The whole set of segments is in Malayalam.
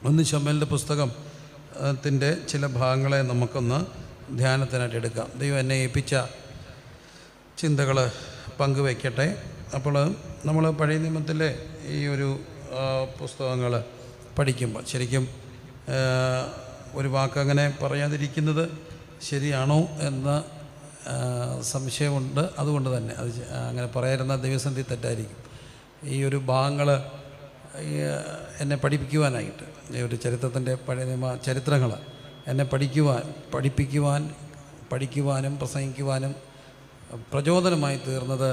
ഒന്ന് ശമൂവേലിൻ്റെ പുസ്തകത്തിൻ്റെ ചില ഭാഗങ്ങളെ നമുക്കൊന്ന് ധ്യാനത്തിനായിട്ട് എടുക്കാം. ദൈവം എന്നെ ഏൽപ്പിച്ച ചിന്തകൾ പങ്കുവയ്ക്കട്ടെ. അപ്പോൾ നമ്മൾ പഴയ നിയമത്തിലെ ഈ ഒരു പുസ്തകങ്ങൾ പഠിക്കുമ്പോൾ ശരിക്കും ഒരു വാക്കങ്ങനെ പറയാതിരിക്കുന്നത് ശരിയാണോ എന്ന സംശയമുണ്ട്. അതുകൊണ്ട് തന്നെ അത് അങ്ങനെ പറയാതിരുന്ന ദൈവസന്ധി തെറ്റായിരിക്കും. ഈ ഒരു ഭാഗങ്ങൾ എന്നെ പഠിപ്പിക്കുവാനായിട്ട്, ഈ ഒരു ചരിത്രത്തിൻ്റെ പഴയ നിയമ ചരിത്രങ്ങൾ എന്നെ പഠിക്കുവാനും പ്രസംഗിക്കുവാനും പ്രചോദനമായി തീർന്നത്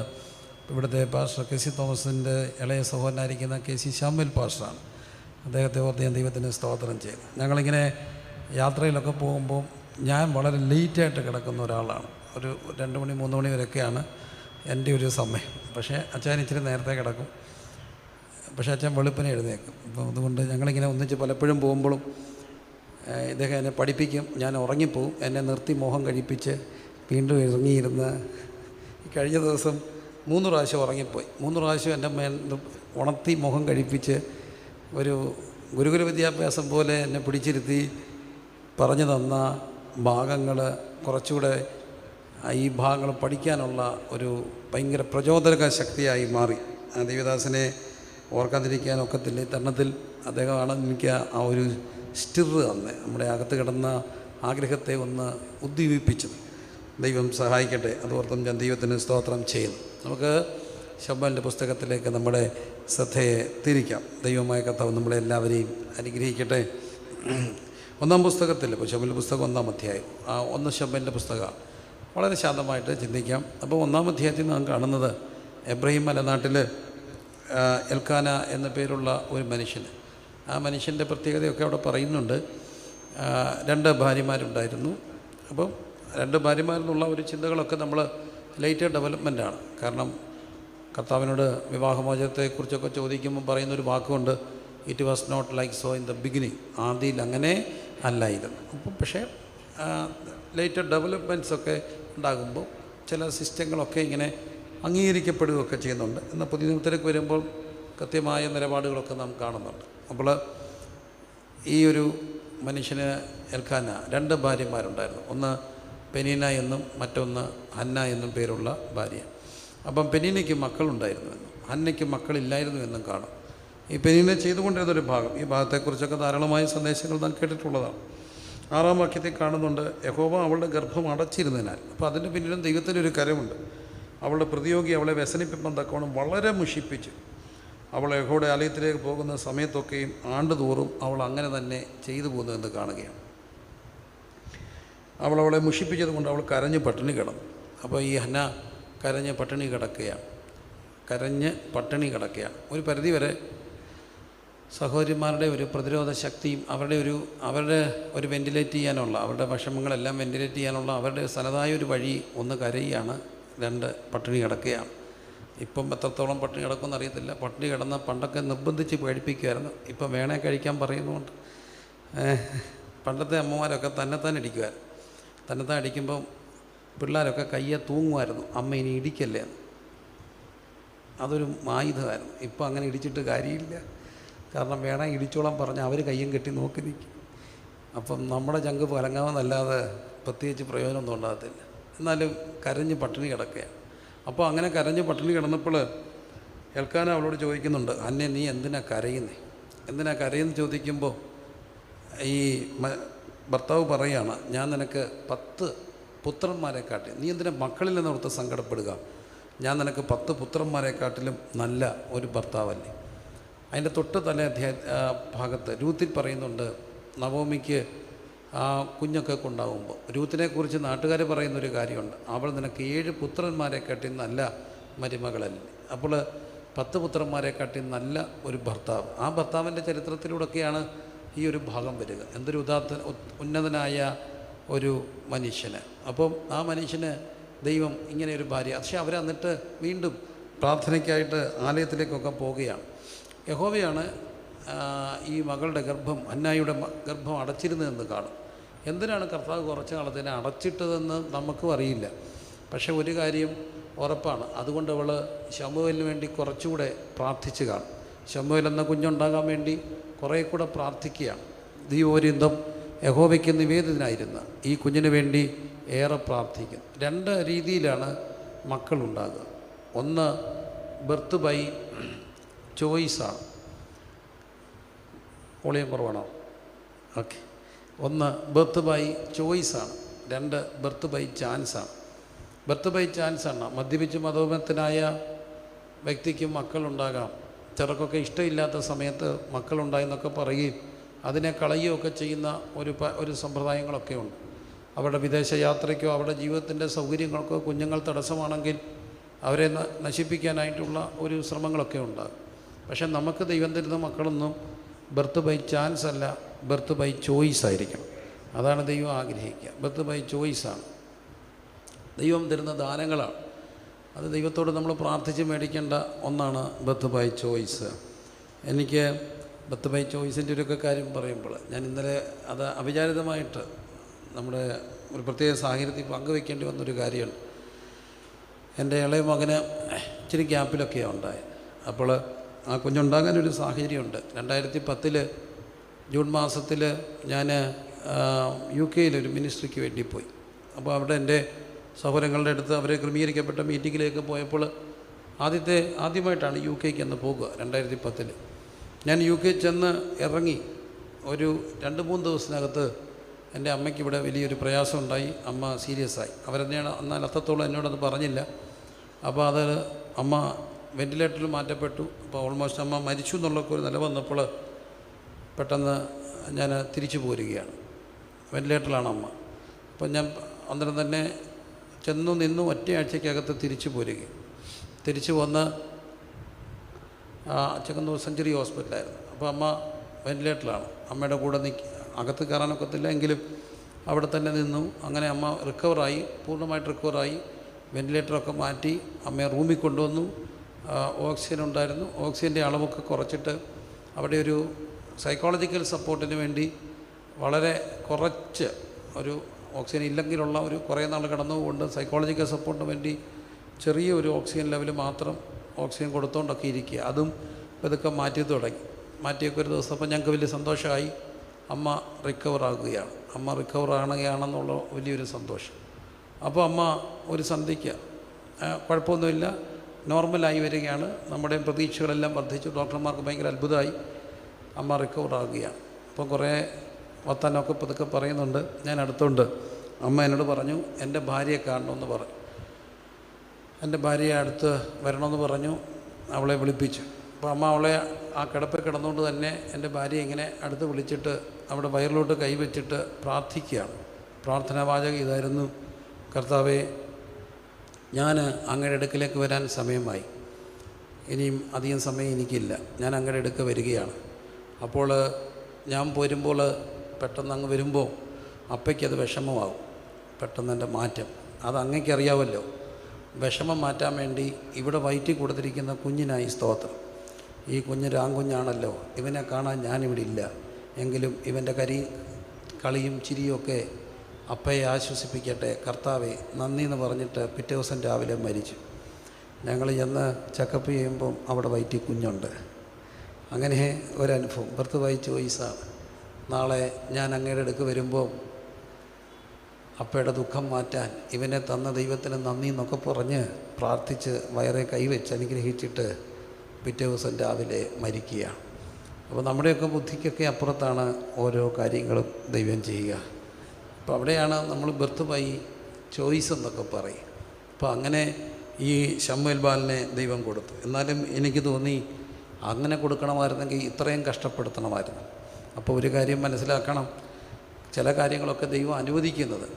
ഇവിടുത്തെ പാസ്റ്റർ കെ.സി. തോമസിൻ്റെ ഇളയ സഹോദരനായിരിക്കുന്ന കെ.സി. ശാമുവേൽ പാസ്റ്ററാണ്. അദ്ദേഹത്തെ ഓർത്ത് ഞാൻ ദൈവത്തിന് സ്തോത്രം ചെയ്തു. ഞങ്ങളിങ്ങനെ യാത്രയിലൊക്കെ പോകുമ്പോൾ ഞാൻ വളരെ ലേറ്റായിട്ട് കിടക്കുന്ന ഒരാളാണ്. ഒരു 2 മണി 3 മണി വരെയൊക്കെയാണ് എൻ്റെ ഒരു സമയം. പക്ഷേ അച്ഛൻ ഇച്ചിരി നേരത്തെ കിടക്കും, പക്ഷേ അച്ഛൻ വെളുപ്പിനെ എഴുന്നേക്കും. അപ്പം അതുകൊണ്ട് ഞങ്ങളിങ്ങനെ ഒന്നിച്ച് പലപ്പോഴും പോകുമ്പോഴും ഇദ്ദേഹം എന്നെ പഠിപ്പിക്കും, ഞാൻ ഉറങ്ങിപ്പോവും. എന്നെ നിർത്തി മോഹം കഴിപ്പിച്ച് വീണ്ടും ഇറങ്ങിയിരുന്ന് കഴിഞ്ഞ ദിവസം 3 പ്രാവശ്യം ഉറങ്ങിപ്പോയി. 3 പ്രാവശ്യം എൻ്റെ ഉണർത്തി മുഖം കഴിപ്പിച്ച് ഒരു ഗുരുകുല വിദ്യാഭ്യാസം പോലെ എന്നെ പിടിച്ചിരുത്തി പറഞ്ഞു തന്ന ഭാഗങ്ങൾ കുറച്ചുകൂടെ ഈ ഭാഗങ്ങൾ പഠിക്കാനുള്ള ഒരു ഭയങ്കര പ്രചോദക ശക്തിയായി മാറി. ആ ദേവദാസനെ ഓർക്കാതിരിക്കാൻ ഒക്കത്തില്ല. ഈ തരണത്തിൽ അദ്ദേഹമാണ് എനിക്ക് ആ ഒരു സ്റ്റിർ തന്നെ നമ്മുടെ അകത്ത് കിടന്ന ആഗ്രഹത്തെ ഒന്ന് ഉദ്ദീപിപ്പിച്ചത്. ദൈവം സഹായിക്കട്ടെ. അതോർത്തും ഞാൻ ദൈവത്തിന് സ്തോത്രം ചെയ്യുന്നു. നമുക്ക് ശമൂവേലിൻ്റെ പുസ്തകത്തിലേക്ക് നമ്മുടെ ശ്രദ്ധയെ തിരിക്കാം. ദൈവമായ കർത്താവ് നമ്മളെല്ലാവരെയും അനുഗ്രഹിക്കട്ടെ. 1-ാം പുസ്തകത്തിൽ, ഇപ്പോൾ ശമൂവേലിൻ്റെ പുസ്തകം 1-ാം അധ്യായം, 1 ശമൂവേലിൻ്റെ പുസ്തകമാണ്. വളരെ ശാന്തമായിട്ട് ചിന്തിക്കാം. അപ്പോൾ 1-ാം അധ്യായത്തിൽ നാം കാണുന്നത് എബ്രഹീം മലനാട്ടിൽ എൽക്കാന എന്ന പേരുള്ള ഒരു മനുഷ്യന്, ആ മനുഷ്യൻ്റെ പ്രത്യേകതയൊക്കെ അവിടെ പറയുന്നുണ്ട്. 2 ഭാര്യമാരുണ്ടായിരുന്നു. അപ്പം 2 ഭാര്യമാരെന്നുള്ള ഒരു ചിന്തകളൊക്കെ നമ്മൾ ലേറ്റർ ഡെവലപ്മെൻറ്റാണ്. കാരണം കർത്താവിനോട് വിവാഹമോചനത്തെക്കുറിച്ചൊക്കെ ചോദിക്കുമ്പോൾ പറയുന്നൊരു വാക്കുകൊണ്ട്, it was not like so in the beginning, ആദിയിൽ അങ്ങനെ അല്ലായിരുന്നു. അപ്പം പക്ഷേ ലേറ്റർ ഡെവലപ്മെൻറ്റ്സൊക്കെ ഉണ്ടാകുമ്പോൾ ചില സിസ്റ്റങ്ങളൊക്കെ ഇങ്ങനെ അംഗീകരിക്കപ്പെടുകയൊക്കെ ചെയ്യുന്നുണ്ട്. എന്നാൽ പുതിയ നിയമത്തിലേക്ക് വരുമ്പോൾ കൃത്യമായ നിലപാടുകളൊക്കെ നാം കാണുന്നുണ്ട്. അപ്പോൾ ഈ ഒരു മനുഷ്യന് എൽക്കാന 2 ഭാര്യമാരുണ്ടായിരുന്നു. ഒന്ന് പെനീന എന്നും മറ്റൊന്ന് ഹന്ന എന്നും പേരുള്ള ഭാര്യ. അപ്പം പെനീനയ്ക്ക് മക്കളുണ്ടായിരുന്നുവെന്നും ഹന്നയ്ക്ക് മക്കളില്ലായിരുന്നു എന്നും കാണും. ഈ പെനീന ചെയ്തുകൊണ്ടിരുന്നൊരു ഭാഗം, ഈ ഭാഗത്തെക്കുറിച്ചൊക്കെ ധാരാളമായ സന്ദേശങ്ങൾ നാം കേട്ടിട്ടുള്ളതാണ്. 6-ാം വാക്യത്തിൽ കാണുന്നുണ്ട്, യഹോവ അവളുടെ ഗർഭം അടച്ചിരുന്നതിനാൽ. അപ്പോൾ അതിൻ്റെ പിന്നിലും ദൈവത്തിനൊരു കരമുണ്ട്. അവളുടെ പ്രതിയോഗി അവളെ വ്യസനിപ്പിക്കാൻ തക്കവണ്ണം വളരെ മുഷിപ്പിച്ചു. അവൾ യഹോവയുടെ ആലയത്തിലേക്ക് പോകുന്ന സമയത്തൊക്കെയും ആണ്ടുതോറും അവൾ അങ്ങനെ തന്നെ ചെയ്തു പോകുന്നതെന്ന് കാണുകയാണ്. അവളെ മുഷിപ്പിച്ചത് കൊണ്ട് അവൾ കരഞ്ഞ് പട്ടിണി കിടന്നു. അപ്പോൾ ഈ ഹന്ന കരഞ്ഞ് പട്ടിണി കിടക്കുകയാണ്. ഒരു പരിധിവരെ സഹോദരിമാരുടെ ഒരു പ്രതിരോധ ശക്തിയും അവരുടെ ഒരു വെൻറ്റിലേറ്റ് ചെയ്യാനുള്ള, അവരുടെ വിഷമങ്ങളെല്ലാം വെൻറ്റിലേറ്റ് ചെയ്യാനുള്ള അവരുടെ തനതായ ഒരു വഴി, ഒന്ന് കരയുകയാണ്, 2 പട്ടിണി കിടക്കുകയാണ്. ഇപ്പം എത്രത്തോളം പട്ടിണി കിടക്കുമെന്ന് അറിയത്തില്ല. പട്ടിണി കിടന്ന പണ്ടൊക്കെ നിർബന്ധിച്ച് കഴിപ്പിക്കുമായിരുന്നു. ഇപ്പം വേണേ കഴിക്കാൻ പറയുന്നുണ്ട്. പണ്ടത്തെ അമ്മമാരൊക്കെ തന്നെത്താൻ ഇടിക്കുമായിരുന്നു. തന്നെത്താൻ അടിക്കുമ്പം പിള്ളേരൊക്കെ കയ്യെ തൂങ്ങുമായിരുന്നു, അമ്മ ഇനി ഇടിക്കല്ലേ എന്ന്. അതൊരു ആയുധമായിരുന്നു. ഇപ്പം അങ്ങനെ ഇടിച്ചിട്ട് കാര്യമില്ല. കാരണം വേണം ഇടിച്ചോളം പറഞ്ഞാൽ അവർ കയ്യും കെട്ടി നോക്കി നിൽക്കും. അപ്പം നമ്മുടെ ചങ്ക് കലങ്ങാമെന്നല്ലാതെ പ്രത്യേകിച്ച് പ്രയോജനമൊന്നും ഉണ്ടാകത്തില്ല. എന്നാലും കരഞ്ഞ് പട്ടിണി കിടക്കുകയാണ്. അപ്പോൾ അങ്ങനെ കരഞ്ഞ് പട്ടിണി കിടന്നപ്പോൾ എൽക്കാന അവളോട് ചോദിക്കുന്നുണ്ട്, അന്നെ നീ എന്തിനാ കരയുന്നത് ചോദിക്കുമ്പോൾ ഈ ഭർത്താവ് പറയുകയാണ്, ഞാൻ നിനക്ക് 10 പുത്രന്മാരെക്കാട്ടി, നീ എന്തിനാ മക്കളിൽ നിന്നോർത്ത് സങ്കടപ്പെടുക, ഞാൻ നിനക്ക് 10 പുത്രന്മാരെക്കാട്ടിലും നല്ല ഒരു ഭർത്താവല്ലേ. അതിൻ്റെ തൊട്ട് തലേ ഭാഗത്ത് രൂത്തിൽ പറയുന്നുണ്ട്, നവോമിക്ക് ആ കുഞ്ഞൊക്കെ ഉണ്ടാകുമ്പോൾ രൂത്തിനെക്കുറിച്ച് നാട്ടുകാർ പറയുന്നൊരു കാര്യമുണ്ട്, അവൾ നിനക്ക് 7 പുത്രന്മാരെക്കാട്ടി നല്ല മരുമകളല്ലേ. അപ്പോൾ 10 പുത്രന്മാരെക്കാട്ടി നല്ല ഒരു ഭർത്താവ്. ആ ഭർത്താവിൻ്റെ ചരിത്രത്തിലൂടെയൊക്കെയാണ് ഈ ഒരു ഭാഗം വരിക. എന്തൊരു ഉന്നതനായ ഒരു മനുഷ്യന്. അപ്പം ആ മനുഷ്യന് ദൈവം ഇങ്ങനെ ഒരു ഭാര്യ. പക്ഷേ അവർ എന്നിട്ട് വീണ്ടും പ്രാർത്ഥനയ്ക്കായിട്ട് ആലയത്തിലേക്കൊക്കെ പോവുകയാണ്. യഹോവയാണ് ഈ മകളുടെ ഗർഭം, ഹന്നായുടെ ഗർഭം അടച്ചിരുന്നതെന്ന് കാണും. എന്തിനാണ് കർത്താവ് കുറച്ച് കാലത്തിനെ അടച്ചിട്ടതെന്ന് നമുക്കും അറിയില്ല. പക്ഷേ ഒരു കാര്യം ഉറപ്പാണ്, അതുകൊണ്ട് അവൾ ശമൂവേലിന് വേണ്ടി കുറച്ചുകൂടെ പ്രാർത്ഥിച്ചു കാണും. ശമൂവേൽ എന്ന കുഞ്ഞുണ്ടാകാൻ വേണ്ടി കുറേ കൂടെ പ്രാർത്ഥിക്കുകയാണ്. ദൈവോരിന്തം യഹോവയ്ക്ക് നിവേദിതനായിരുന്ന ഈ കുഞ്ഞിന് വേണ്ടി ഏറെ പ്രാർത്ഥിക്കുന്നു. 2 രീതിയിലാണ് മക്കളുണ്ടാകുക. ഒന്ന് ബർത്ത് ബൈ ചോയ്സാണ്. വോളിയം കുറവാണോ? ഓക്കെ. ഒന്ന് ബർത്ത് ബൈ ചോയ്സാണ്. 2 ബർത്ത് ബൈ ചാൻസാണ്. ബർത്ത് ബൈ ചാൻസാണ്. മദ്യപിച്ച് മതോപരത്തിനായ വ്യക്തിക്ക് മക്കളുണ്ടാകാം. ചിലർക്കൊക്കെ ഇഷ്ടമില്ലാത്ത സമയത്ത് മക്കളുണ്ടായെന്നൊക്കെ പറയുകയും അതിനെ കളയുകയൊക്കെ ചെയ്യുന്ന ഒരു സമ്പ്രദായങ്ങളൊക്കെ ഉണ്ട്. അവരുടെ വിദേശ യാത്രയ്ക്കോ അവരുടെ ജീവിതത്തിൻ്റെ സൗകര്യങ്ങൾക്കോ കുഞ്ഞുങ്ങൾ തടസ്സമാണെങ്കിൽ അവരെ നശിപ്പിക്കാനായിട്ടുള്ള ഒരു ശ്രമങ്ങളൊക്കെ ഉണ്ടാകും. പക്ഷേ നമുക്ക് ദൈവം തരുന്ന മക്കളൊന്നും ബർത്ത് ബൈ ചാൻസ് അല്ല, ബർത്ത് ബൈ ചോയ്സ് ആയിരിക്കണം. അതാണ് ദൈവം ആഗ്രഹിക്കുക. ബർത്ത് ബൈ ചോയ്സാണ്. ദൈവം തരുന്ന ദാനങ്ങളാണ്. അത് ദൈവത്തോട് നമ്മൾ പ്രാർത്ഥിച്ച് മേടിക്കേണ്ട ഒന്നാണ് ബർത്ത് ബൈ ചോയ്സ്. എനിക്ക് ബർത്ത് ബൈ ചോയ്സിൻ്റെ ഒരു കാര്യം പറയുമ്പോൾ ഞാൻ ഇന്നലെ അത് അവിചാരിതമായിട്ട് നമ്മുടെ ഒരു പ്രത്യേക സാഹചര്യത്തിൽ പങ്കുവെക്കേണ്ടി വന്നൊരു കാര്യമാണ്. എൻ്റെ ഇളയ മകന് ഇച്ചിരി ഗ്യാപ്പിലൊക്കെയാണ് ഉണ്ടായത്. അപ്പോൾ ആ കുഞ്ഞുണ്ടാകാനൊരു സാഹചര്യമുണ്ട്. 2010 ജൂൺ മാസത്തിൽ ഞാൻ UK ഒരു മിനിസ്ട്രിക്ക് വേണ്ടി പോയി. അപ്പോൾ അവിടെ എൻ്റെ സഹോദരങ്ങളുടെ അടുത്ത് അവർ ക്രമീകരിക്കപ്പെട്ട മീറ്റിങ്ങിലേക്ക് പോയപ്പോൾ ആദ്യമായിട്ടാണ് UK എന്ന് പോകുക. 2010 ഞാൻ UK ചെന്ന് ഇറങ്ങി ഒരു 2-3 ദിവസത്തിനകത്ത് എൻ്റെ അമ്മയ്ക്ക് ഇവിടെ വലിയൊരു പ്രയാസം ഉണ്ടായി. അമ്മ സീരിയസ് ആയി. അവരെന്നെയാണ് എന്നാൽ അത്രത്തോളം എന്നോടത് പറഞ്ഞില്ല. അപ്പോൾ അത് അമ്മ വെൻറ്റിലേറ്ററിൽ മാറ്റപ്പെട്ടു. അപ്പോൾ ഓൾമോസ്റ്റ് അമ്മ മരിച്ചു എന്നുള്ളൊക്കെ ഒരു നില വന്നപ്പോൾ പെട്ടെന്ന് ഞാൻ തിരിച്ചു പോരുകയാണ്. വെൻറ്റിലേറ്ററിലാണ് അമ്മ. അപ്പോൾ ഞാൻ അന്നേരം തന്നെ ചെന്നു നിന്നു ഒറ്റയാഴ്ചക്കകത്ത് തിരിച്ചു പോരുകയും തിരിച്ചു വന്ന് ചെങ്ങന്നൂർ സെഞ്ചുറി ഹോസ്പിറ്റലായിരുന്നു. അപ്പോൾ അമ്മ വെൻറ്റിലേറ്ററിലാണ്. അമ്മയുടെ കൂടെ അകത്ത് കയറാനൊക്കത്തില്ല എങ്കിലും അവിടെ തന്നെ നിന്നു. അങ്ങനെ അമ്മ റിക്കവറായി, പൂർണ്ണമായിട്ട് റിക്കവറായി. വെൻറ്റിലേറ്ററൊക്കെ മാറ്റി അമ്മയെ റൂമിൽ കൊണ്ടുവന്നു. ഓക്സിജൻ ഉണ്ടായിരുന്നു. ഓക്സിജൻ്റെ അളവൊക്കെ കുറച്ചിട്ട് അവിടെ ഒരു സൈക്കോളജിക്കൽ സപ്പോർട്ടിന് വേണ്ടി വളരെ കുറച്ച് ഒരു ഓക്സിജൻ ഇല്ലെങ്കിലുള്ള ഒരു കുറേ നാൾ കിടന്നുകൊണ്ട് സൈക്കോളജിക്കൽ സപ്പോർട്ടിന് വേണ്ടി ചെറിയ ഒരു ഓക്സിജൻ ലെവൽ മാത്രം ഓക്സിജൻ കൊടുത്തുകൊണ്ടൊക്കെ ഇരിക്കുക. അതും ഇതൊക്കെ മാറ്റി തുടങ്ങി. മാറ്റിയൊക്കെ ഒരു ദിവസം അപ്പം ഞങ്ങൾക്ക് വലിയ സന്തോഷമായി. അമ്മ റിക്കവറാകുകയാണ്. അമ്മ റിക്കവറാകുകയാണെന്നുള്ള വലിയൊരു സന്തോഷം. അപ്പോൾ അമ്മ ഒരു സന്ധ്യയ്ക്ക് കുഴപ്പമൊന്നുമില്ല, നോർമലായി വരികയാണ്. നമ്മുടെ പ്രതീക്ഷകളെല്ലാം വർദ്ധിച്ചു. ഡോക്ടർമാർക്ക് ഭയങ്കര അത്ഭുതമായി. അമ്മ റിക്കവറാകുകയാണ്. അപ്പം കുറേ വർത്തമാനമൊക്കെ പതുക്കെ പറയുന്നുണ്ട്. ഞാൻ അടുത്തുണ്ട്. അമ്മ എന്നോട് പറഞ്ഞു എൻ്റെ ഭാര്യയെ കാണണമെന്ന് പറഞ്ഞു. എൻ്റെ ഭാര്യയെ അടുത്ത് വരണമെന്ന് പറഞ്ഞു. അവളെ വിളിപ്പിച്ചു. അപ്പോൾ അമ്മ അവളെ ആ കിടപ്പിൽ കിടന്നുകൊണ്ട് തന്നെ എൻ്റെ ഭാര്യയെ ഇങ്ങനെ അടുത്ത് വിളിച്ചിട്ട് അവിടെ വയറിലോട്ട് കൈവച്ചിട്ട് പ്രാർത്ഥിക്കുകയാണ്. പ്രാർത്ഥനാവാചകം ഇതായിരുന്നു: കർത്താവേ, ഞാൻ അങ്ങയുടെ അടുക്കിലേക്ക് വരാൻ സമയമായി. ഇനിയും അധികം സമയം എനിക്കില്ല. ഞാൻ അങ്ങയുടെ അടുക്ക വരികയാണ്. അപ്പോൾ ഞാൻ പോരുമ്പോൾ പെട്ടെന്ന് അങ്ങ് വരുമ്പോൾ അപ്പയ്ക്കത് വിഷമമാകും. പെട്ടെന്ന് എൻ്റെ മാറ്റം അത് അങ്ങയ്ക്കറിയാമല്ലോ. വിഷമം മാറ്റാൻ വേണ്ടി ഇവിടെ വയറ്റിൽ കൊടുത്തിരിക്കുന്ന കുഞ്ഞിനായി സ്തോത്രം. ഈ കുഞ്ഞ് രാങ്കുഞ്ഞാണല്ലോ, ഇവനെ കാണാൻ ഞാനിവിടെ ഇല്ല. എങ്കിലും ഇവൻ്റെ കളിയും ചിരിയൊക്കെ അപ്പയെ ആശ്വസിപ്പിക്കട്ടെ. കർത്താവെ നന്ദി എന്ന് പറഞ്ഞിട്ട് പിറ്റേ ദിവസം രാവിലെ മരിച്ചു. ഞങ്ങൾ ചെന്ന് ചെക്കപ്പ് ചെയ്യുമ്പം അവിടെ വയറ്റിൽ കുഞ്ഞുണ്ട്. അങ്ങനെ ഒരനുഭവം. ബർത്ത് ബൈ ചോയ്സാണ്. നാളെ ഞാൻ അങ്ങയുടെ അടുക്ക് വരുമ്പോൾ അപ്പയുടെ ദുഃഖം മാറ്റാൻ ഇവനെ തന്ന ദൈവത്തിന് നന്ദി എന്നൊക്കെ പറഞ്ഞ് പ്രാർത്ഥിച്ച് വയറെ കൈവച്ച് അനുഗ്രഹിച്ചിട്ട് പിറ്റേ ദിവസം രാവിലെ മരിക്കുകയാണ്. അപ്പോൾ നമ്മുടെയൊക്കെ ബുദ്ധിക്കൊക്കെ അപ്പുറത്താണ് ഓരോ കാര്യങ്ങളും ദൈവം ചെയ്യുക. അപ്പോൾ അവിടെയാണ് നമ്മൾ ബർത്ത് ബൈ ചോയ്സ് എന്നൊക്കെ പറയും. അപ്പോൾ അങ്ങനെ ഈ ശമൂവേൽ ബാലനെ ദൈവം കൊടുത്തു. എന്നാലും എനിക്ക് തോന്നി അങ്ങനെ കൊടുക്കണമായിരുന്നെങ്കിൽ ഇത്രയും കഷ്ടപ്പെടുത്തണമായിരുന്നു. അപ്പോൾ ഒരു കാര്യം മനസ്സിലാക്കണം, ചില കാര്യങ്ങളൊക്കെ ദൈവം അനുവദിക്കുന്നത്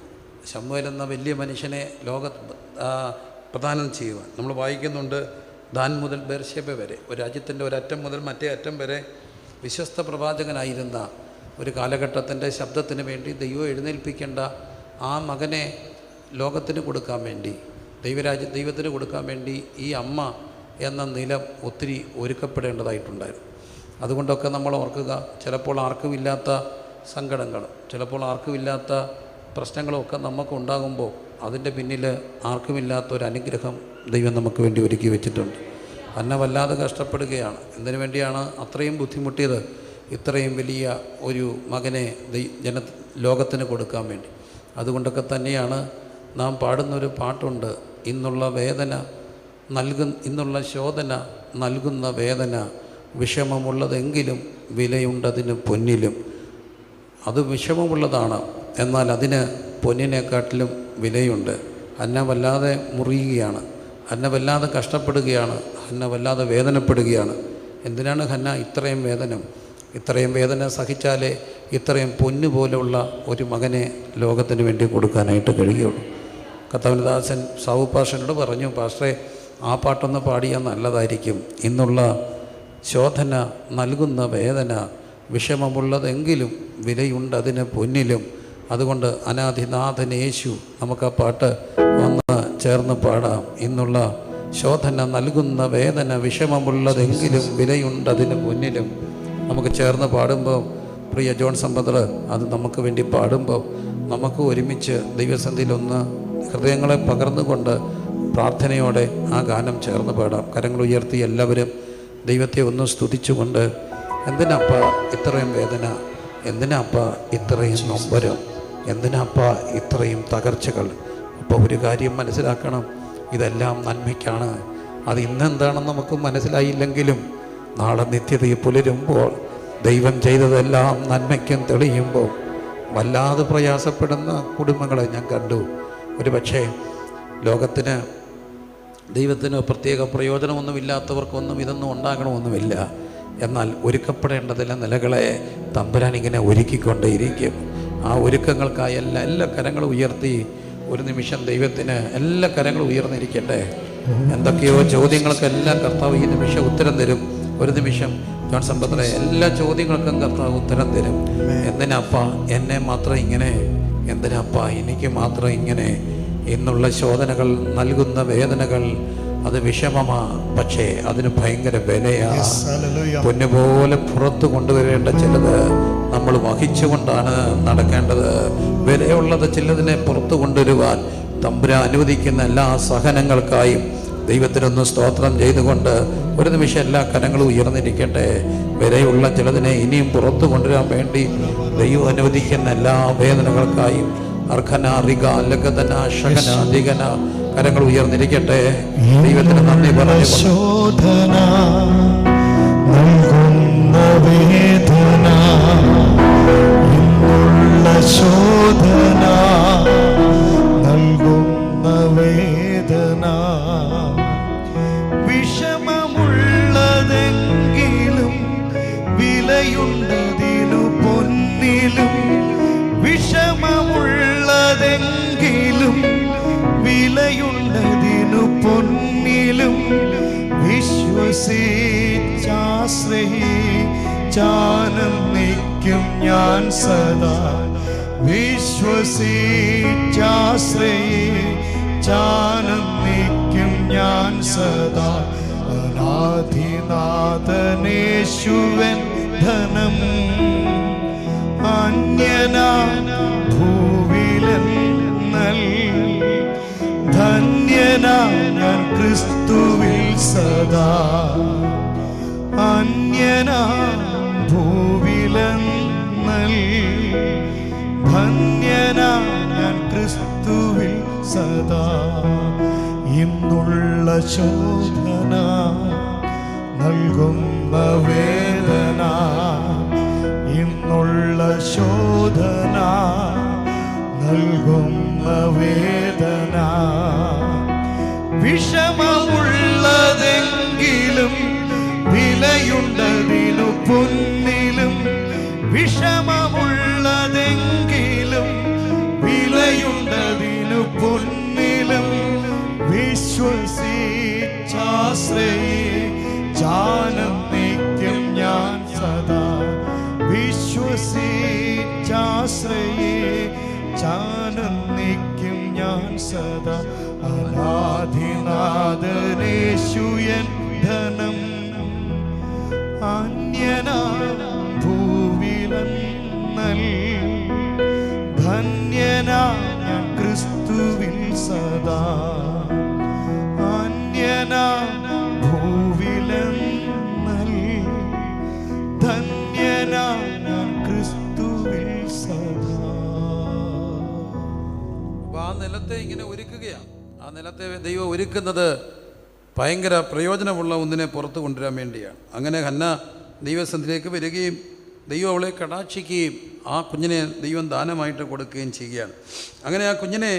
ശമൂവേൽ എന്ന വലിയ മനുഷ്യനെ പ്രദാനം ചെയ്യുവാൻ. നമ്മൾ വായിക്കുന്നുണ്ട്, ദാൻ മുതൽ ബേർശേബ വരെ, ഒരു രാജ്യത്തിൻ്റെ ഒരറ്റം മുതൽ മറ്റേ അറ്റം വരെ വിശ്വസ്ത പ്രവാചകനായിരുന്ന ഒരു കാലഘട്ടത്തിൻ്റെ ശബ്ദത്തിന് വേണ്ടി ദൈവം എഴുന്നേൽപ്പിക്കേണ്ട ആ മകനെ ലോകത്തിന് കൊടുക്കാൻ വേണ്ടി, ദൈവത്തിന് കൊടുക്കാൻ വേണ്ടി ഈ അമ്മ എന്ന നിലം ഒത്തിരി ഒരുക്കപ്പെടേണ്ടതായിട്ടുണ്ടായിരുന്നു. അതുകൊണ്ടൊക്കെ നമ്മൾ ഓർക്കുക, ചിലപ്പോൾ ആർക്കുമില്ലാത്ത സങ്കടങ്ങളും ചിലപ്പോൾ ആർക്കുമില്ലാത്ത പ്രശ്നങ്ങളും ഒക്കെ നമുക്കുണ്ടാകുമ്പോൾ അതിൻ്റെ പിന്നിൽ ആർക്കുമില്ലാത്തൊരനുഗ്രഹം ദൈവം നമുക്ക് വേണ്ടി ഒരുക്കി വെച്ചിട്ടുണ്ട്. ഹന്ന വല്ലാതെ കഷ്ടപ്പെടുകയാണ്. എന്തിനു വേണ്ടിയാണ് അത്രയും ബുദ്ധിമുട്ടിയത്? ഇത്രയും വലിയ ഒരു മകനെ ലോകത്തിന് കൊടുക്കാൻ വേണ്ടി. അതുകൊണ്ടൊക്കെ തന്നെയാണ് നാം പാടുന്നൊരു പാട്ടുണ്ട്, ഇന്നുള്ള ശോധന നൽകുന്ന വേദന വിഷമമുള്ളതെങ്കിലും വിലയുണ്ടതിന് പൊന്നിലും. അത് വിഷമമുള്ളതാണ്, എന്നാൽ അതിന് പൊന്നിനെക്കാട്ടിലും വിലയുണ്ട്. ഹന്ന വല്ലാതെ മുറിയുകയാണ്, ഹന്ന വല്ലാതെ കഷ്ടപ്പെടുകയാണ്, ഹന്ന വല്ലാതെ വേദനപ്പെടുകയാണ്. എന്തിനാണ് ഹന്ന ഇത്രയും വേദന സഹിച്ചാലേ ഇത്രയും പൊന്നു പോലുള്ള ഒരു മകനെ ലോകത്തിന് വേണ്ടി കൊടുക്കാനായിട്ട് കഴിയുള്ളൂ. കർത്താവിന്റെ ദാസൻ സാവു പാസ്റ്ററിനോട് പറഞ്ഞു, പാസ്റ്ററെ ആ പാട്ടൊന്ന് പാടിയാൽ നല്ലതായിരിക്കും. ഇന്നുള്ള ശോധന നൽകുന്ന വേദന വിഷമമുള്ളതെങ്കിലും വിലയുണ്ടതിന് പൊന്നിലും. അതുകൊണ്ട് അനാദിനാഥൻ യേശു നമുക്ക് ആ പാട്ട് വന്ന് ചേർന്ന് പാടാം. ഇന്നുള്ള ശോധന നൽകുന്ന വേദന വിഷമമുള്ളതെങ്കിലും വിലയുണ്ടതിന് പൊന്നിലും. നമുക്ക് ചേർന്ന് പാടുമ്പോൾ, പ്രിയ ജോൺ സമ്പദർ അത് നമുക്ക് വേണ്ടി പാടുമ്പോൾ, നമുക്ക് ഒരുമിച്ച് ദൈവസന്നിധിയിലൊന്ന് ഹൃദയങ്ങളെ പകർന്നുകൊണ്ട് പ്രാർത്ഥനയോടെ ആ ഗാനം ചേർന്ന് പാടാം. കരങ്ങൾ ഉയർത്തി എല്ലാവരും ദൈവത്തെ ഒന്ന് സ്തുതിച്ചുകൊണ്ട്, എന്തിനപ്പ ഇത്രയും വേദന, എന്തിനപ്പ ഇത്രയും നൊമ്പരം, എന്തിനപ്പ ഇത്രയും തകർച്ചകൾ? അപ്പോൾ ഒരു കാര്യം മനസ്സിലാക്കണം, ഇതെല്ലാം നന്മയ്ക്കാണ്. അത് ഇന്നെന്താണെന്ന് നമുക്ക് മനസ്സിലായില്ലെങ്കിലും നാളെ നിത്യതയിൽ പുലരുമ്പോൾ ദൈവം ചെയ്തതെല്ലാം നന്മയ്ക്കും തെളിയുമ്പോൾ വല്ലാതെ പ്രയാസപ്പെടുന്ന കുടുംബങ്ങളെ ഞാൻ കണ്ടു. ഒരു പക്ഷേ ലോകത്തിന് ദൈവത്തിന് പ്രത്യേക പ്രയോജനമൊന്നുമില്ലാത്തവർക്കൊന്നും ഇതൊന്നും ഉണ്ടാകണമെന്നുമില്ല. എന്നാൽ ഒരുക്കപ്പെടേണ്ടതിലെ നിലകളെ തമ്പുരാൻ ഇങ്ങനെ ഒരുക്കിക്കൊണ്ടേയിരിക്കും. ആ ഒരുക്കങ്ങൾക്കായി എല്ലാ കരങ്ങളും ഉയർത്തി ഒരു നിമിഷം ദൈവത്തിന് എല്ലാ കരങ്ങളും ഉയർന്നിരിക്കട്ടെ. എന്തൊക്കെയോ ചോദ്യങ്ങൾക്കെല്ലാം കർത്താവ് ഈ നിമിഷം ഉത്തരം തരും. ഒരു നിമിഷം ജോൺ സമ്പത്തിലെ എല്ലാ ചോദ്യങ്ങൾക്കും കർത്താവ് ഉത്തരം തരും. എന്തിനപ്പ എന്നെ മാത്രം ഇങ്ങനെ, എന്തിനപ്പ എനിക്ക് മാത്രം ഇങ്ങനെ? ഇന്നുള്ള ശോധനകൾ നൽകുന്ന വേദനകൾ അത് വിഷമമാ, പക്ഷേ അതിന് ഭയങ്കര വിലയാ. പൊന്നുപോലെ പുറത്തു കൊണ്ടുവരേണ്ട ചിലത് നമ്മൾ വഹിച്ചുകൊണ്ടാണ് നടക്കേണ്ടത്. വിലയുള്ളത് ചിലതിനെ പുറത്തു കൊണ്ടുവരുവാൻ തമ്പുരാൻ അനുവദിക്കുന്ന എല്ലാ സഹനങ്ങൾക്കായും ദൈവത്തിനൊന്ന് സ്തോത്രം ചെയ്തുകൊണ്ട് ഒരു നിമിഷം എല്ലാ കരങ്ങളും ഉയർന്നിരിക്കട്ടെ. വിലയുള്ള ചിലതിനെ ഇനിയും പുറത്തു കൊണ്ടുവരാൻ വേണ്ടി ദൈവം അനുവദിക്കുന്ന എല്ലാ വേദനകൾക്കായും അർഹന റിക ലഗതന ശകന ദിഗന കരങ്ങൾ ഉയർന്നിരിക്കട്ടെ. ദൈവത്തിന് നന്ദി പറഞ്ഞു. ശോധന നൽകുന്ന വേദന, ഇന്നുള്ള ശോധന നൽകുന്ന വേദന വിഷമമുള്ളതെങ്കിലും വിലയുണ്ടതിനു പൊന്നിലും. വിഷമമുള്ളതെങ്കിലും വിലയുണ്ടതിനു പൊന്നിലും. വിശ്വസിച്ചാശ്രയിച്ചാനന്ദിക്കും ഞാൻ സദാ. വിശ്വസിച്ചാശ്രയിച്ചാനന്ദിക്കും ഞാൻ സദാ. അനാദിനാഥനേശുവൻ ധനം അന്യനാ ഭൂവിലെന്നൽ. ധന്യനാ ഞാൻ ക്രിസ്തുവിൽ സദാ. അന്യനാ ഭൂവിലെന്നൽ. ധന്യനാ ഞാൻ ക്രിസ്തുവിൽ സദാ. ഇന്നുള്ള ശോധന നൽകുന്ന വേദന, ഇന്നുള്ള ശോധന നൽകുന്ന വേദന വിഷമമുള്ളതെങ്കിലും വിലയുണ്ടതിനു പൊന്നിലും. വിഷമമുള്ളതെങ്കിലും വിലയുണ്ടതിനു പൊന്നിലും. വിശ്വസിച്ചാശ്രയിച്ചാനന്ദിക്കും ഞാൻ സദാ. വിശ്വസിച്ചാശ്രയിച്ചാനന്ദിക്കും ഞാൻ സദാ. അനാദിനാഥനേശുയൻ ധനം അന്യനാ ഭൂവിലെന്നൽ. ധന്യനാ ഞാൻ ക്രിസ്തുവിൽ സദാ. അന്യനാ ഭൂവി നിലത്തെ ഇങ്ങനെ ഒരുക്കുകയാണ്. ആ നിലത്തെ ദൈവം ഒരുക്കുന്നത് ഭയങ്കര പ്രയോജനമുള്ള ഒന്നിനെ പുറത്തു കൊണ്ടുവരാൻ വേണ്ടിയാണ്. അങ്ങനെ ഹന്ന ദൈവസന്നിധിയിലേക്ക് വരികയും ദൈവം അവളെ കടാക്ഷിക്കുകയും ആ കുഞ്ഞിനെ ദൈവം ദാനമായിട്ട് കൊടുക്കുകയും ചെയ്യുകയാണ്. അങ്ങനെ ആ കുഞ്ഞിനെ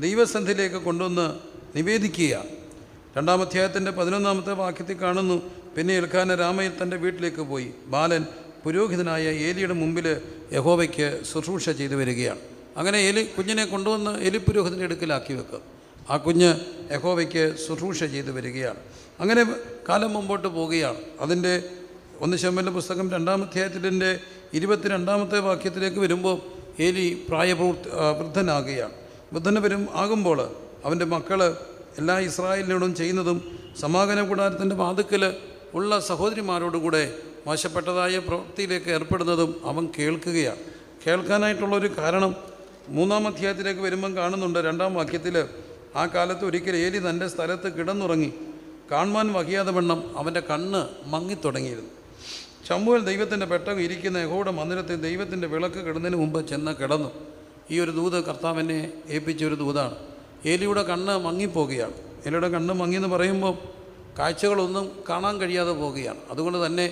ദൈവസന്നിധിയിലേക്ക് കൊണ്ടുവന്ന് നിവേദിക്കുകയാണ്. 2-ാം അധ്യായത്തിൻ്റെ 11-ാമത്തെ വാക്യത്തിൽ കാണുന്നു, പിന്നെ എൽക്കാന രാമയിൽ തൻ്റെ വീട്ടിലേക്ക് പോയി ബാലൻ പുരോഹിതനായ ഏലിയുടെ മുമ്പിൽ യഹോവയ്ക്ക് ശുശ്രൂഷ ചെയ്തു വരികയാണ്. അങ്ങനെ കുഞ്ഞിനെ കൊണ്ടുവന്ന് ഏലി പുരോഹിതൻ്റെ അടുക്കലാക്കി വെക്കും. ആ കുഞ്ഞ് യഹോവയ്ക്ക് ശുശ്രൂഷ ചെയ്തു വരികയാണ്. അങ്ങനെ കാലം മുമ്പോട്ട് പോവുകയാണ്. അതിൻ്റെ 1 ശമൂവേലിൻ്റെ പുസ്തകം 2-ാം അധ്യായത്തിൻ്റെ 22-ാമത്തെ വാക്യത്തിലേക്ക് വരുമ്പോൾ ഏലി വൃദ്ധനാകുകയാണ്. വൃദ്ധന് ആകുമ്പോൾ അവൻ്റെ മക്കൾ എല്ലാ ഇസ്രായേലിനോടും ചെയ്യുന്നതും സമാഗമന കൂടാരത്തിൻ്റെ വാതിക്കൽ ഉള്ള സഹോദരിമാരോടുകൂടെ മോശപ്പെട്ടതായ പ്രവൃത്തിയിലേക്ക് ഏർപ്പെടുന്നതും അവൻ കേൾക്കുകയാണ്. കേൾക്കാനായിട്ടുള്ളൊരു കാരണം 3-ാം അധ്യായത്തിലേക്ക് വരുമ്പം കാണുന്നുണ്ട്. 2-ാം വാക്യത്തിൽ, ആ കാലത്ത് ഒരിക്കൽ ഏലി തൻ്റെ സ്ഥലത്ത് കിടന്നുറങ്ങി കാണുവാൻ വഹിയാതെ വണ്ണം അവൻ്റെ കണ്ണ് മങ്ങിത്തുടങ്ങിയിരുന്നു. ശമൂവേൽ ദൈവത്തിൻ്റെ പെട്ടകം ഇരിക്കുന്ന യഹോവയുടെ മന്ദിരത്തിൽ ദൈവത്തിൻ്റെ വിളക്ക് കിടന്നതിന് മുമ്പ് ചെന്ന് കിടന്നു. ഈ ഒരു ദൂത് കർത്താവിനെ ഏൽപ്പിച്ചൊരു ദൂതാണ്. ഏലിയുടെ കണ്ണ് മങ്ങിപ്പോവുകയാണ്. ഏലിയുടെ കണ്ണ് മങ്ങിയെന്ന് പറയുമ്പോൾ കാഴ്ചകളൊന്നും കാണാൻ കഴിയാതെ പോവുകയാണ്. അതുകൊണ്ട് തന്നെ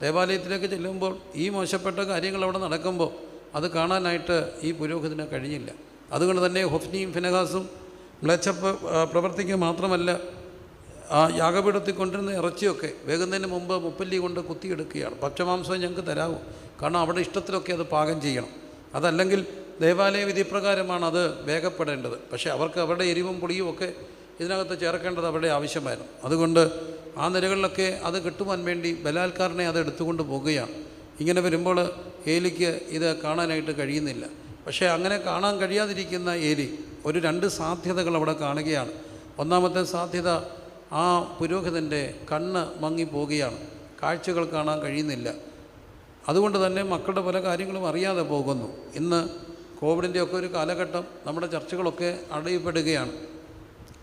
ദേവാലയത്തിലേക്ക് ചെല്ലുമ്പോൾ ഈ മോശപ്പെട്ട കാര്യങ്ങൾ അവിടെ നടക്കുമ്പോൾ അത് കാണാനായിട്ട് ഈ പുരോഹിതന് കഴിഞ്ഞില്ല. അതുകൊണ്ട് തന്നെ ഹൊഫ്നിയും ഫിനെഹാസും പ്രവർത്തിക്കുക മാത്രമല്ല, ആ യാഗപീഠത്തിൽ കൊണ്ടിരുന്ന ഇറച്ചിയൊക്കെ വേകുന്നതിന് മുമ്പ് മുപ്പല്ലി കൊണ്ട് കുത്തിയെടുക്കുകയാണ്. പക്ഷമാംസം ഞങ്ങൾക്ക് തരാമോ? കാരണം അവിടെ ഇഷ്ടത്തിലൊക്കെ അത് പാകം ചെയ്യണം. അതല്ലെങ്കിൽ ദേവാലയ വിധിപ്രകാരമാണ് അത് വേഗപ്പെടേണ്ടത്. പക്ഷേ അവർക്ക് അവരുടെ എരിവും പൊടിയും ഒക്കെ ഇതിനകത്ത് ചേർക്കേണ്ടത് അവരുടെ ആവശ്യമായിരുന്നു. അതുകൊണ്ട് ആ നിലകളിലൊക്കെ അത് കിട്ടുവാൻ വേണ്ടി ബലാൽക്കാരനെ അത് എടുത്തുകൊണ്ട് പോകുകയാണ്. ഇങ്ങനെ വരുമ്പോൾ ഏലിക്ക് ഇത് കാണാനായിട്ട് കഴിയുന്നില്ല. പക്ഷേ അങ്ങനെ കാണാൻ കഴിയാതിരിക്കുന്ന ഏലി ഒരു 2 സാധ്യതകൾ അവിടെ കാണുകയാണ്. ഒന്നാമത്തെ സാധ്യത, ആ പുരോഹിതൻ്റെ കണ്ണ് മങ്ങിപ്പോവുകയാണ്, കാഴ്ചകൾ കാണാൻ കഴിയുന്നില്ല. അതുകൊണ്ട് തന്നെ മക്കളുടെ പല കാര്യങ്ങളും അറിയാതെ പോകുന്നു. ഇന്ന് കോവിഡിൻ്റെ ഒക്കെ ഒരു കാലഘട്ടം, നമ്മുടെ ചർച്ചകളൊക്കെ അടയപ്പെടുകയാണ്.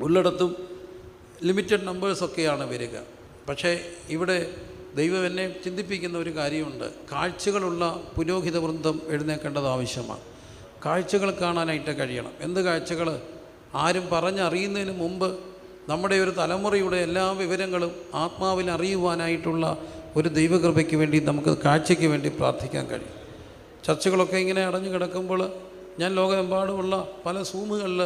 ഉള്ളിടത്തും ലിമിറ്റഡ് നമ്പേഴ്സൊക്കെയാണ് വരിക. പക്ഷേ ഇവിടെ ദൈവം എന്നെ ചിന്തിപ്പിക്കുന്ന ഒരു കാര്യമുണ്ട്. കാഴ്ചകളുള്ള പുരോഹിത വൃന്ദം എഴുന്നേൽക്കേണ്ടത് ആവശ്യമാണ്. കാഴ്ചകൾ കാണാനായിട്ട് കഴിയണം. എന്ത് കാഴ്ചകൾ? ആരും പറഞ്ഞറിയുന്നതിന് മുമ്പ് നമ്മുടെ ഒരു തലമുറയുടെ എല്ലാ വിവരങ്ങളും ആത്മാവിൽ അറിയുവാനായിട്ടുള്ള ഒരു ദൈവകൃപയ്ക്ക് വേണ്ടി നമുക്ക് കാഴ്ചയ്ക്ക് വേണ്ടി പ്രാർത്ഥിക്കാൻ കഴിയും. ചർച്ചകളൊക്കെ ഇങ്ങനെ അടഞ്ഞു കിടക്കുമ്പോൾ ഞാൻ ലോകമെമ്പാടുമുള്ള പല സൂമുകളിൽ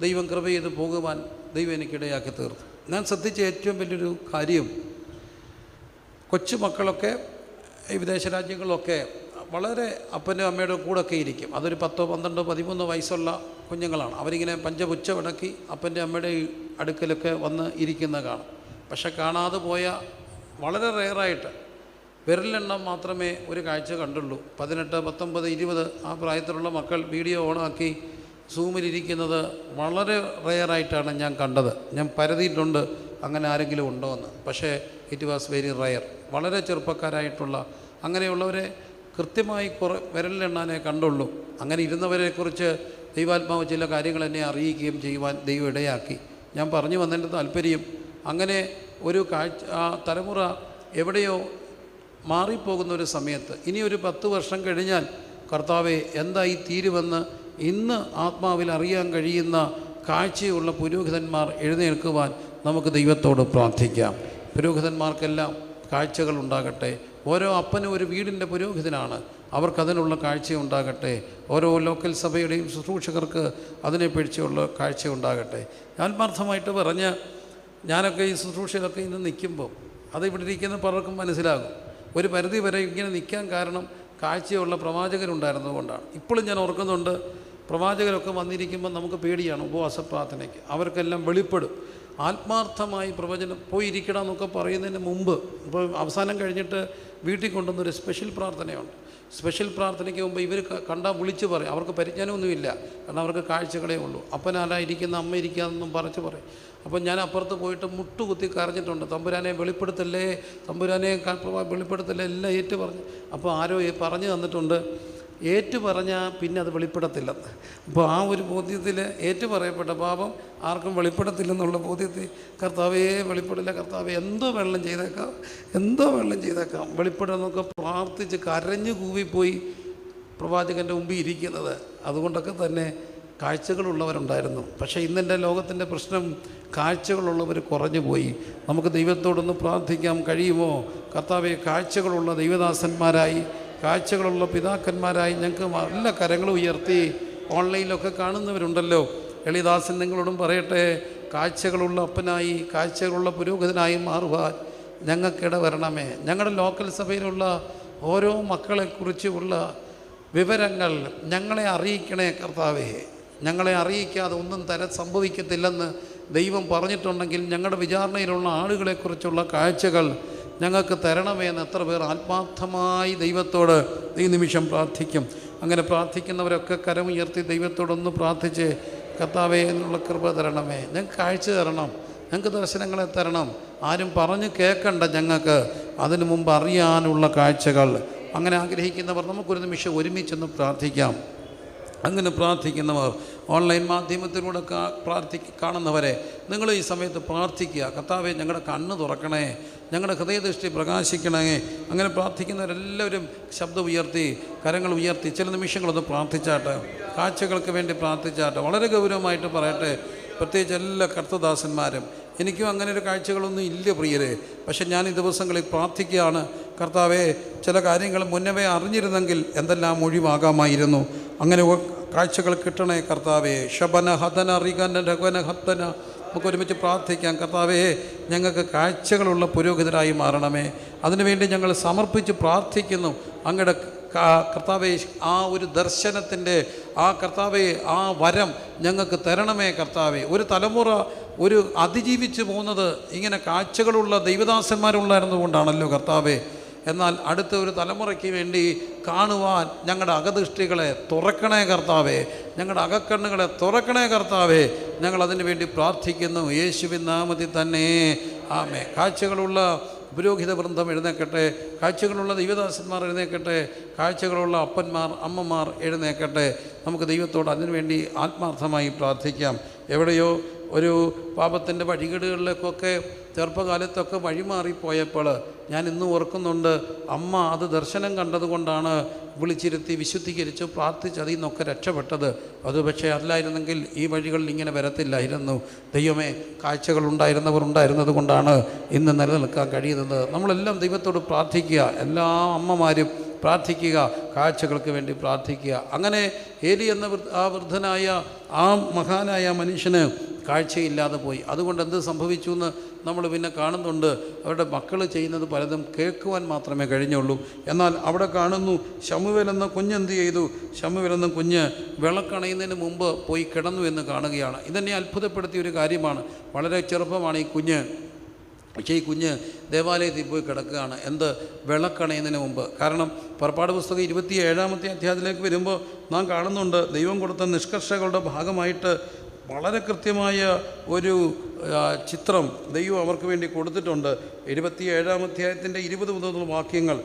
ദൈവം കൃപ ചെയ്ത് പോകുവാൻ ദൈവം എനിക്കിടയാക്കി തീർത്തു. ഞാൻ ശ്രദ്ധിച്ച ഏറ്റവും വലിയൊരു കാര്യം, കൊച്ചുമക്കളൊക്കെ ഈ വിദേശ രാജ്യങ്ങളിലൊക്കെ വളരെ അപ്പൻ്റെ അമ്മയുടെ കൂടെയൊക്കെ ഇരിക്കും. അതൊരു 10, 12, 13 വയസ്സുള്ള കുഞ്ഞുങ്ങളാണ്. അവരിങ്ങനെ പഞ്ചപുച്ഛ അടക്കി അപ്പൻ്റെ അമ്മയുടെ അടുക്കലൊക്കെ വന്ന് ഇരിക്കുന്ന കാണും. പക്ഷെ കാണാതെ പോയ വളരെ റെയറായിട്ട് വിരലെണ്ണം മാത്രമേ ഒരു കാഴ്ച കണ്ടുള്ളൂ. 18, 19, 20 ആ പ്രായത്തിലുള്ള മക്കൾ വീഡിയോ ഓണാക്കി സൂമിലിരിക്കുന്നത് വളരെ റെയറായിട്ടാണ് ഞാൻ കണ്ടത്. ഞാൻ പരതിയിട്ടുണ്ട് അങ്ങനെ ആരെങ്കിലും ഉണ്ടോ എന്ന്. പക്ഷേ ഇറ്റ് വാസ് വെരി റെയർ. വളരെ ചെറുപ്പക്കാരായിട്ടുള്ള അങ്ങനെയുള്ളവരെ കൃത്യമായി വിരലിലെണ്ണാനേ കണ്ടുള്ളൂ. അങ്ങനെ ഇരുന്നവരെക്കുറിച്ച് ദൈവാത്മാവ് ചില കാര്യങ്ങൾ എന്നെ അറിയിക്കുകയും ചെയ്യുവാൻ ദൈവം ഇടയാക്കി. ഞാൻ പറഞ്ഞു വന്നതിൻ്റെ താല്പര്യം, അങ്ങനെ ഒരു തലമുറ എവിടെയോ മാറിപ്പോകുന്ന ഒരു സമയത്ത് ഇനി ഒരു 10 വർഷം കഴിഞ്ഞാൽ കർത്താവെ എന്തായി തീരുമെന്ന് ഇന്ന് ആത്മാവിൽ അറിയാൻ കഴിയുന്ന കാഴ്ചയുള്ള പുരോഹിതന്മാർ എഴുന്നേൽക്കുവാൻ നമുക്ക് ദൈവത്തോട് പ്രാർത്ഥിക്കാം. പുരോഹിതന്മാർക്കെല്ലാം കാഴ്ചകൾ ഉണ്ടാകട്ടെ. ഓരോ അപ്പനും ഒരു വീടിൻ്റെ പുരോഹിതനാണ്. അവർക്കതിനുള്ള കാഴ്ച ഉണ്ടാകട്ടെ. ഓരോ ലോക്കൽ സഭയുടെയും ശുശ്രൂഷകർക്ക് അതിനെ പിടിച്ചുള്ള കാഴ്ച ഉണ്ടാകട്ടെ. ആത്മാർത്ഥമായിട്ട് പറഞ്ഞ് ഞാനൊക്കെ ഈ ശുശ്രൂഷയിലൊക്കെ ഇന്ന് നിൽക്കുമ്പോൾ അത് ഇവിടെ ഇരിക്കുന്ന പലർക്കും മനസ്സിലാകും. ഒരു പരിധി വരെ ഇങ്ങനെ നിൽക്കാൻ കാരണം കാഴ്ചയുള്ള പ്രവാചകരുണ്ടായിരുന്നതുകൊണ്ടാണ്. ഇപ്പോഴും ഞാൻ ഓർക്കുന്നുണ്ട്, പ്രവാചകരൊക്കെ വന്നിരിക്കുമ്പോൾ നമുക്ക് പേടിയാണ് ഉപവാസ പ്രാർത്ഥനയ്ക്ക്. അവർക്കെല്ലാം വെളിപ്പെടും. ആത്മാർത്ഥമായി പ്രവചനം പോയിരിക്കണം എന്നൊക്കെ പറയുന്നതിന് മുമ്പ്, ഇപ്പോൾ അവസാനം കഴിഞ്ഞിട്ട് വീട്ടിൽ കൊണ്ടുവന്നൊരു സ്പെഷ്യൽ പ്രാർത്ഥനയുണ്ട്. സ്പെഷ്യൽ പ്രാർത്ഥനയ്ക്ക് മുമ്പ് ഇവർ കണ്ടാൽ വിളിച്ച് പറയും. അവർക്ക് പരിജ്ഞാനമൊന്നുമില്ല, കാരണം അവർക്ക് കാഴ്ചകളേ ഉള്ളൂ. അപ്പനാലാ ഇരിക്കുന്ന അമ്മ ഇരിക്കാമെന്നും പറിച്ച് പറയും. അപ്പം ഞാൻ അപ്പുറത്ത് പോയിട്ട് മുട്ടുകുത്തി കരഞ്ഞിട്ടുണ്ട്, തമ്പുരാനെ വെളിപ്പെടുത്തല്ലേ, തമ്പുരാനെ വെളിപ്പെടുത്തല്ലേ, എല്ലാം ഏറ്റു പറഞ്ഞു. അപ്പോൾ ആരോ പറഞ്ഞു തന്നിട്ടുണ്ട്, ഏറ്റു പറഞ്ഞാൽ പിന്നെ അത് വെളിപ്പെടത്തില്ലെന്ന്. അപ്പോൾ ആ ഒരു ബോധ്യത്തിൽ ഏറ്റു പറയപ്പെട്ട പാപം ആർക്കും വെളിപ്പെടത്തില്ലെന്നുള്ള ബോധ്യത്തിൽ കർത്താവേ വെളിപ്പെടില്ല, കർത്താവേ എന്തോ വെള്ളം ചെയ്തേക്കാം, എന്തോ വെള്ളം ചെയ്തേക്കാം, വെളിപ്പെടുന്നൊക്കെ പ്രാർത്ഥിച്ച് കരഞ്ഞു കൂവിപ്പോയി പ്രവാചകൻ്റെ മുമ്പിൽ ഇരിക്കുന്നത്. അതുകൊണ്ടൊക്കെ തന്നെ കാഴ്ചകളുള്ളവരുണ്ടായിരുന്നു. പക്ഷേ ഇന്നെൻ്റെ ലോകത്തിൻ്റെ പ്രശ്നം കാഴ്ചകളുള്ളവർ കുറഞ്ഞു പോയി. നമുക്ക് ദൈവത്തോടൊന്ന് പ്രാർത്ഥിക്കാം. കഴിയുമോ? കർത്താവെ, കാഴ്ചകളുള്ള ദൈവദാസന്മാരായി, കാഴ്ചകളുള്ള പിതാക്കന്മാരായി ഞങ്ങൾക്ക് നല്ല കരങ്ങൾ ഉയർത്തി. ഓൺലൈനിലൊക്കെ കാണുന്നവരുണ്ടല്ലോ, എളിദാസൻ നിങ്ങളോടും പറയട്ടെ, കാഴ്ചകളുള്ള അപ്പനായി, കാഴ്ചകളുള്ള പുരോഹിതനായി മാറുവാൻ ഞങ്ങൾക്കിട വരണമേ. ഞങ്ങളുടെ ലോക്കൽ സഭയിലുള്ള ഓരോ മക്കളെക്കുറിച്ചുള്ള വിവരങ്ങൾ ഞങ്ങളെ അറിയിക്കണേ കർത്താവേ. ഞങ്ങളെ അറിയിക്കാതെ ഒന്നും സംഭവിക്കത്തില്ലെന്ന് ദൈവം പറഞ്ഞിട്ടുണ്ടെങ്കിൽ ഞങ്ങളുടെ വിചാരണയിലുള്ള ആളുകളെക്കുറിച്ചുള്ള കാഴ്ചകൾ ഞങ്ങൾക്ക് തരണമേന്ന് എത്ര പേർ ആത്മാർത്ഥമായി ദൈവത്തോട് ഈ നിമിഷം പ്രാർത്ഥിക്കും? അങ്ങനെ പ്രാർത്ഥിക്കുന്നവരൊക്കെ കരമുയർത്തി ദൈവത്തോടൊന്ന് പ്രാർത്ഥിച്ച്, കർത്താവേ എന്നുള്ള കൃപ തരണമേ, ഞങ്ങൾക്ക് കാഴ്ച തരണം, ഞങ്ങൾക്ക് ദർശനങ്ങളെ തരണം. ആരും പറഞ്ഞു കേൾക്കണ്ട, ഞങ്ങൾക്ക് അതിനു മുമ്പ് അറിയാനുള്ള കാഴ്ചകൾ. അങ്ങനെ ആഗ്രഹിക്കുന്നവർ നമുക്കൊരു നിമിഷം ഒരുമിച്ചൊന്ന് പ്രാർത്ഥിക്കാം. അങ്ങനെ പ്രാർത്ഥിക്കുന്നവർ, ഓൺലൈൻ മാധ്യമത്തിലൂടെ കാണുന്നവരെ, നിങ്ങൾ ഈ സമയത്ത് പ്രാർത്ഥിക്കുക. കർത്താവേ, ഞങ്ങളുടെ കണ്ണ് തുറക്കണേ, ഞങ്ങളുടെ ഹൃദയദൃഷ്ടി പ്രകാശിക്കണേ. അങ്ങനെ പ്രാർത്ഥിക്കുന്നവരെല്ലാവരും ശബ്ദം ഉയർത്തി, കരങ്ങൾ ഉയർത്തി ചില നിമിഷങ്ങളൊന്ന് പ്രാർത്ഥിച്ചാട്ടെ. കാഴ്ചകൾക്ക് വേണ്ടി പ്രാർത്ഥിച്ചാട്ടെ. വളരെ ഗൗരവമായിട്ട് പറയട്ടെ, പ്രത്യേകിച്ച് എല്ലാ കർത്തദാസന്മാരും. എനിക്കും അങ്ങനെ ഒരു കാഴ്ചകളൊന്നും ഇല്ല പ്രിയരെ, പക്ഷെ ഞാൻ ഈ ദിവസങ്ങളിൽ പ്രാർത്ഥിക്കുകയാണ്. കർത്താവേ, ചില കാര്യങ്ങൾ മുന്നമേ അറിഞ്ഞിരുന്നെങ്കിൽ എന്തെല്ലാം ഒഴിവാകാമായിരുന്നു. അങ്ങനെ കാഴ്ചകൾ കിട്ടണേ കർത്താവേ. ശബന ഹതന റിഗന രഘവന ഹത്തന. നമുക്ക് ഒരുമിച്ച് പ്രാർത്ഥിക്കാം. കർത്താവേ, ഞങ്ങൾക്ക് കാഴ്ചകളുള്ള പുരോഹിതരായി മാറണമേ. അതിനുവേണ്ടി ഞങ്ങൾ സമർപ്പിച്ച് പ്രാർത്ഥിക്കുന്നു. അങ്ങയുടെ കർത്താവേ, ആ ഒരു ദർശനത്തിൻ്റെ കർത്താവേ, ആ വരം ഞങ്ങൾക്ക് തരണമേ കർത്താവേ. ഒരു തലമുറ അതിജീവിച്ച് പോകുന്നത് ഇങ്ങനെ കാഴ്ചകളുള്ള ദൈവദാസന്മാരുണ്ടായിരുന്നുകൊണ്ടാണല്ലോ കർത്താവേ. എന്നാൽ അടുത്ത ഒരു തലമുറയ്ക്ക് വേണ്ടി കാണുവാൻ ഞങ്ങളുടെ അകദൃഷ്ടികളെ തുറക്കണേ കർത്താവേ, ഞങ്ങളുടെ അകക്കണ്ണുകളെ തുറക്കണേ കർത്താവേ. ഞങ്ങളതിനു വേണ്ടി പ്രാർത്ഥിക്കുന്നു യേശുവിൻ നാമത്തിൽ തന്നെ, ആമേൻ. കാഴ്ചകളുള്ള പുരോഹിത വൃന്ദം എഴുന്നേക്കട്ടെ, കാഴ്ചകളുള്ള ദൈവദാസന്മാർ എഴുന്നേക്കട്ടെ, കാഴ്ചകളുള്ള അപ്പന്മാർ അമ്മമാർ എഴുന്നേക്കട്ടെ. നമുക്ക് ദൈവത്തോട് അതിനുവേണ്ടി ആത്മാർത്ഥമായി പ്രാർത്ഥിക്കാം. എവിടെയോ ഒരു പാപത്തിൻ്റെ വഴികേടുകളിലേക്കൊക്കെ ചെറുപ്പകാലത്തൊക്കെ വഴിമാറിപ്പോയപ്പോൾ ഞാൻ ഇന്നും ഓർക്കുന്നുണ്ട്, അമ്മ അത് ദർശനം കണ്ടതുകൊണ്ടാണ് വിളിച്ചിരുത്തി വിശുദ്ധീകരിച്ച് പ്രാർത്ഥിച്ച് അതിൽ നിന്നൊക്കെ രക്ഷപ്പെട്ടത്. അത് പക്ഷേ അല്ലായിരുന്നെങ്കിൽ ഈ വഴികളിൽ ഇങ്ങനെ വരത്തില്ലായിരുന്നു. ദൈവമേ, കാഴ്ചകൾ ഉണ്ടായിരുന്നത് കൊണ്ടാണ് ഇന്ന് നിലനിൽക്കാൻ കഴിയുന്നത്. നമ്മളെല്ലാം ദൈവത്തോട് പ്രാർത്ഥിക്കുക, എല്ലാ അമ്മമാരും പ്രാർത്ഥിക്കുക, കാഴ്ചകൾക്ക് വേണ്ടി പ്രാർത്ഥിക്കുക. അങ്ങനെ ഏലി എന്ന വൃദ്ധനായ മഹാനായ മനുഷ്യന് കാഴ്ചയില്ലാതെ പോയി. അതുകൊണ്ട് എന്ത് സംഭവിച്ചു എന്ന് നമ്മൾ പിന്നെ കാണുന്നുണ്ട്. അവരുടെ മക്കൾ ചെയ്യുന്നത് പലതും കേൾക്കുവാൻ മാത്രമേ കഴിഞ്ഞുള്ളൂ. എന്നാൽ അവിടെ കാണുന്നു, ശമൂവേൽ എന്ന കുഞ്ഞെന്ത് ചെയ്തു? ശമൂവേൽ എന്ന കുഞ്ഞ് വിളക്കണയുന്നതിന് മുമ്പ് പോയി കിടന്നു എന്ന് കാണുകയാണ്. ഇതെന്നെ അത്ഭുതപ്പെടുത്തിയ ഒരു കാര്യമാണ്. വളരെ ചെറുപ്പമാണ് ഈ കുഞ്ഞ്. പക്ഷേ ഈ കുഞ്ഞ് ദേവാലയത്തിൽ പോയി കിടക്കുകയാണ്. വിളക്കണയുന്നതിന് മുമ്പ്. കാരണം പുറപ്പാട് പുസ്തകം 27-ാമത്തെ അധ്യായത്തിലേക്ക് വരുമ്പോൾ നാം കാണുന്നുണ്ട്, ദൈവം കൊടുത്ത നിഷ്കർഷകളുടെ ഭാഗമായിട്ട് വളരെ കൃത്യമായ ഒരു ചിത്രം ദൈവം അവർക്ക് വേണ്ടി കൊടുത്തിട്ടുണ്ട്. 27-ാം അധ്യായത്തിൻ്റെ 20 മുതലുള്ള വാക്യങ്ങൾ,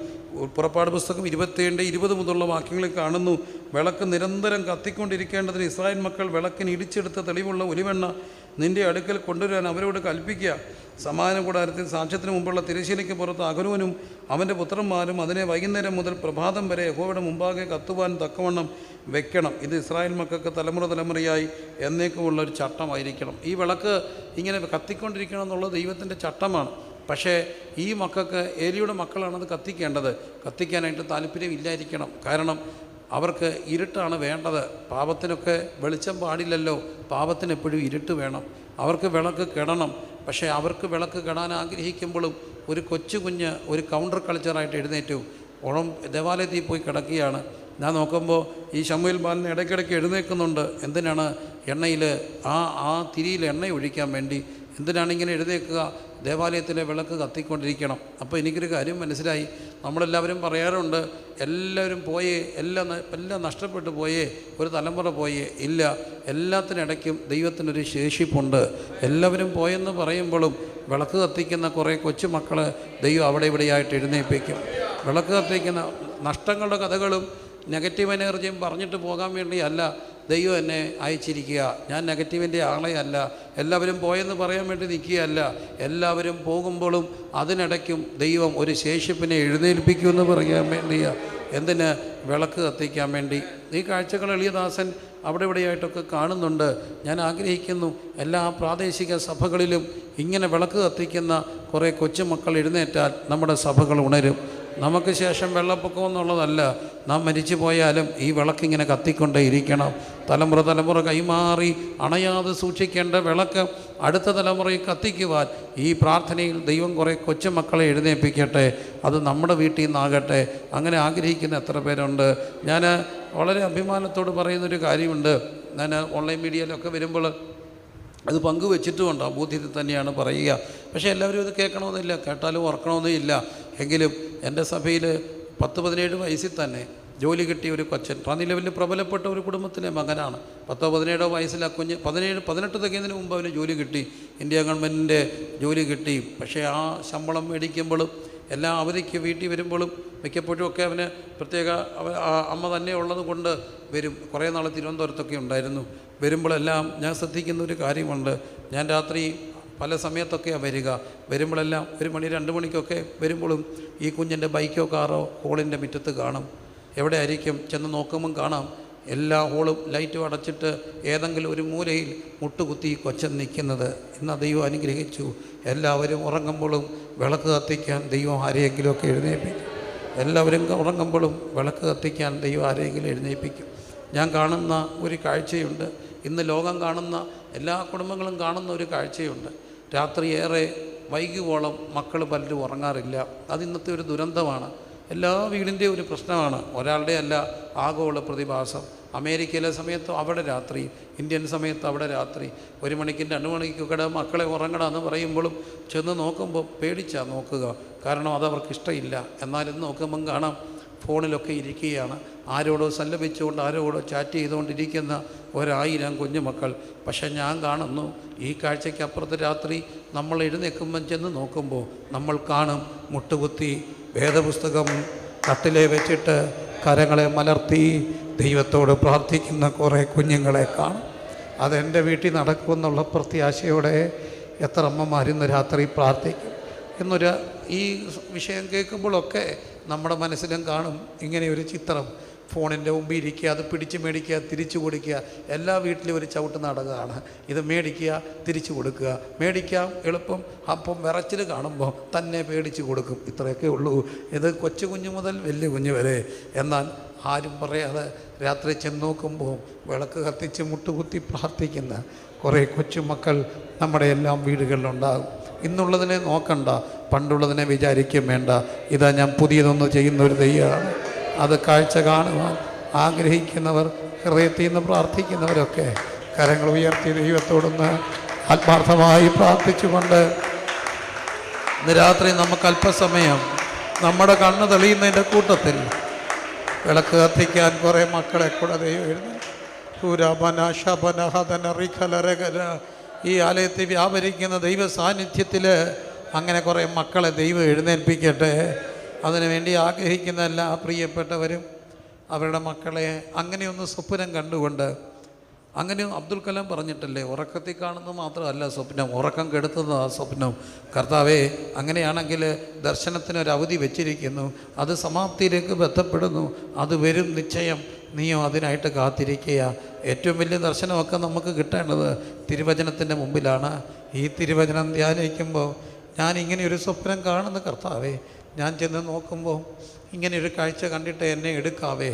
പുറപ്പാട് പുസ്തകം 27-20 മുതലുള്ള വാക്യങ്ങളിൽ കാണുന്നു, വിളക്ക് നിരന്തരം കത്തിക്കൊണ്ടിരിക്കേണ്ടതിന് ഇസ്രായേൽ മക്കൾ വിളക്കിന് ഇടിച്ചെടുത്ത തെളിവുള്ള ഒലിവെണ്ണ നിൻ്റെ അടുക്കൽ കൊണ്ടുവരാൻ അവരോട് കൽപ്പിക്കുക. സമാധാന കൂടാരത്തിൽ സാക്ഷ്യത്തിന് മുമ്പുള്ള തിരശ്ശീലയ്ക്ക് പുറത്ത് അഹരോനും അവൻ്റെ പുത്രന്മാരും അതിനെ വൈകുന്നേരം മുതൽ പ്രഭാതം വരെ യഹോവയുടെ മുമ്പാകെ കത്തുവാൻ തക്കവണ്ണം വെക്കണം. ഇത് ഇസ്രായേൽ മക്കൾക്ക് തലമുറയായി എന്നേക്കുമുള്ള ഒരു ചട്ടമായിരിക്കണം. ഈ വിളക്ക് ഇങ്ങനെ കത്തിക്കൊണ്ടിരിക്കണം എന്നുള്ളത് ദൈവത്തിൻ്റെ ചട്ടമാണ്. പക്ഷേ ഈ മക്കൾക്ക്, ഏലിയുടെ മക്കളാണത് കത്തിക്കേണ്ടത്. കത്തിക്കാനായിട്ട് താല്പര്യമില്ലായിരിക്കണം. കാരണം അവർക്ക് ഇരുട്ടാണ് വേണ്ടത്. പാപത്തിനൊക്കെ വെളിച്ചം പാടില്ലല്ലോ, പാപത്തിന് എപ്പോഴും ഇരുട്ട് വേണം. അവർക്ക് വിളക്ക് കെടണം. പക്ഷേ അവർക്ക് വിളക്ക് കെടാൻ ആഗ്രഹിക്കുമ്പോഴും ഒരു കുഞ്ഞ് ഒരു കൗണ്ടർ കൾച്ചറായിട്ട് എഴുന്നേറ്റു ദേവാലയത്തിൽ പോയി കിടക്കുകയാണ്. ഞാൻ നോക്കുമ്പോൾ ഈ ശമൂവേൽ ബാലൻ ഇടയ്ക്കിടയ്ക്ക് എഴുന്നേൽക്കുന്നുണ്ട്. എന്തിനാണ്? എണ്ണയിൽ ആ തിരിയിൽ എണ്ണ ഒഴിക്കാൻ വേണ്ടി. എന്തിനാണ് ഇങ്ങനെ എഴുന്നേൽക്കുക? ദേവാലയത്തിലെ വിളക്ക് കത്തിക്കൊണ്ടിരിക്കണം. അപ്പോൾ എനിക്കൊരു കാര്യം മനസ്സിലായി. നമ്മളെല്ലാവരും പറയാറുണ്ട്, എല്ലാവരും പോയേ, എല്ലാം നഷ്ടപ്പെട്ടു പോയേ, ഒരു തലമുറ പോയേ. ഇല്ല, എല്ലാത്തിനിടയ്ക്കും ദൈവത്തിനൊരു ശേഷിപ്പുണ്ട്. എല്ലാവരും പോയെന്ന് പറയുമ്പോഴും വിളക്ക് കത്തിക്കുന്ന കുറേ കൊച്ചുമക്കൾ ദൈവം അവിടെ ഇവിടെയായിട്ട് എഴുന്നേൽപ്പിക്കും. വിളക്ക് കത്തിക്കുന്ന നഷ്ടങ്ങളുടെ കഥകളും നെഗറ്റീവ് എനർജിയും പറഞ്ഞിട്ട് പോകാൻ വേണ്ടിയല്ല ദൈവം എന്നെ അയച്ചിരിക്കുക. ഞാൻ നെഗറ്റീവിൻ്റെ ആളെയല്ല. എല്ലാവരും പോയെന്ന് പറയാൻ വേണ്ടി നിൽക്കുകയല്ല. എല്ലാവരും പോകുമ്പോഴും അതിനിടയ്ക്കും ദൈവം ഒരു ശേഷിപ്പിനെ എഴുന്നേൽപ്പിക്കുമെന്ന് പറയാൻ വേണ്ടിയാണ്. എന്തിന്? വിളക്ക് കത്തിക്കാൻ വേണ്ടി. ഈ കാഴ്ചകൾ എളിയദാസൻ അവിടെ ഇവിടെയായിട്ടൊക്കെ കാണുന്നുണ്ട്. ഞാൻ ആഗ്രഹിക്കുന്നു എല്ലാ പ്രാദേശിക സഭകളിലും ഇങ്ങനെ വിളക്ക് കത്തിക്കുന്ന കുറേ കൊച്ചുമക്കൾ എഴുന്നേറ്റാൽ നമ്മുടെ സഭകൾ ഉണരും. നമുക്ക് ശേഷം വെള്ളപ്പൊക്കം എന്നുള്ളതല്ല, നാം മരിച്ചു പോയാലും ഈ വിളക്കിങ്ങനെ കത്തിക്കൊണ്ടേ ഇരിക്കണം. തലമുറ കൈമാറി അണയാതെ സൂക്ഷിക്കേണ്ട വിളക്ക് അടുത്ത തലമുറയിൽ കത്തിക്കുവാൻ ഈ പ്രാർത്ഥനയിൽ ദൈവം കുറേ കൊച്ചുമക്കളെ എഴുന്നേൽപ്പിക്കട്ടെ. അത് നമ്മുടെ വീട്ടിൽ നിന്നാകട്ടെ. അങ്ങനെ ആഗ്രഹിക്കുന്ന എത്ര പേരുണ്ട്. ഞാൻ വളരെ അഭിമാനത്തോട് പറയുന്നൊരു കാര്യമുണ്ട്. ഞാൻ ഓൺലൈൻ മീഡിയയിലൊക്കെ വരുമ്പോൾ അത് പങ്കുവെച്ചിട്ടുമുണ്ട്. ആ ബോധ്യത്തിൽ തന്നെയാണ് പറയുക. പക്ഷേ എല്ലാവരും ഇത് കേൾക്കണമെന്നില്ല, കേട്ടാലും ഓർക്കണമെന്നില്ല. എങ്കിലും എൻ്റെ സഭയിൽ 10-17 വയസ്സിൽ തന്നെ ജോലി കിട്ടിയ ഒരു കൊച്ചൻ, റാന്നി ലെവലിൽ പ്രബലപ്പെട്ട ഒരു കുടുംബത്തിലെ മകനാണ്. 10-17 വയസ്സിൽ ആ കുഞ്ഞ് 18 തികയുന്നതിന് മുമ്പ് അവന് ജോലി കിട്ടി, ഇന്ത്യ ഗവൺമെൻറ്റിൻ്റെ ജോലി കിട്ടി. പക്ഷേ ആ ശമ്പളം മേടിക്കുമ്പോഴും എല്ലാ അവധിക്ക് വീട്ടിൽ വരുമ്പോഴും മിക്കപ്പോഴും ഒക്കെ അവന് പ്രത്യേക അമ്മ തന്നെ ഉള്ളത് കൊണ്ട് വരും. കുറേ നാൾ തിരുവനന്തപുരത്തൊക്കെ ഉണ്ടായിരുന്നു. വരുമ്പോഴെല്ലാം ഞാൻ ശ്രദ്ധിക്കുന്ന ഒരു കാര്യമുണ്ട്. ഞാൻ രാത്രി പല സമയത്തൊക്കെയാണ് വരിക. വരുമ്പോഴെല്ലാം 1 മണി 2 മണിക്കൊക്കെ വരുമ്പോഴും ഈ കുഞ്ഞിൻ്റെ ബൈക്കോ കാറോ ഹോളിൻ്റെ മുറ്റത്ത് കാണും. എവിടെ ആയിരിക്കും? ചെന്ന് നോക്കുമ്പം കാണാം എല്ലാ ഹോളും ലൈറ്റും അടച്ചിട്ട് ഏതെങ്കിലും ഒരു മൂലയിൽ മുട്ടുകുത്തി കൊച്ചൻ നിൽക്കുന്നത്. ഇന്ന് ദൈവം അനുഗ്രഹിച്ചു. എല്ലാവരും ഉറങ്ങുമ്പോഴും വിളക്ക് കത്തിക്കാൻ ദൈവം ആരെയെങ്കിലുമൊക്കെ എഴുന്നേൽപ്പിക്കും. എല്ലാവരും ഉറങ്ങുമ്പോഴും വിളക്ക് കത്തിക്കാൻ ദൈവം ആരെയെങ്കിലും എഴുന്നേൽപ്പിക്കും. ഞാൻ കാണുന്ന ഒരു കാഴ്ചയുണ്ട്. ഇന്ന് ലോകം കാണുന്ന എല്ലാ കുടുംബങ്ങളും കാണുന്ന ഒരു കാഴ്ചയുണ്ട്. രാത്രി ഏറെ വൈകുവോളം മക്കൾ പലരും ഉറങ്ങാറില്ല. അത് ഇന്നത്തെ ഒരു ദുരന്തമാണ്. എല്ലാ വീടിൻ്റെയും ഒരു പ്രശ്നമാണ്. ഒരാളുടെ അല്ല, ആഗോള പ്രതിഭാസം. അമേരിക്കയിലെ സമയത്ത് അവിടെ രാത്രി, ഇന്ത്യൻ സമയത്ത് അവിടെ രാത്രി. 1 മണിക്കും 2 മണിക്കൊക്കെ മക്കളെ ഉറങ്ങണമെന്ന് പറയുമ്പോഴും ചെന്ന് നോക്കുമ്പോൾ പേടിച്ചാണ് നോക്കുക. കാരണം അതവർക്ക് ഇഷ്ടമില്ല. എന്നാലും നോക്കുമ്പം കാണാം ഫോണിലൊക്കെ ഇരിക്കുകയാണ്. ആരോടോ സല്ലപിച്ചുകൊണ്ട് ആരോടോ ചാറ്റ് ചെയ്തുകൊണ്ടിരിക്കുന്ന 1000 കുഞ്ഞുമക്കൾ. പക്ഷെ ഞാൻ കാണുന്നു ഈ കാഴ്ചയ്ക്കപ്പുറത്ത് രാത്രി നമ്മൾ എഴുന്നേൽക്കുമ്പം ചെന്ന് നോക്കുമ്പോൾ നമ്മൾ കാണും മുട്ടുകുത്തി വേദപുസ്തകം കട്ടിലെ വെച്ചിട്ട് കരങ്ങളെ മലർത്തി ദൈവത്തോട് പ്രാർത്ഥിക്കുന്ന കുറേ കുഞ്ഞുങ്ങളെ കാണും. അതെൻ്റെ വീട്ടിൽ നടക്കുമെന്നുള്ള പ്രത്യാശയോടെ എത്ര അമ്മമാരിന്ന് രാത്രി പ്രാർത്ഥിക്കും. എന്നൊരു ഈ വിഷയം കേൾക്കുമ്പോഴൊക്കെ നമ്മുടെ മനസ്സിലും കാണും ഇങ്ങനെയൊരു ചിത്രം. ഫോണിൻ്റെ മുമ്പിൽ ഇരിക്കുക, അത് പിടിച്ച് മേടിക്കുക, തിരിച്ചു കൊടുക്കുക. എല്ലാ വീട്ടിലും ഒരു ചവിട്ട് നാടകമാണ്. ഇത് മേടിക്കുക, തിരിച്ചു കൊടുക്കുക. മേടിക്കാം എളുപ്പം, അപ്പം വിറച്ചിൽ കാണുമ്പോൾ തന്നെ പേടിച്ച് കൊടുക്കും. ഇത്രയൊക്കെ ഉള്ളൂ. ഇത് കൊച്ചു കുഞ്ഞു മുതൽ വലിയ കുഞ്ഞു വരെ. എന്നാൽ ആരും പറയാതെ രാത്രി ചെന്ന് നോക്കുമ്പോൾ വിളക്ക് കത്തിച്ച് മുട്ടുകുത്തി പ്രാർത്ഥിക്കുന്ന കുറേ കൊച്ചുമക്കൾ നമ്മുടെ എല്ലാം വീടുകളിലുണ്ടാകും. ഇന്നുള്ളതിനെ നോക്കണ്ട, പണ്ടുള്ളതിനെ വിചാരിക്കുകയും വേണ്ട. ഇതാ ഞാൻ പുതിയതൊന്ന് ചെയ്യുന്ന ഒരു ദൈവമാണ്. അത് കാഴ്ച കാണുവാൻ ആഗ്രഹിക്കുന്നവർ, ഹൃദയത്തിൽ നിന്ന് പ്രാർത്ഥിക്കുന്നവരൊക്കെ കരങ്ങൾ ഉയർത്തി ദൈവത്തോടൊന്ന് ആത്മാർത്ഥമായി പ്രാർത്ഥിച്ചുകൊണ്ട് ഇന്ന് രാത്രി നമുക്ക് അല്പസമയം നമ്മുടെ കണ്ണ് തെളിയുന്നതിൻ്റെ കൂട്ടത്തിൽ വിളക്ക് കത്തിക്കാൻ കുറേ മക്കളെ കൂടെ ദൈവം എഴുതി ഈ ആലയത്തിൽ വ്യാപരിക്കുന്ന ദൈവ സാന്നിധ്യത്തിൽ അങ്ങനെ കുറേ മക്കളെ ദൈവം എഴുന്നേൽപ്പിക്കട്ടെ. അതിനുവേണ്ടി ആഗ്രഹിക്കുന്ന എല്ലാ പ്രിയപ്പെട്ടവരും അവരുടെ മക്കളെ അങ്ങനെയൊന്ന് സ്വപ്നം കണ്ടുകൊണ്ട്, അങ്ങനെ അബ്ദുൽ കലാം പറഞ്ഞിട്ടല്ലേ, ഉറക്കത്തിൽ കാണുന്നത് മാത്രമല്ല സ്വപ്നം, ഉറക്കം കെടുത്തുന്നത് ആ സ്വപ്നം. കർത്താവേ, അങ്ങനെയാണെങ്കിൽ ദർശനത്തിനൊരു അവധി വെച്ചിരിക്കുന്നു, അത് സമാപ്തിയിലേക്ക് ബന്ധപ്പെടുന്നു, അത് വരും നിശ്ചയം. നീയോ അതിനായിട്ട് കാത്തിരിക്കുക. ഏറ്റവും വലിയ ദർശനമൊക്കെ നമുക്ക് കിട്ടേണ്ടത് തിരുവചനത്തിൻ്റെ മുമ്പിലാണ്. ഈ തിരുവചനം ധ്യാനിക്കുമ്പോൾ ഞാൻ ഇങ്ങനെയൊരു സ്വപ്നം കാണുന്ന കർത്താവേ, ഞാൻ ചെന്ന് നോക്കുമ്പോൾ ഇങ്ങനെയൊരു കാഴ്ച കണ്ടിട്ട് എന്നെ എടുക്കാവേ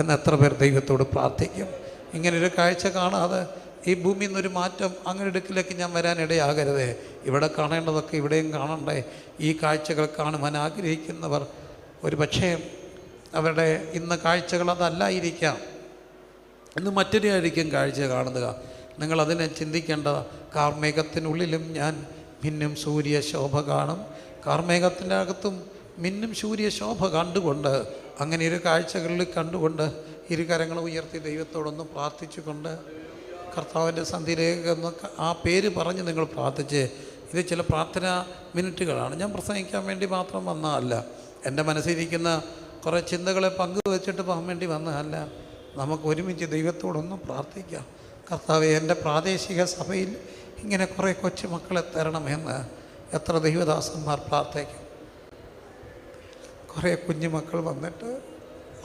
എന്ന് എത്ര പേർ ദൈവത്തോട് പ്രാർത്ഥിക്കും. ഇങ്ങനൊരു കാഴ്ച കാണാതെ ഈ ഭൂമിയിൽ നിന്നൊരു മാറ്റം അങ്ങനെ എടുക്കിലേക്ക് ഞാൻ വരാനിടയാകരുതേ. ഇവിടെ കാണേണ്ടതൊക്കെ ഇവിടെയും കാണണ്ടേ. ഈ കാഴ്ചകൾ കാണുവാൻ ആഗ്രഹിക്കുന്നവർ ഒരു പക്ഷേ അവരുടെ ഇന്ന് കാഴ്ചകൾ അതല്ലായിരിക്കാം, ഇന്ന് മറ്റൊരു ആയിരിക്കും കാഴ്ച കാണുക. നിങ്ങളതിനെ ചിന്തിക്കേണ്ട. കാർമേഘത്തിനുള്ളിലും ഞാൻ മിന്നും സൂര്യശോഭ കാണും. കാർമേഘത്തിൻ്റെ അകത്തും മിന്നും സൂര്യശോഭ കണ്ടുകൊണ്ട്, അങ്ങനെ ഒരു കാഴ്ചകളിൽ കണ്ടുകൊണ്ട് ഇരുകരങ്ങൾ ഉയർത്തി ദൈവത്തോടൊന്ന് പ്രാർത്ഥിച്ചുകൊണ്ട് കർത്താവിൻ്റെ സന്ധിയിലേക്ക് ഒന്ന് ആ പേര് പറഞ്ഞ് നിങ്ങൾ പ്രാർത്ഥിച്ച്. ഇത് ചില പ്രാർത്ഥനാ മിനിറ്റുകളാണ്. ഞാൻ പ്രസംഗിക്കാൻ വേണ്ടി മാത്രം വന്നതല്ല, എൻ്റെ മനസ്സിലിരിക്കുന്ന കുറേ ചിന്തകളെ പങ്കുവെച്ചിട്ട് പോകാൻ വേണ്ടി വന്നതല്ല. നമുക്ക് ഒരുമിച്ച് ദൈവത്തോടൊന്ന് പ്രാർത്ഥിക്കാം. കർത്താവെ, എൻ്റെ പ്രാദേശിക സഭയിൽ ഇങ്ങനെ കുറേ കൊച്ചുമക്കളെ തരണമെന്ന് എത്ര ദൈവദാസന്മാർ പ്രാർത്ഥിക്കും. കുറേ കുഞ്ഞുമക്കൾ വന്നിട്ട്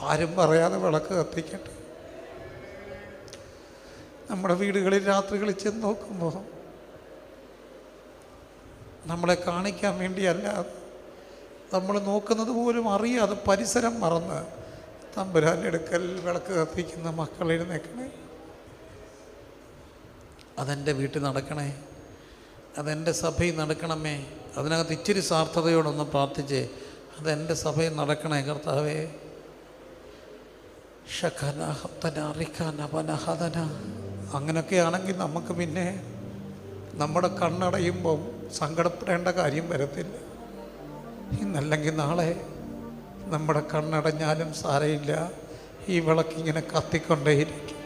ആരും പറയാതെ വിളക്ക് കത്തിക്കട്ടെ. നമ്മുടെ വീടുകളിൽ രാത്രികളിൽ ചെന്ന് നോക്കുമ്പോൾ നമ്മളെ കാണിക്കാൻ വേണ്ടിയല്ല, നമ്മൾ നോക്കുന്നത് പോലും അറിയാതെ പരിസരം മറന്ന് തമ്പുരാൻ്റെ അടുക്കൽ വിളക്ക് കത്തിക്കുന്ന മക്കൾ എഴുന്നേക്കണേ. അതെൻ്റെ വീട്ടിൽ നടക്കണേ, അതെൻ്റെ സഭയിൽ നടക്കണമേ. അതിനകത്ത് ഇച്ചിരി സാർത്ഥതയോടൊന്ന് പ്രാർത്ഥിച്ചേ, അതെൻ്റെ സഭയിൽ നടക്കണേ കർത്താവേ. അങ്ങനെയൊക്കെയാണെങ്കിൽ നമുക്ക് പിന്നെ നമ്മുടെ കണ്ണടയുമ്പം സങ്കടപ്പെടേണ്ട കാര്യം വരത്തില്ല. ഇന്നല്ലെങ്കിൽ നാളെ നമ്മുടെ കണ്ണടഞ്ഞാലും സാരമില്ല, ഈ വിളക്കിങ്ങനെ കത്തിക്കൊണ്ടേയിരിക്കും.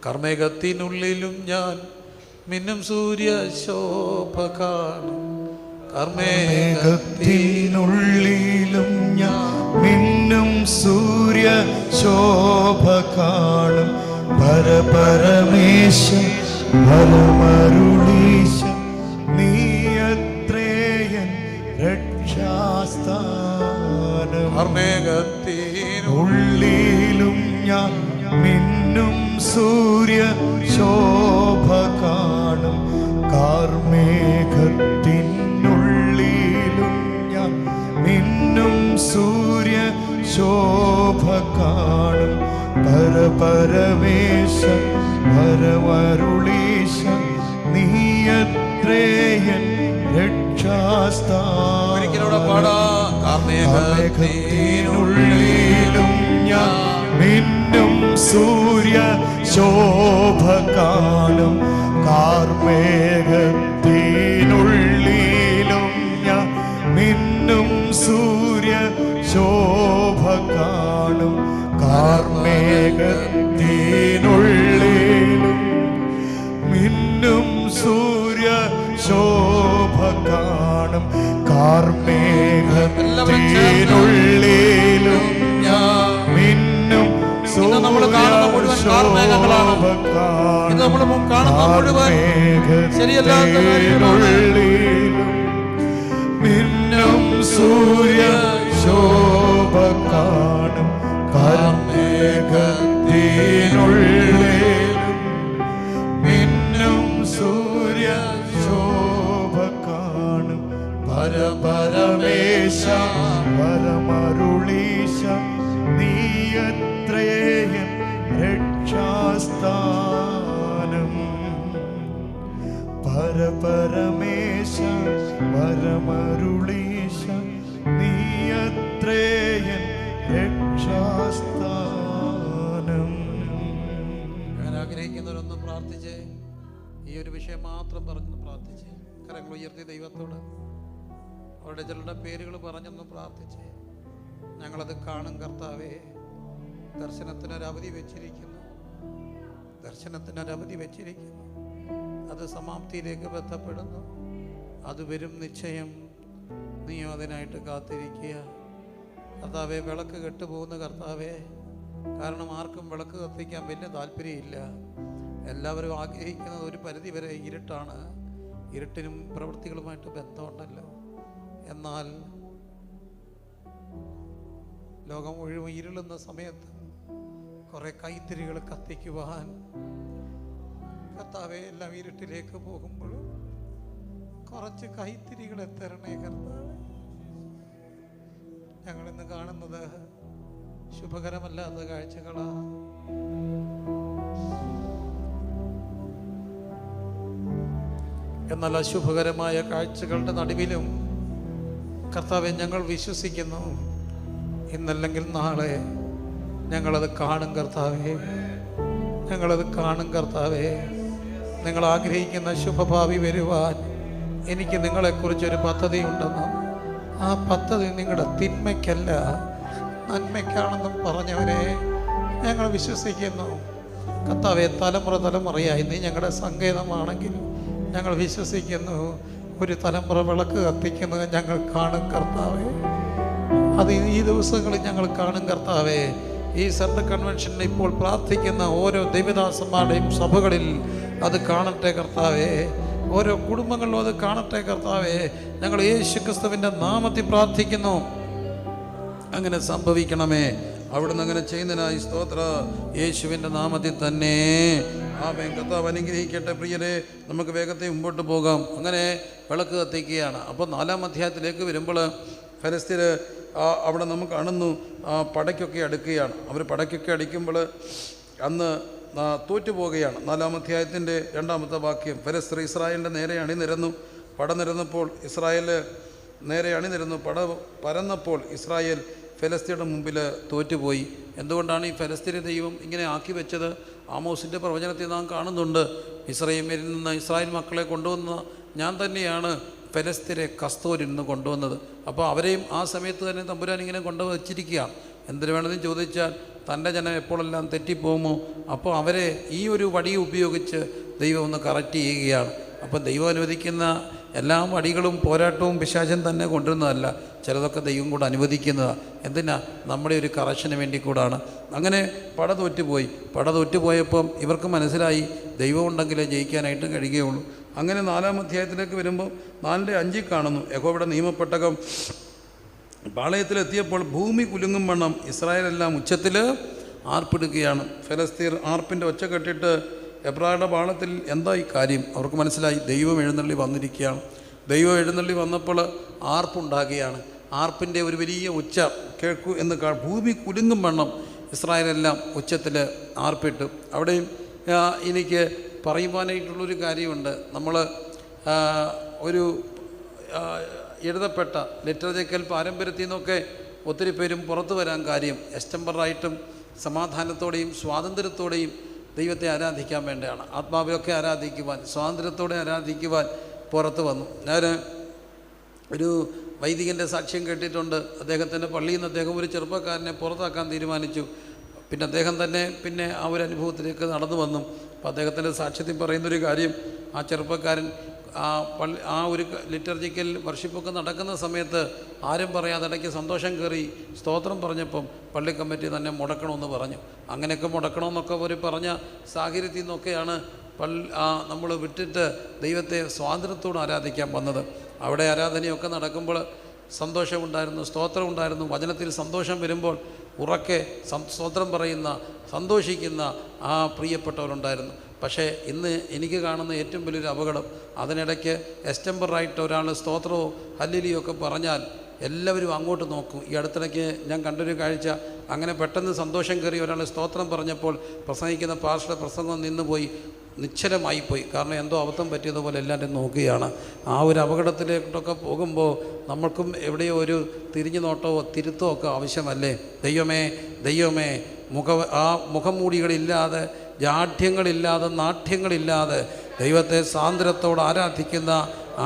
കർമ്മേഘത്തിനുള്ളിലും ഞാൻ മിന്നും സൂര്യ ശോഭ കാണും. കർമ്മേഘത്തിനുള്ളിലും ഞാൻ മിന്നും സൂര്യ ശോഭ കാണും. പരപരമേശ പരമരുളീശ നീയത്രേയൻ രക്ഷാസ്ഥാനം. കർമ്മേഘത്തിനുള്ളിലും ഞാൻ മിന്നും സൂര്യ ശോഭ കാണും. കാർമേഘത്തിനുള്ളിലും ഞാൻ മിന്നും സൂര്യ ശോഭ കാണും. പരപരമേശ പരമരുളീശ നീയത്രേയൻ രക്ഷാസ്ഥാനം. കാർമേഘത്തിനുള്ളിലും ഞാൻ മിന്നും സൂര്യ ശോഭ കാണും. കാർമേഘത്തിനുള്ളിലും ഞാൻ മിന്നും സൂര്യ ശോഭ കാണും. കാർമേഘത്തിനുള്ളിലും മിന്നും സൂര്യ ശോഭ കാണും. കാർമേഘത്തിനുള്ളിലും ഞാൻ മിന്നും നമ്മൾ കാണുന്ന മുഴുവൻ കാർമേഘങ്ങളാണ്. ഇത് നമ്മൾ കാണുന്ന മുഴുവൻ ശരിയല്ലാത്ത മിന്നും സൂര്യ ശോഭ കാണും. കാർമേഘത്തിനുള്ളിലും മിന്നും സൂര്യ ശോഭ കാണും. പരപരമേശ പരമരുളീശ നീയത്രേയൻ രക്ഷാസ്ഥാനം. പരപരമേശ പരമരുളീശ നീയത്രേയൻ രക്ഷാസ്ഥാനം. ഞാൻ ആഗ്രഹിക്കുന്നവരൊന്ന് പ്രാർത്ഥിച്ച് ഈ ഒരു വിഷയം മാത്രം പറഞ്ഞ് പ്രാർത്ഥിച്ച് കരങ്ങൾ ഉയർത്തി ദൈവത്തോട് അവരുടെ ചിലരുടെ പേരുകൾ പറഞ്ഞൊന്ന് പ്രാർത്ഥിച്ച് ഞങ്ങളത് കാണും കർത്താവേ. ദർശനത്തിനൊരവധി വെച്ചിരിക്കുന്നു, ദർശനത്തിനൊരവധി വെച്ചിരിക്കുന്നു. അത് സമാപ്തിയിലേക്ക് ബന്ധപ്പെടുന്നു. അത് വരും നിശ്ചയം. നീയോ അതിനായിട്ട് കാത്തിരിക്കുക കർത്താവേ. വിളക്ക് കെട്ടുപോകുന്ന കർത്താവേ, കാരണം ആർക്കും വിളക്ക് കത്തിക്കാൻ വലിയ താല്പര്യമില്ല. എല്ലാവരും ആഗ്രഹിക്കുന്നത് ഒരു പരിധി വരെ ഇരുട്ടാണ്. ഇരുട്ടിനും പ്രവൃത്തികളുമായിട്ട് ബന്ധമുണ്ടല്ലോ. എന്നാൽ ലോകം മുഴുവൻ ഇരുളുന്ന സമയത്ത് കുറെ കൈത്തിരികൾ കത്തിക്കുവാൻ കർത്താവെ, എല്ലാം ഇരുട്ടിലേക്ക് പോകുമ്പോഴും കുറച്ച് കൈത്തിരികളെ തരണേ കർത്താവെ. ഞങ്ങളിന്ന് കാണുന്നത് ശുഭകരമല്ലാത്ത കാഴ്ചകളാ. എന്നാൽ അശുഭകരമായ കാഴ്ചകളുടെ നടുവിലും കർത്താവെ ഞങ്ങൾ വിശ്വസിക്കുന്നു, ഇന്നല്ലെങ്കിൽ നാളെ ഞങ്ങളത് കാണും കർത്താവേ. ഞങ്ങളത് കാണും കർത്താവേ. നിങ്ങൾ ആഗ്രഹിക്കുന്ന ശുഭഭാവി വരുവാൻ എനിക്ക് നിങ്ങളെക്കുറിച്ചൊരു പദ്ധതി ഉണ്ടെന്നും ആ പദ്ധതി നിങ്ങളുടെ തിന്മയ്ക്കല്ല നന്മയ്ക്കാണെന്നും പറഞ്ഞവരെ ഞങ്ങൾ വിശ്വസിക്കുന്നു കർത്താവേ. തലമുറയായി നീ ഞങ്ങളുടെ സങ്കേതമാണെങ്കിൽ ഞങ്ങൾ വിശ്വസിക്കുന്നു, ഒരു തലമുറ വിളക്ക് കത്തിക്കുന്നത് ഞങ്ങൾ കാണും കർത്താവേ. അത് ഈ ദിവസങ്ങളിൽ ഞങ്ങൾ കാണും കർത്താവേ. ഈ സെൻട്രൽ കൺവെൻഷനിൽ ഇപ്പോൾ പ്രാർത്ഥിക്കുന്ന ഓരോ ദൈവദാസന്മാരുടെയും സഭകളിൽ അത് കാണട്ടെ കർത്താവേ. ഓരോ കുടുംബങ്ങളിലും അത് കാണട്ടെ കർത്താവേ. ഞങ്ങൾ യേശു ക്രിസ്തുവിൻ്റെ നാമത്തിൽ പ്രാർത്ഥിക്കുന്നു, അങ്ങനെ സംഭവിക്കണമേ. അവിടുന്ന് അങ്ങനെ ചെയ്യുന്നതിനായി സ്തോത്ര, യേശുവിൻ്റെ നാമത്തിൽ തന്നെ. ആമേൻ. കർത്താവ് അനുഗ്രഹിക്കട്ടെ. പ്രിയരെ, നമുക്ക് വേഗത്തിൽ മുമ്പോട്ട് പോകാം. അങ്ങനെ വിളക്ക് കത്തിക്കുകയാണ്. അപ്പോൾ 4-ാം അധ്യായത്തിലേക്ക് വരുമ്പോൾ ഫലസ്തീന് അവിടെ നമുക്ക് കാണുന്നു പടയ്ക്കൊക്കെ അടുക്കുകയാണ്. അവർ പടയ്ക്കൊക്കെ അടിക്കുമ്പോൾ അന്ന് തോറ്റുപോവുകയാണ്. 4-ാം അധ്യായത്തിൻ്റെ 2-ാമത്തെ വാക്യം, ഫലസ്തീർ ഇസ്രായേലിൻ്റെ നേരെ അണിനിരന്നു. പട നിരന്നപ്പോൾ ഇസ്രായേൽ നേരെ അണിനിരന്നു. പട പരന്നപ്പോൾ ഇസ്രായേൽ ഫലസ്തീനയുടെ മുമ്പിൽ തോറ്റുപോയി. എന്തുകൊണ്ടാണ് ഈ ഫലസ്തീന ദൈവം ഇങ്ങനെ ആക്കി വെച്ചത്? ആമോസിൻ്റെ പ്രവചനത്തിൽ നാം കാണുന്നുണ്ട്, ഇസ്രായേലിൽ നിന്ന് ഇസ്രായേൽ മക്കളെ കൊണ്ടുവന്ന ഞാൻ തന്നെയാണ് ഫലസ്തീനെ കസ്തൂരിൽ നിന്ന് കൊണ്ടുവന്നത്. അപ്പോൾ അവരെയും ആ സമയത്ത് തന്നെ തമ്പുരാൻ ഇങ്ങനെ കൊണ്ടുവച്ചിരിക്കുകയാണ്. എന്തിനു വേണമെന്ന് ചോദിച്ചാൽ, തൻ്റെ ജനം എപ്പോഴെല്ലാം തെറ്റിപ്പോകുമോ അപ്പോൾ അവരെ ഈ ഒരു വടി ഉപയോഗിച്ച് ദൈവം ഒന്ന് കറക്റ്റ് ചെയ്യുകയാണ്. അപ്പം ദൈവം അനുവദിക്കുന്ന എല്ലാ വടികളും പോരാട്ടവും പിശാചൻ തന്നെ കൊണ്ടുവരുന്നതല്ല, ചിലതൊക്കെ ദൈവം കൂടെ അനുവദിക്കുന്നതാണ്. എന്തിനാ? നമ്മുടെ ഒരു കറക്ഷന് വേണ്ടി കൂടാണ്. അങ്ങനെ പട തോറ്റുപോയി. പട തോറ്റുപോയപ്പം ഇവർക്ക് മനസ്സിലായി ദൈവം ഉണ്ടെങ്കിലേ ജയിക്കാനായിട്ട് കഴിയുകയുള്ളൂ. അങ്ങനെ 4-ാം അധ്യായത്തിലേക്ക് വരുമ്പോൾ 4:5 കാണുന്നു, യഹോവയുടെ നിയമപ്പെട്ടകം പാളയത്തിലെത്തിയപ്പോൾ ഭൂമി കുലുങ്ങും വണ്ണം ഇസ്രായേലെല്ലാം ഉച്ചത്തിൽ ആർപ്പിടുകയാണ്. ഫലസ്തീർ ആർപ്പിൻ്റെ ഒച്ച കെട്ടിട്ട് എബ്രായുടെ പാളത്തിൽ എന്താ ഈ കാര്യം? അവർക്ക് മനസ്സിലായി ദൈവം എഴുന്നള്ളി വന്നിരിക്കുകയാണ്. ദൈവം എഴുന്നള്ളി വന്നപ്പോൾ ആർപ്പുണ്ടാകുകയാണ്. ആർപ്പിൻ്റെ ഒരു വലിയ ഉച്ച കേൾക്കൂ എന്ന് ഭൂമി കുലുങ്ങും വണ്ണം ഇസ്രായേലെല്ലാം ഉച്ചത്തിൽ ആർപ്പിട്ടു. അവിടെയും എനിക്ക് പറയുവാനായിട്ടുള്ളൊരു കാര്യമുണ്ട്. നമ്മൾ ഒരു എഴുതപ്പെട്ട ലിറ്ററേച്ചർ പാരമ്പര്യത്തിൽ നിന്നൊക്കെ ഒത്തിരി പേരും പുറത്തു വരാൻ കാര്യം എസ്റ്റംബറായിട്ടും സമാധാനത്തോടെയും സ്വാതന്ത്ര്യത്തോടെയും ദൈവത്തെ ആരാധിക്കാൻ വേണ്ടിയാണ്. ആത്മാവിലൊക്കെ ആരാധിക്കുവാൻ, സ്വാതന്ത്ര്യത്തോടെ ആരാധിക്കുവാൻ പുറത്ത് വന്നു. ഞാൻ ഒരു വൈദികൻ്റെ സാക്ഷ്യം കേട്ടിട്ടുണ്ട്. അദ്ദേഹത്തിൻ്റെ പള്ളിയിൽ നിന്ന് അദ്ദേഹം ഒരു ചെറുപ്പക്കാരനെ പുറത്താക്കാൻ തീരുമാനിച്ചു. പിന്നെ അദ്ദേഹം തന്നെ ആ ഒരു അനുഭവത്തിലേക്ക് നടന്നു വന്നു. അപ്പോൾ അദ്ദേഹത്തിൻ്റെ സാക്ഷ്യത്തിൽ പറയുന്നൊരു കാര്യം, ആ ചെറുപ്പക്കാരൻ ആ ഒരു ലിറ്റർജിക്കൽ വർഷിപ്പൊക്കെ നടക്കുന്ന സമയത്ത് ആരും പറയാതെ ഇടയ്ക്ക് സന്തോഷം കയറി സ്തോത്രം പറഞ്ഞപ്പം പള്ളി കമ്മിറ്റി തന്നെ മുടക്കണമെന്ന് പറഞ്ഞു. അങ്ങനെയൊക്കെ മുടക്കണമെന്നൊക്കെ അവർ പറഞ്ഞ സാഹചര്യത്തിൽ നിന്നൊക്കെയാണ് നമ്മൾ വിട്ടിട്ട് ദൈവത്തെ സ്വാതന്ത്ര്യത്തോടെ ആരാധിക്കാൻ വന്നത്. അവിടെ ആരാധനയൊക്കെ നടക്കുമ്പോൾ സന്തോഷമുണ്ടായിരുന്നു, സ്തോത്രം ഉണ്ടായിരുന്നു. വചനത്തിൽ സന്തോഷം വരുമ്പോൾ ഉറക്കെ സ്തോത്രം പറയുന്ന, സന്തോഷിക്കുന്ന ആ പ്രിയപ്പെട്ടവരുണ്ടായിരുന്നു. പക്ഷേ ഇന്ന് എനിക്ക് കാണുന്ന ഏറ്റവും വലിയൊരു അപകടം, അതിനിടയ്ക്ക് എസ്റ്റംബറായിട്ട് ഒരാൾ സ്തോത്രമോ ഹല്ലേലൂയോ ഒക്കെ പറഞ്ഞാൽ എല്ലാവരും അങ്ങോട്ട് നോക്കും. ഈ അടുത്തിടയ്ക്ക് ഞാൻ കണ്ടൊരു കാഴ്ച, അങ്ങനെ പെട്ടെന്ന് സന്തോഷം കയറി ഒരാൾ സ്തോത്രം പറഞ്ഞപ്പോൾ പ്രസംഗിക്കുന്ന പാസ്റ്ററുടെ പ്രസംഗം നിന്നുപോയി, നിശ്ചലമായിപ്പോയി. കാരണം എന്തോ അബദ്ധം പറ്റിയതുപോലെ എല്ലാവരും നോക്കുകയാണ്. ആ ഒരു അപകടത്തിലേക്കൊക്കെ പോകുമ്പോൾ നമ്മൾക്കും എവിടെയോ ഒരു തിരിഞ്ഞു നോട്ടമോ തിരുത്തോ ഒക്കെ ആവശ്യമല്ലേ? ദൈവമേ മുഖംമൂടികളില്ലാതെ, ജാഠ്യങ്ങളില്ലാതെ, നാട്യങ്ങളില്ലാതെ ദൈവത്തെ സാന്ദ്രത്തോടെ ആരാധിക്കുന്ന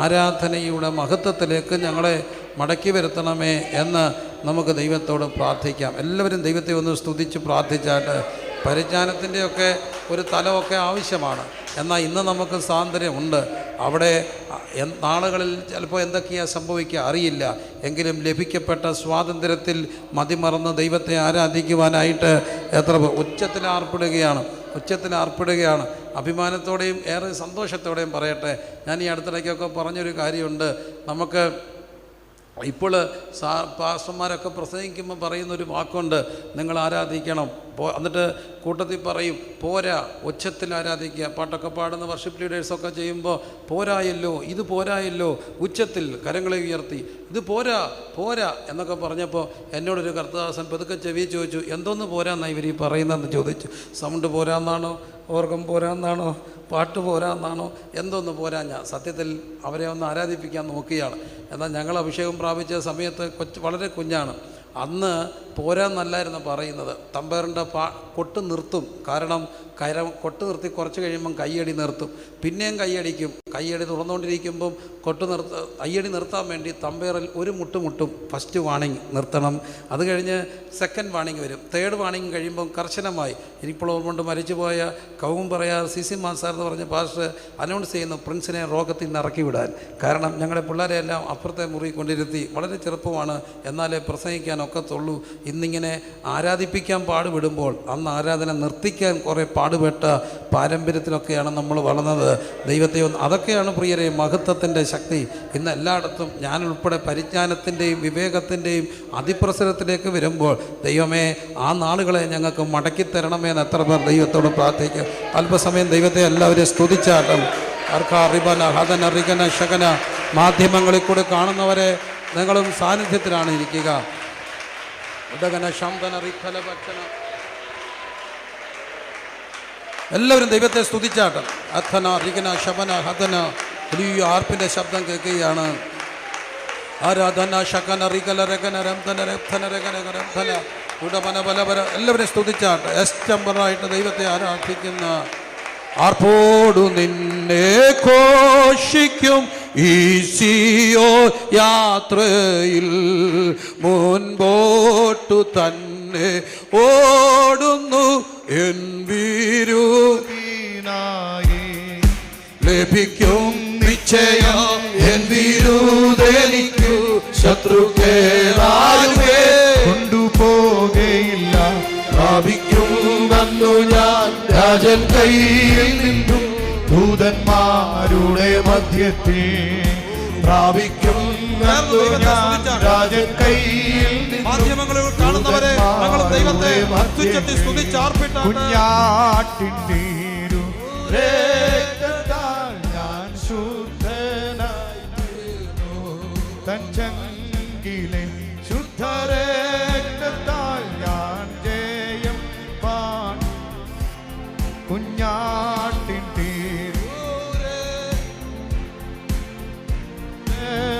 ആരാധനയുടെ മഹത്വത്തിലേക്ക് ഞങ്ങളെ മടക്കി വരുത്തണമേ എന്ന് നമുക്ക് ദൈവത്തോട് പ്രാർത്ഥിക്കാം. എല്ലാവരും ദൈവത്തെ ഒന്ന് സ്തുതിച്ച് പ്രാർത്ഥിച്ചാട്ട്. പരിജ്ഞാനത്തിൻ്റെയൊക്കെ ഒരു തലമൊക്കെ ആവശ്യമാണ്. എന്നാൽ ഇന്ന് നമുക്ക് സ്വാതന്ത്ര്യമുണ്ട്. അവിടെ നാളുകളിൽ ചിലപ്പോൾ എന്തൊക്കെയാണ് സംഭവിക്കുക അറിയില്ല. എങ്കിലും ലഭിക്കപ്പെട്ട സ്വാതന്ത്ര്യത്തിൽ മതിമറന്ന് ദൈവത്തെ ആരാധിക്കുവാനായിട്ട് എത്ര ഉച്ചത്തിൽ ആർപ്പിടുകയാണ്. അഭിമാനത്തോടെയും ഏറെ സന്തോഷത്തോടെയും പറയട്ടെ, ഞാൻ ഈ അടുത്തിടയ്ക്കൊക്കെ പറഞ്ഞൊരു കാര്യമുണ്ട്. നമുക്ക് ഇപ്പോൾ പാസ്റ്റർമാരൊക്കെ പ്രസംഗിക്കുമ്പോൾ പറയുന്നൊരു വാക്കുണ്ട്, നിങ്ങൾ ആരാധിക്കണം. എന്നിട്ട് കൂട്ടത്തിൽ പറയും പോരാ, ഉച്ചത്തിൽ ആരാധിക്കുക. പാട്ടൊക്കെ പാടുന്ന വർഷിപ്പ് ലീഡേഴ്സൊക്കെ ചെയ്യുമ്പോൾ പോരായല്ലോ, ഇത് പോരായല്ലോ, ഉച്ചത്തിൽ കരങ്ങളെ ഉയർത്തി ഇത് പോരാ എന്നൊക്കെ പറഞ്ഞപ്പോൾ എന്നോടൊരു കർത്തദാസൻ പതുക്കെ ചെവി ചോദിച്ചു, എന്തോന്ന് പോരാന്നാണ് ഇവർ ഈ പറയുന്നതെന്ന് ചോദിച്ചു. സൗണ്ട് പോരാന്നാണോ, ഓർഗം പോരാന്നാണോ, പാട്ട് പോരാന്നാണോ, എന്തോന്ന് പോരാഞ്ഞാൽ? സത്യത്തിൽ അവരെ ഒന്ന് ആരാധിപ്പിക്കാൻ നോക്കുകയാണ്. എന്നാൽ ഞങ്ങൾ അഭിഷേകം പ്രാപിച്ച സമയത്ത് വളരെ കുഞ്ഞാണ്. അന്ന് പോരാന്നല്ലായിരുന്നു പറയുന്നത്. തമ്പേറിൻ്റെ കൊട്ട് നിർത്തും. കാരണം കൊട്ട് നിർത്തി കുറച്ച് കഴിയുമ്പം കയ്യടി നിർത്തും, പിന്നെയും കയ്യടിക്കും. കയ്യടി തുറന്നുകൊണ്ടിരിക്കുമ്പം കയ്യടി നിർത്താൻ വേണ്ടി തമ്പേറിൽ ഒരു മുട്ടും. ഫസ്റ്റ് വാണിംഗ് നിർത്തണം. അത് കഴിഞ്ഞ് സെക്കൻഡ് വാണിംഗ് വരും. തേർഡ് വാണിംഗ് കഴിയുമ്പം കർശനമായി. ഇപ്പോൾ ഓർമ്മ മരിച്ചുപോയ കൗമ്പറയാർ സിസി മാസാർ എന്ന് പറഞ്ഞ പാസ്റ്റർ അനൗൺസ് ചെയ്യുന്നു, പ്രിൻസിനെ റോഗത്തിൽ നിന്ന് ഇറക്കി വിടാൻ. കാരണം ഞങ്ങളുടെ പിള്ളേരെല്ലാം അപ്പുറത്തെ മുറി കൊണ്ടിരുത്തി, വളരെ ചെറുപ്പമാണ്, എന്നാലേ പ്രസംഗിക്കാൻ ഒക്കത്തുള്ളൂ. ഇന്നിങ്ങനെ ആരാധിപ്പിക്കാൻ പാടുപെടുമ്പോൾ അന്ന് ആരാധന നിർത്തിക്കാൻ കുറേ പാടുപെട്ട പാരമ്പര്യത്തിലൊക്കെയാണ് നമ്മൾ വളർന്നത്. ദൈവത്തെ അതൊക്കെയാണ് പ്രിയരെ മഹത്വത്തിൻ്റെ ശക്തി. ഇന്ന് എല്ലായിടത്തും ഞാനുൾപ്പെടെ പരിജ്ഞാനത്തിൻ്റെയും വിവേകത്തിൻ്റെയും അതിപ്രസരത്തിലേക്ക് വരുമ്പോൾ ദൈവമേ ആ നാളുകളെ ഞങ്ങൾക്ക് മടക്കിത്തരണമേ എന്ന് എത്ര പേർ ദൈവത്തോട് പ്രാർത്ഥിക്കും. അല്പസമയം ദൈവത്തെ എല്ലാവരെയും സ്തുതിച്ചാട്ടം. അർക്കാറിബന ഹതന റിഗന ശകന മാധ്യമങ്ങളിൽ കൂടെ കാണുന്നവരെ നിങ്ങളും സാന്നിധ്യത്തിലാണ് ഇരിക്കുക. ഉദഗന ശംദന റിഖല ഭക്ഷണ എല്ലാവരും ദൈവത്തെ സ്തുതിച്ചാട്ടം. അഥന റിഗന ശബന ഹതന വലിയ ആർപ്പിൻ്റെ ശബ്ദം കേൾക്കുകയാണ്. ആരാധന ശകന റിഗല രഗന രംധന രംധന രഗന രംധന ഉടമന ബലബര എല്ലാവരും സ്തുതിച്ചാട്ട് എസ്റ്റംബറായിട്ട് ദൈവത്തെ ആരാധിക്കുന്ന ആർപ്പോടു നിന്നെ ഘോഷിക്കും ഈ സിയോൻ യാത്രയിൽ മുൻപോട്ടു തന്നെ ഓടുന്നു എൻ വിരുദിനായി ലഭിക്കും നിശ്ചയം എൻ വിരുദനിക്കു ശത്രുക്കളാരുമേ കൊണ്ടുപോകയില്ല. പ്രാപിക്കും വന്നു ഞാൻ രാജൻ കയ്യിൽ നിന്നും ദൂതന്മാരുടെ മധ്യത്തിൽ പ്രാപിക്കും വന്നു ഞാൻ രാജൻ കയ്യിൽ നിന്നും. മാധ്യമങ്ങളിൽ കാണുന്നവരെ ഞങ്ങളും ദൈവത്തെ അത്യുച്ചത്തിൽ സ്തുതിച്ചാർപ്പിട്ടാണ്. കുഞ്ഞാട്ടിൻ്റെ രക്തത്താൽ ഞാൻ ശുദ്ധനായി തൻ ചങ്കിലെ ശുദ്ധരക്തത്താൽ ഞാൻ ജയം പാൻ. കുഞ്ഞാട്ടിൻ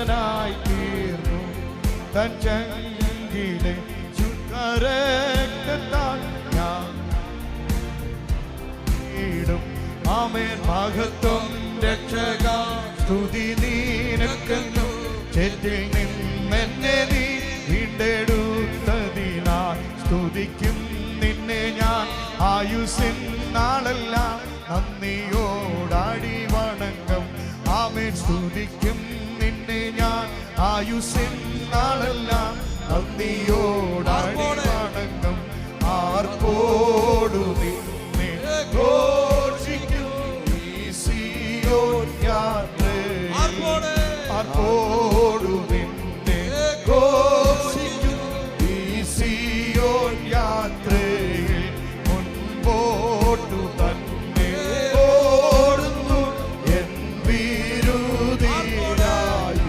തീർന്നായി തീർന്നു തൻ ചങ്കിലെ ശുദ്ധരക്തത്താൽ ഞാൻ ഇടും. ആമേൻ. മഹത്വം രക്ഷക സ്തുതി നീനക്കെന്നും ചേറ്റിൽ നിന്നെന്നെ നീ വീണ്ടെടുത്തതിനാൽ സ്തുതിക്കും നിന്നെ ഞാൻ ആയുസ്സിൻ നാളെല്ലാം നന്ദിയോടാടി വണങ്ങും. ആമേൻ. സ്തുതിക്കും നിന്നെ ഞാൻ ആയുസ്സിൻ നാളെല്ലാം നന്ദിയോടാടി വണങ്ങും. ആർപ്പോടു നിന്നെ ഘോഷിക്കും ഈ സിയോൻ യാത്രയിൽ. ആർപ്പോടു നിന്നെ ഘോഷിക്കും ഈ സിയോൻ യാത്രയിൽ മുൻപോട്ടു തന്നെ ഓടുന്നു എൻ വിരുദിനായി.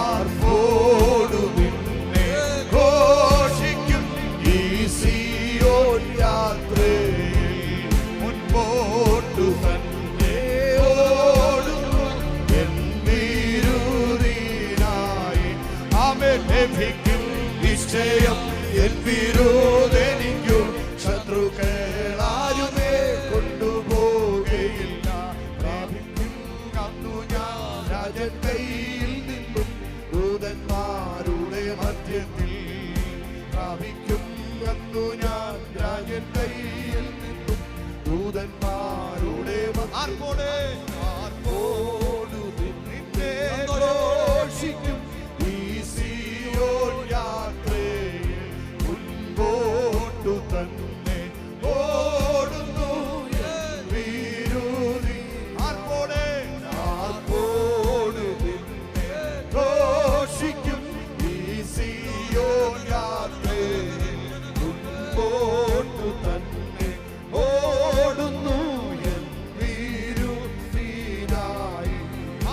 ആർപ്പോടു നിന്നെ ഘോഷിക്കും ഈ സിയോൻ യാത്രയിൽ മുൻപോട്ടു തന്നെ ഓടുന്നു എൻ വിരുദിനായി. ആമേൻ. ലഭിക്കും നിശ്ചയം എൻ വിരുദനിക്കു ശത്രുക്കളാരുമേ കൊണ്ടുപോകയില്ല. പ്രാപിക്കും അന്നു ഞാൻ രാജൻ കയ്യിൽ നിന്നും ദൂതന്മാരുടെ മധ്യത്തിൽ. പ്രാപിക്കും അന്നു ഞാൻ രാജൻ കയ്യിൽ നിന്നും ദൂതന്മാരുടെ ആർപ്പോടു നിന്നെ ഘോഷിക്കും ഈ സിയോൻ യാത്രയിൽ മുൻപോട്ടു തന്നെ ഓടുന്നു എൻ വിരുദി. ആർപ്പോട് നിന്നെ ഘോഷിക്കും ഈ സിയോൻ യാത്രയിൽ മുൻപോട്ടു തന്നെ ഓടുന്നു എൻ വിരുദിനായി.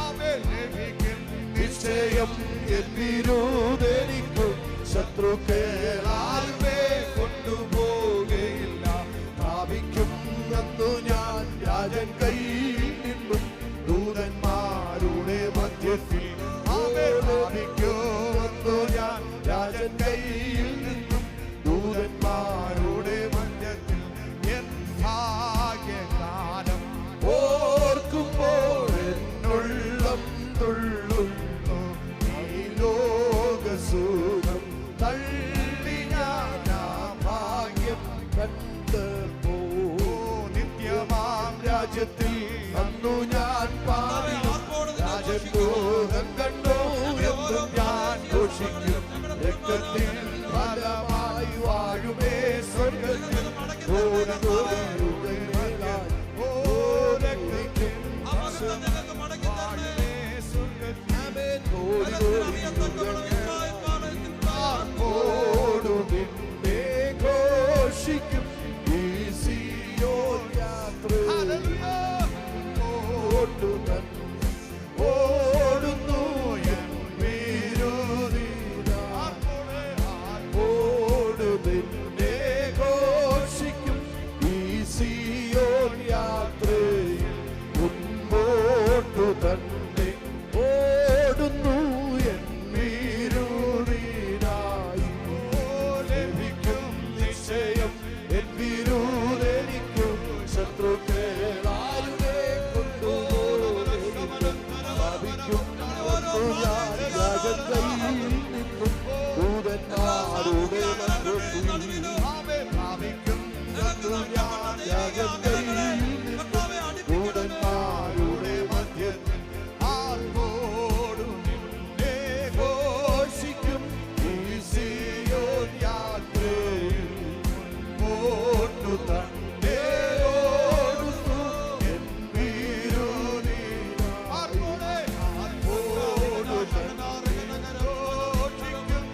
ആമേൻ. ലഭിക്കും നിശ്ചയം എൻ വിരുദനിക്കു ശത്രുക്കളാരുമേ കൊണ്ടുപോകയില്ല. പ്രാപിക്കും അന്നു ഞാൻ രാജൻ കയ്യിൽ നിന്നും ദൂതന്മാരുടെ മധ്യത്തിൽ. ആമേൻ. പ്രാപിക്കും അന്നു ഞാൻ രാജൻ കയ്യിൽ നിന്നും ദൂതന്മാരുടെ മധ്യത്തിൽ. എൻ ഭാഗ്യകാലം ഓർക്കുമ്പോൾ എന്നുള്ളം തുള്ളുന്നു. ഈ ലോകസുഖം തള്ളി ഞാൻ ആ ഭാഗ്യം കണ്ടപ്പോ നിത്യമാം രാജ്യത്തിൽ അന്നു ഞാൻ പാടി രാജബോധം കണ്ടോ എന്നും ഞാൻ ഘോഷിക്കും. രക്തത്തിൽ പല ദൂതന്മാരുടെ മധ്യത്തിൽ പ്രാപിക്കുന്നു ഞാൻ രാജത്തിൽ ദൂതന്മാരുടെ മധ്യത്തിൽ ആർപ്പോടും നിന്നെ ഘോഷിക്കും ഈ സിയോൻ യാത്രയിൽ മുൻപോട്ടു തന്നെ ഓടുന്നു എൻ വീരനീ ആർപ്പോടു തന്നെ ഘോഷിക്കും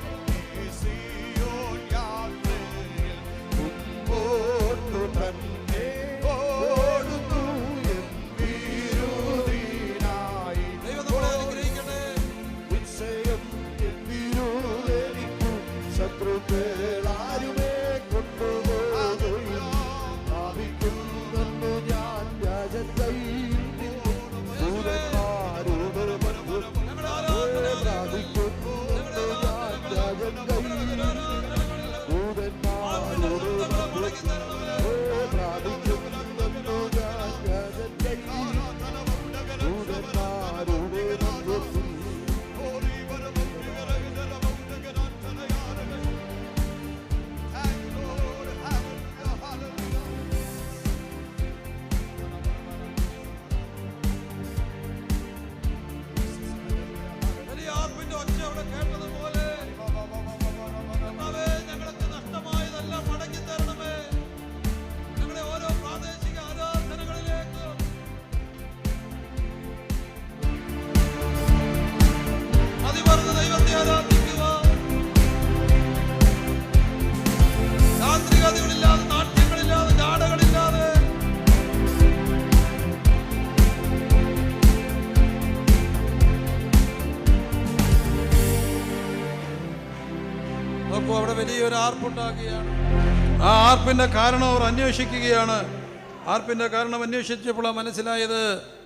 ഈ സിയോൻ യാത്രയിൽ മുൻപോട്ടു തന്നെ ഓടുന്നു എൻ വീരനീനായി നിശ്ചയം എൻ വീരനിക്കു ശത്രുക്കളാരുമേ കൊണ്ടുപോകുകയില്ല പ്രാപിക്കുന്നു ഞാൻ രാജകൈയിൽ ദൂതന്മാരുടെ മധ്യത്തിൽ പ്രാപിക്കുന്നു ഞാൻ രാജകൈയിൽ ദൂതന്മാരുടെ മധ്യത്തിൽ പ്രാപിക്കുന്നു ഞാൻ രാജകൈയിൽ ദൂതന്മാരുടെ മധ്യത്തിൽ വലിയ ആർപ്പിന്റെ ഒച്ച അവിടെ കേട്ടതുപോലെ കർത്താവേ, ഞങ്ങൾക്ക് നഷ്ടമായതെല്ലാം മടങ്ങി തരണമേ. ഞങ്ങളുടെ ഓരോ പ്രാദേശിക ആരാധനകളിലേക്ക് അതിപറന്ന് ദൈവത്തെ ആരാധിക്കുക. യാന്ത്രികതകളില്ലാതെ, നാട്യങ്ങളില്ലാതെ, ജാടകളില്ലാതെ നോക്കൂ, അവിടെ വലിയൊരു ആർപ്പുണ്ടാക്കുകയാണ്. ആ ആർപ്പിന്റെ കാരണം അവർ അന്വേഷിക്കുകയാണ്. ആർപ്പിന്റെ കാരണം അന്വേഷിച്ചപ്പോൾ മനസ്സിലായത്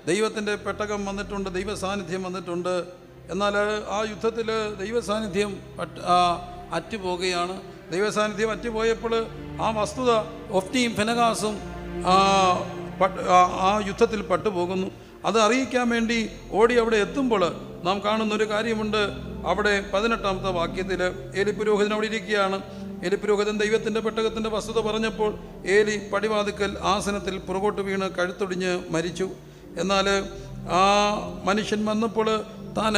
ദൈവത്തിൻ്റെ പെട്ടകം വന്നിട്ടുണ്ട്, ദൈവ സാന്നിധ്യം വന്നിട്ടുണ്ട്. എന്നാൽ ആ യുദ്ധത്തിൽ ദൈവ സാന്നിധ്യം അറ്റുപോകുകയാണ്. ദൈവ സാന്നിധ്യം അറ്റുപോയപ്പോൾ ആ വസ്തുത ഒഫ്നിയും ഫിനെഹാസും ആ യുദ്ധത്തിൽ പട്ടുപോകുന്നു. അത് അറിയിക്കാൻ വേണ്ടി ഓടി അവിടെ എത്തുമ്പോൾ നാം കാണുന്നൊരു കാര്യമുണ്ട്. അവിടെ 18-ാമത്തെ വാക്യത്തിൽ ഏലി പുരോഹിതൻ അവിടെ ഇരിക്കുകയാണ്. ഏലി പുരോഹിതൻ ദൈവത്തിൻ്റെ പെട്ടകത്തിൻ്റെ വസ്തുത പറഞ്ഞപ്പോൾ ഏലി പടിവാതിക്കൽ ആസനത്തിൽ പുറകോട്ട് വീണ് കഴുത്തൊടിഞ്ഞ് മരിച്ചു. എന്നാൽ ആ മനുഷ്യൻ വന്നപ്പോൾ താൻ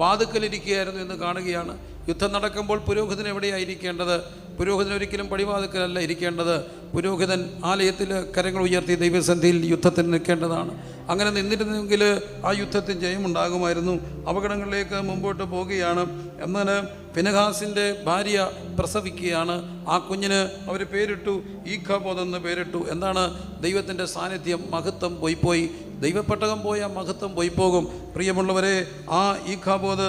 വാതിക്കലിരിക്കുകയായിരുന്നു എന്ന് കാണുകയാണ്. യുദ്ധം നടക്കുമ്പോൾ പുരോഹിതൻ എവിടെയായിരിക്കേണ്ടത്? പുരോഹിതൻ ഒരിക്കലും പടിവാതിക്കലല്ല ഇരിക്കേണ്ടത്. പുരോഹിതൻ ആലയത്തിൽ കരങ്ങൾ ഉയർത്തി ദൈവസന്നിധിയിൽ യുദ്ധത്തിന് നിൽക്കേണ്ടതാണ്. അങ്ങനെ നിന്നിരുന്നെങ്കിൽ ആ യുദ്ധത്തിൽ ജയമുണ്ടാകുമായിരുന്നു. അപകടങ്ങളിലേക്ക് മുമ്പോട്ട് പോവുകയാണ്. എന്നാൽ ഫിനെഹാസിൻ്റെ ഭാര്യ പ്രസവിക്കുകയാണ്. ആ കുഞ്ഞിന് അവർ പേരിട്ടു ഈഖാബോദ് എന്ന് പേരിട്ടു. എന്താണ്? ദൈവത്തിൻ്റെ സാന്നിധ്യം, മഹത്വം പോയിപ്പോയി. ദൈവപ്പെട്ടകം പോയ മഹത്വം പോയിപ്പോകും. പ്രിയമുള്ളവരെ, ആ ഈഖാബോദ്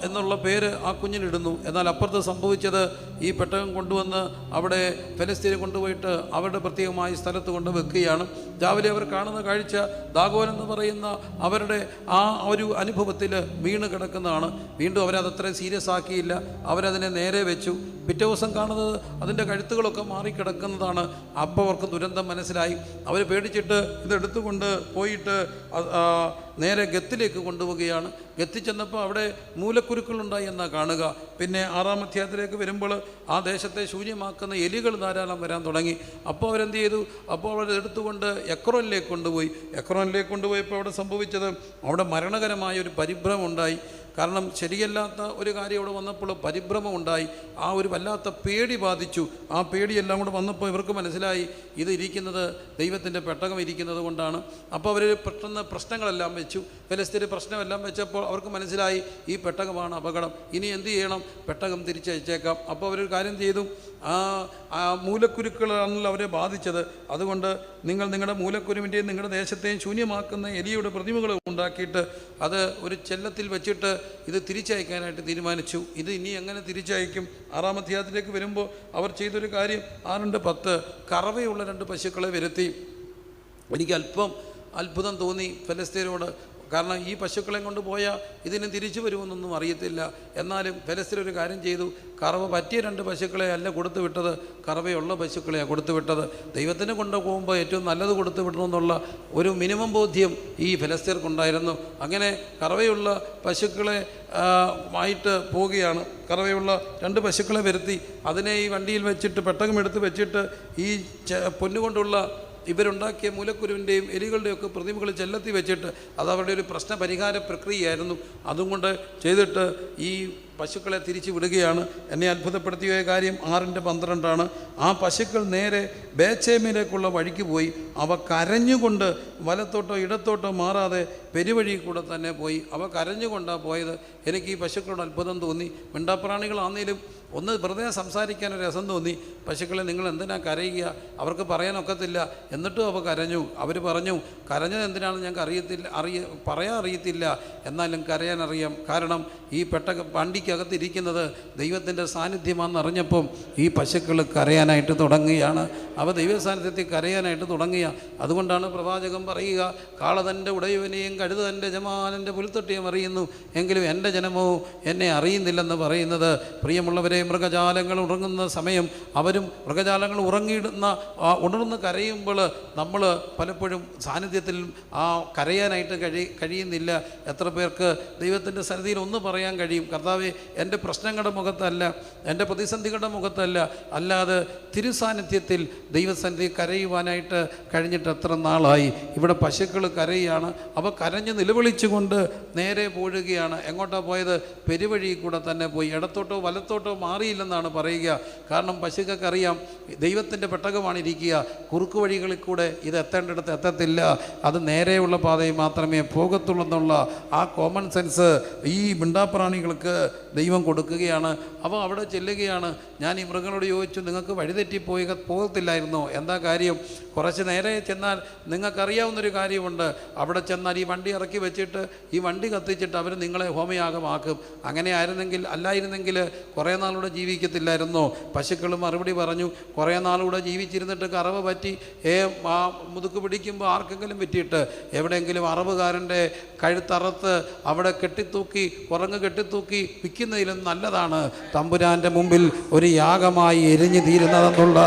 എന്നുള്ള പേര് ആ കുഞ്ഞിനിടുന്നു. എന്നാൽ അപ്പുറത്ത് സംഭവിച്ചത് ഈ പെട്ടകം കൊണ്ടുവന്ന് അവിടെ ഫെലിസ്തീനെ കൊണ്ടുപോയിട്ട് അവരുടെ പ്രത്യേകമായ സ്ഥലത്ത് കൊണ്ട് വെക്കുകയാണ്. രാവിലെ അവർ കാണുന്ന കാഴ്ച ദാഗോൻ എന്ന് പറയുന്ന അവരുടെ ആ ഒരു അനുഭവത്തിൽ വീണ് കിടക്കുന്നതാണ്. വീണ്ടും അവരതത്രയും സീരിയസ് ആക്കിയില്ല. അവരതിനെ നേരെ വെച്ചു. പിറ്റേ ദിവസം കാണുന്നത് അതിൻ്റെ കഴുത്തുകളൊക്കെ മാറിക്കിടക്കുന്നതാണ്. അപ്പോൾ അവർക്ക് ദുരന്തം മനസ്സിലായി. അവർ പേടിച്ചിട്ട് ഇതെടുത്തുകൊണ്ട് പോയിട്ട് നേരെ ഗത്തിലേക്ക് കൊണ്ടുപോവുകയാണ്. ഗത്തി ചെന്നപ്പോൾ അവിടെ മൂലക്കുരുക്കളുണ്ടായി എന്നാണ് കാണുക. പിന്നെ 6-ാം അധ്യായത്തിലേക്ക് വരുമ്പോൾ ആ ദേശത്തെ ശൂന്യമാക്കുന്ന എലികൾ ധാരാളം വരാൻ തുടങ്ങി. അപ്പോൾ അവരെന്ത് ചെയ്തു? അപ്പോൾ അവർ എടുത്തുകൊണ്ട് എക്രോനിലേക്ക് കൊണ്ടുപോയി. എക്രോനിലേക്ക് കൊണ്ടുപോയപ്പോൾ അവിടെ സംഭവിച്ചത് അവിടെ മരണകരമായ ഒരു പരിഭ്രമം ഉണ്ടായി. കാരണം ശരിയല്ലാത്ത ഒരു കാര്യം അവിടെ വന്നപ്പോൾ പരിഭ്രമം ഉണ്ടായി. ആ ഒരു വല്ലാത്ത പേടി ബാധിച്ചു. ആ പേടിയെല്ലാം കൂടെ വന്നപ്പോൾ ഇവർക്ക് മനസ്സിലായി ഇത് ഇരിക്കുന്നത് ദൈവത്തിൻ്റെ പെട്ടകം ഇരിക്കുന്നത് കൊണ്ടാണ്. അപ്പോൾ അവർ പെട്ടെന്ന് പ്രശ്നങ്ങളെല്ലാം വെച്ചു. ഫെലിസ്തീൻ പ്രശ്നമെല്ലാം വെച്ചപ്പോൾ അവർക്ക് മനസ്സിലായി ഈ പെട്ടകമാണ് അപകടം. ഇനി എന്ത് ചെയ്യണം? പെട്ടകം തിരിച്ചയച്ചേക്കാം. അപ്പോൾ അവരൊരു കാര്യം ചെയ്തു. ആ മൂലക്കുരുക്കളാണല്ലോ അവരെ ബാധിച്ചത്. അതുകൊണ്ട് നിങ്ങൾ നിങ്ങളുടെ മൂലക്കുരുവിൻ്റെയും നിങ്ങളുടെ ദേശത്തെയും ശൂന്യമാക്കുന്ന എലിയുടെ പ്രതിമകൾ ഉണ്ടാക്കിയിട്ട് അത് ഒരു ചെല്ലത്തിൽ വെച്ചിട്ട് ഇത് തിരിച്ചയക്കാനായിട്ട് തീരുമാനിച്ചു. ഇത് ഇനി എങ്ങനെ തിരിച്ചയക്കും? 6-ാം അധ്യായത്തിലേക്ക് വരുമ്പോൾ അവർ ചെയ്തൊരു കാര്യം 6:10 കറവയുള്ള 2 പശുക്കളെ വരുത്തി. എനിക്ക് അല്പം അത്ഭുതം തോന്നി. ഫെലിസ്തീനോട് കാരണം ഈ പശുക്കളെയും കൊണ്ട് പോയാൽ ഇതിന് തിരിച്ചു വരുമെന്നൊന്നും അറിയത്തില്ല. എന്നാലും ഫെലിസ്ത്യർ ഒരു കാര്യം ചെയ്തു, കറവ പറ്റിയ 2 പശുക്കളെ അല്ല കൊടുത്തു വിട്ടത്, കറവയുള്ള പശുക്കളെയാണ് കൊടുത്തു വിട്ടത്. ദൈവത്തിന് കൊണ്ടുപോകുമ്പോൾ ഏറ്റവും നല്ലത് കൊടുത്തു വിടണമെന്നുള്ള ഒരു മിനിമം ബോധ്യം ഈ ഫെലിസ്ത്യർക്കുണ്ടായിരുന്നു. അങ്ങനെ കറവയുള്ള പശുക്കളെ ആയിട്ട് പോവുകയാണ്. കറവയുള്ള 2 പശുക്കളെ വരുത്തി അതിനെ ഈ വണ്ടിയിൽ വെച്ചിട്ട് പെട്ടകം എടുത്ത് വെച്ചിട്ട് ഈ പൊന്നുകൊണ്ടുള്ള ഇവരുണ്ടാക്കിയ മൂലക്കുരുവിൻ്റെയും എലികളുടെയൊക്കെ പ്രതിമകൾ ചെല്ലത്തി വെച്ചിട്ട് അത് അവരുടെ ഒരു പ്രശ്ന പരിഹാര പ്രക്രിയയായിരുന്നു. അതും കൊണ്ട് ചെയ്തിട്ട് ഈ പശുക്കളെ തിരിച്ചു വിടുകയാണ്. എന്നെ അത്ഭുതപ്പെടുത്തിയ കാര്യം 6:12 ആ പശുക്കൾ നേരെ ബേച്ചേമിലേക്കുള്ള വഴിക്ക് പോയി. അവ കരഞ്ഞുകൊണ്ട് വലത്തോട്ടോ ഇടത്തോട്ടോ മാറാതെ പെരുവഴി കൂടെ തന്നെ പോയി. അവ കരഞ്ഞുകൊണ്ടാണ് പോയത്. എനിക്ക് ഈ പശുക്കളോട് അത്ഭുതം തോന്നി. മിണ്ടാപ്രാണികളാണെങ്കിലും ഒന്ന് വെറുതെ സംസാരിക്കാനൊരു രസം തോന്നി. പശുക്കളെ നിങ്ങൾ എന്തിനാ കരയുക? അവർക്ക് പറയാനൊക്കത്തില്ല. എന്നിട്ടും അവ കരഞ്ഞു. അവർ പറഞ്ഞു, കരഞ്ഞത് എന്തിനാണെന്ന് ഞങ്ങൾക്ക് പറയാൻ അറിയത്തില്ല, എന്നാലും കരയാൻ അറിയാം. കാരണം ഈ വണ്ടിക്കകത്തിരിക്കുന്നത് ദൈവത്തിൻ്റെ സാന്നിധ്യമാണെന്ന് അറിഞ്ഞപ്പം ഈ പശുക്കൾ കരയാനായിട്ട് തുടങ്ങുകയാണ്. അവ ദൈവ സാന്നിധ്യത്തിൽ കരയാനായിട്ട് തുടങ്ങിയ. അതുകൊണ്ടാണ് പ്രവാചകൻ പറയുക, കാള തൻ്റെ ഉടയവനെയും കഴുത തൻ്റെ യജമാനൻ്റെ പുൽത്തൊട്ടിയും അറിയുന്നു, എങ്കിലും എൻ്റെ ജനമോ എന്നെ അറിയുന്നില്ലെന്ന് പറയുന്നത്. പ്രിയമുള്ളവരെ, മൃഗജാലങ്ങൾ ഉറങ്ങുന്ന സമയം അവരും മൃഗജാലങ്ങൾ ഉണർന്ന് കരയുമ്പോൾ നമ്മൾ പലപ്പോഴും സാന്നിധ്യത്തിൽ കരയാനായിട്ട് കഴിയുന്നില്ല. എത്ര പേർക്ക് ദൈവത്തിൻ്റെ സന്നിധിയിൽ ഒന്ന് പറയാൻ കഴിയും, കർത്താവേ എൻ്റെ പ്രശ്നങ്ങളുടെ മുഖത്തല്ല, എൻ്റെ പ്രതിസന്ധികളുടെ മുഖത്തല്ല, അല്ലാതെ തിരുസാന്നിധ്യത്തിൽ ദൈവസന്നിധി കരയുവാനായിട്ട് കഴിഞ്ഞിട്ട് എത്ര നാളായി. ഇവിടെ പശുക്കൾ കരയുകയാണ്. അവ കരഞ്ഞ് നിലവിളിച്ചുകൊണ്ട് നേരെ പോഴുകയാണ്. എങ്ങോട്ടാണ് പോയത്? പെരുവഴി കൂടെ തന്നെ പോയി. ഇടത്തോട്ടോ വലത്തോട്ടോ മാറിയില്ലെന്നാണ് പറയുക. കാരണം പശുക്കൾക്കറിയാം ദൈവത്തിൻ്റെ പെട്ടകമാണ് ഇരിക്കുക, കുറുക്കു വഴികളിൽ കൂടെ ഇത് എത്തേണ്ടിടത്ത് എത്തത്തില്ല, അത് നേരെയുള്ള പാതയിൽ മാത്രമേ പോകത്തുള്ളൂ എന്നുള്ള ആ കോമൺ സെൻസ് ഈ മിണ്ടാപ്രാണികൾക്ക് ദൈവം കൊടുക്കുകയാണ്. അവ അവിടെ ചെല്ലുകയാണ്. ഞാൻ ഈ മൃഗങ്ങളോട് ചോദിച്ചു, നിങ്ങൾക്ക് വഴിതെറ്റി പോകത്തില്ലായിരുന്നോ? എന്താ കാര്യം? കുറച്ച് നേരെ ചെന്നാൽ നിങ്ങൾക്കറിയാവുന്നൊരു കാര്യമുണ്ട്, അവിടെ ചെന്നാൽ ഈ വണ്ടി ഇറക്കി വെച്ചിട്ട് ഈ വണ്ടി കത്തിച്ചിട്ട് അവർ നിങ്ങളെ ഹോമയാഗമാക്കും. അങ്ങനെ അല്ലായിരുന്നെങ്കിൽ കുറേ നാളൂടെ ജീവിക്കത്തില്ലായിരുന്നോ? പശുക്കൾ മറുപടി പറഞ്ഞു, കുറേ നാളൂടെ ജീവിച്ചിരുന്നിട്ട് കറവ പറ്റി മുതുക്ക് പിടിക്കുമ്പോൾ ആർക്കെങ്കിലും പറ്റിയിട്ട് എവിടെയെങ്കിലും അറവുകാരൻ്റെ കഴുത്തറത്ത് അവിടെ കെട്ടിത്തൂക്കി കെട്ടിത്തൂക്കി വിൽക്കുന്നതിലും നല്ലതാണ് തമ്പുരാൻ്റെ മുമ്പിൽ ഒരു യാഗമായി എരിഞ്ഞു തീരുന്നതെന്നുള്ള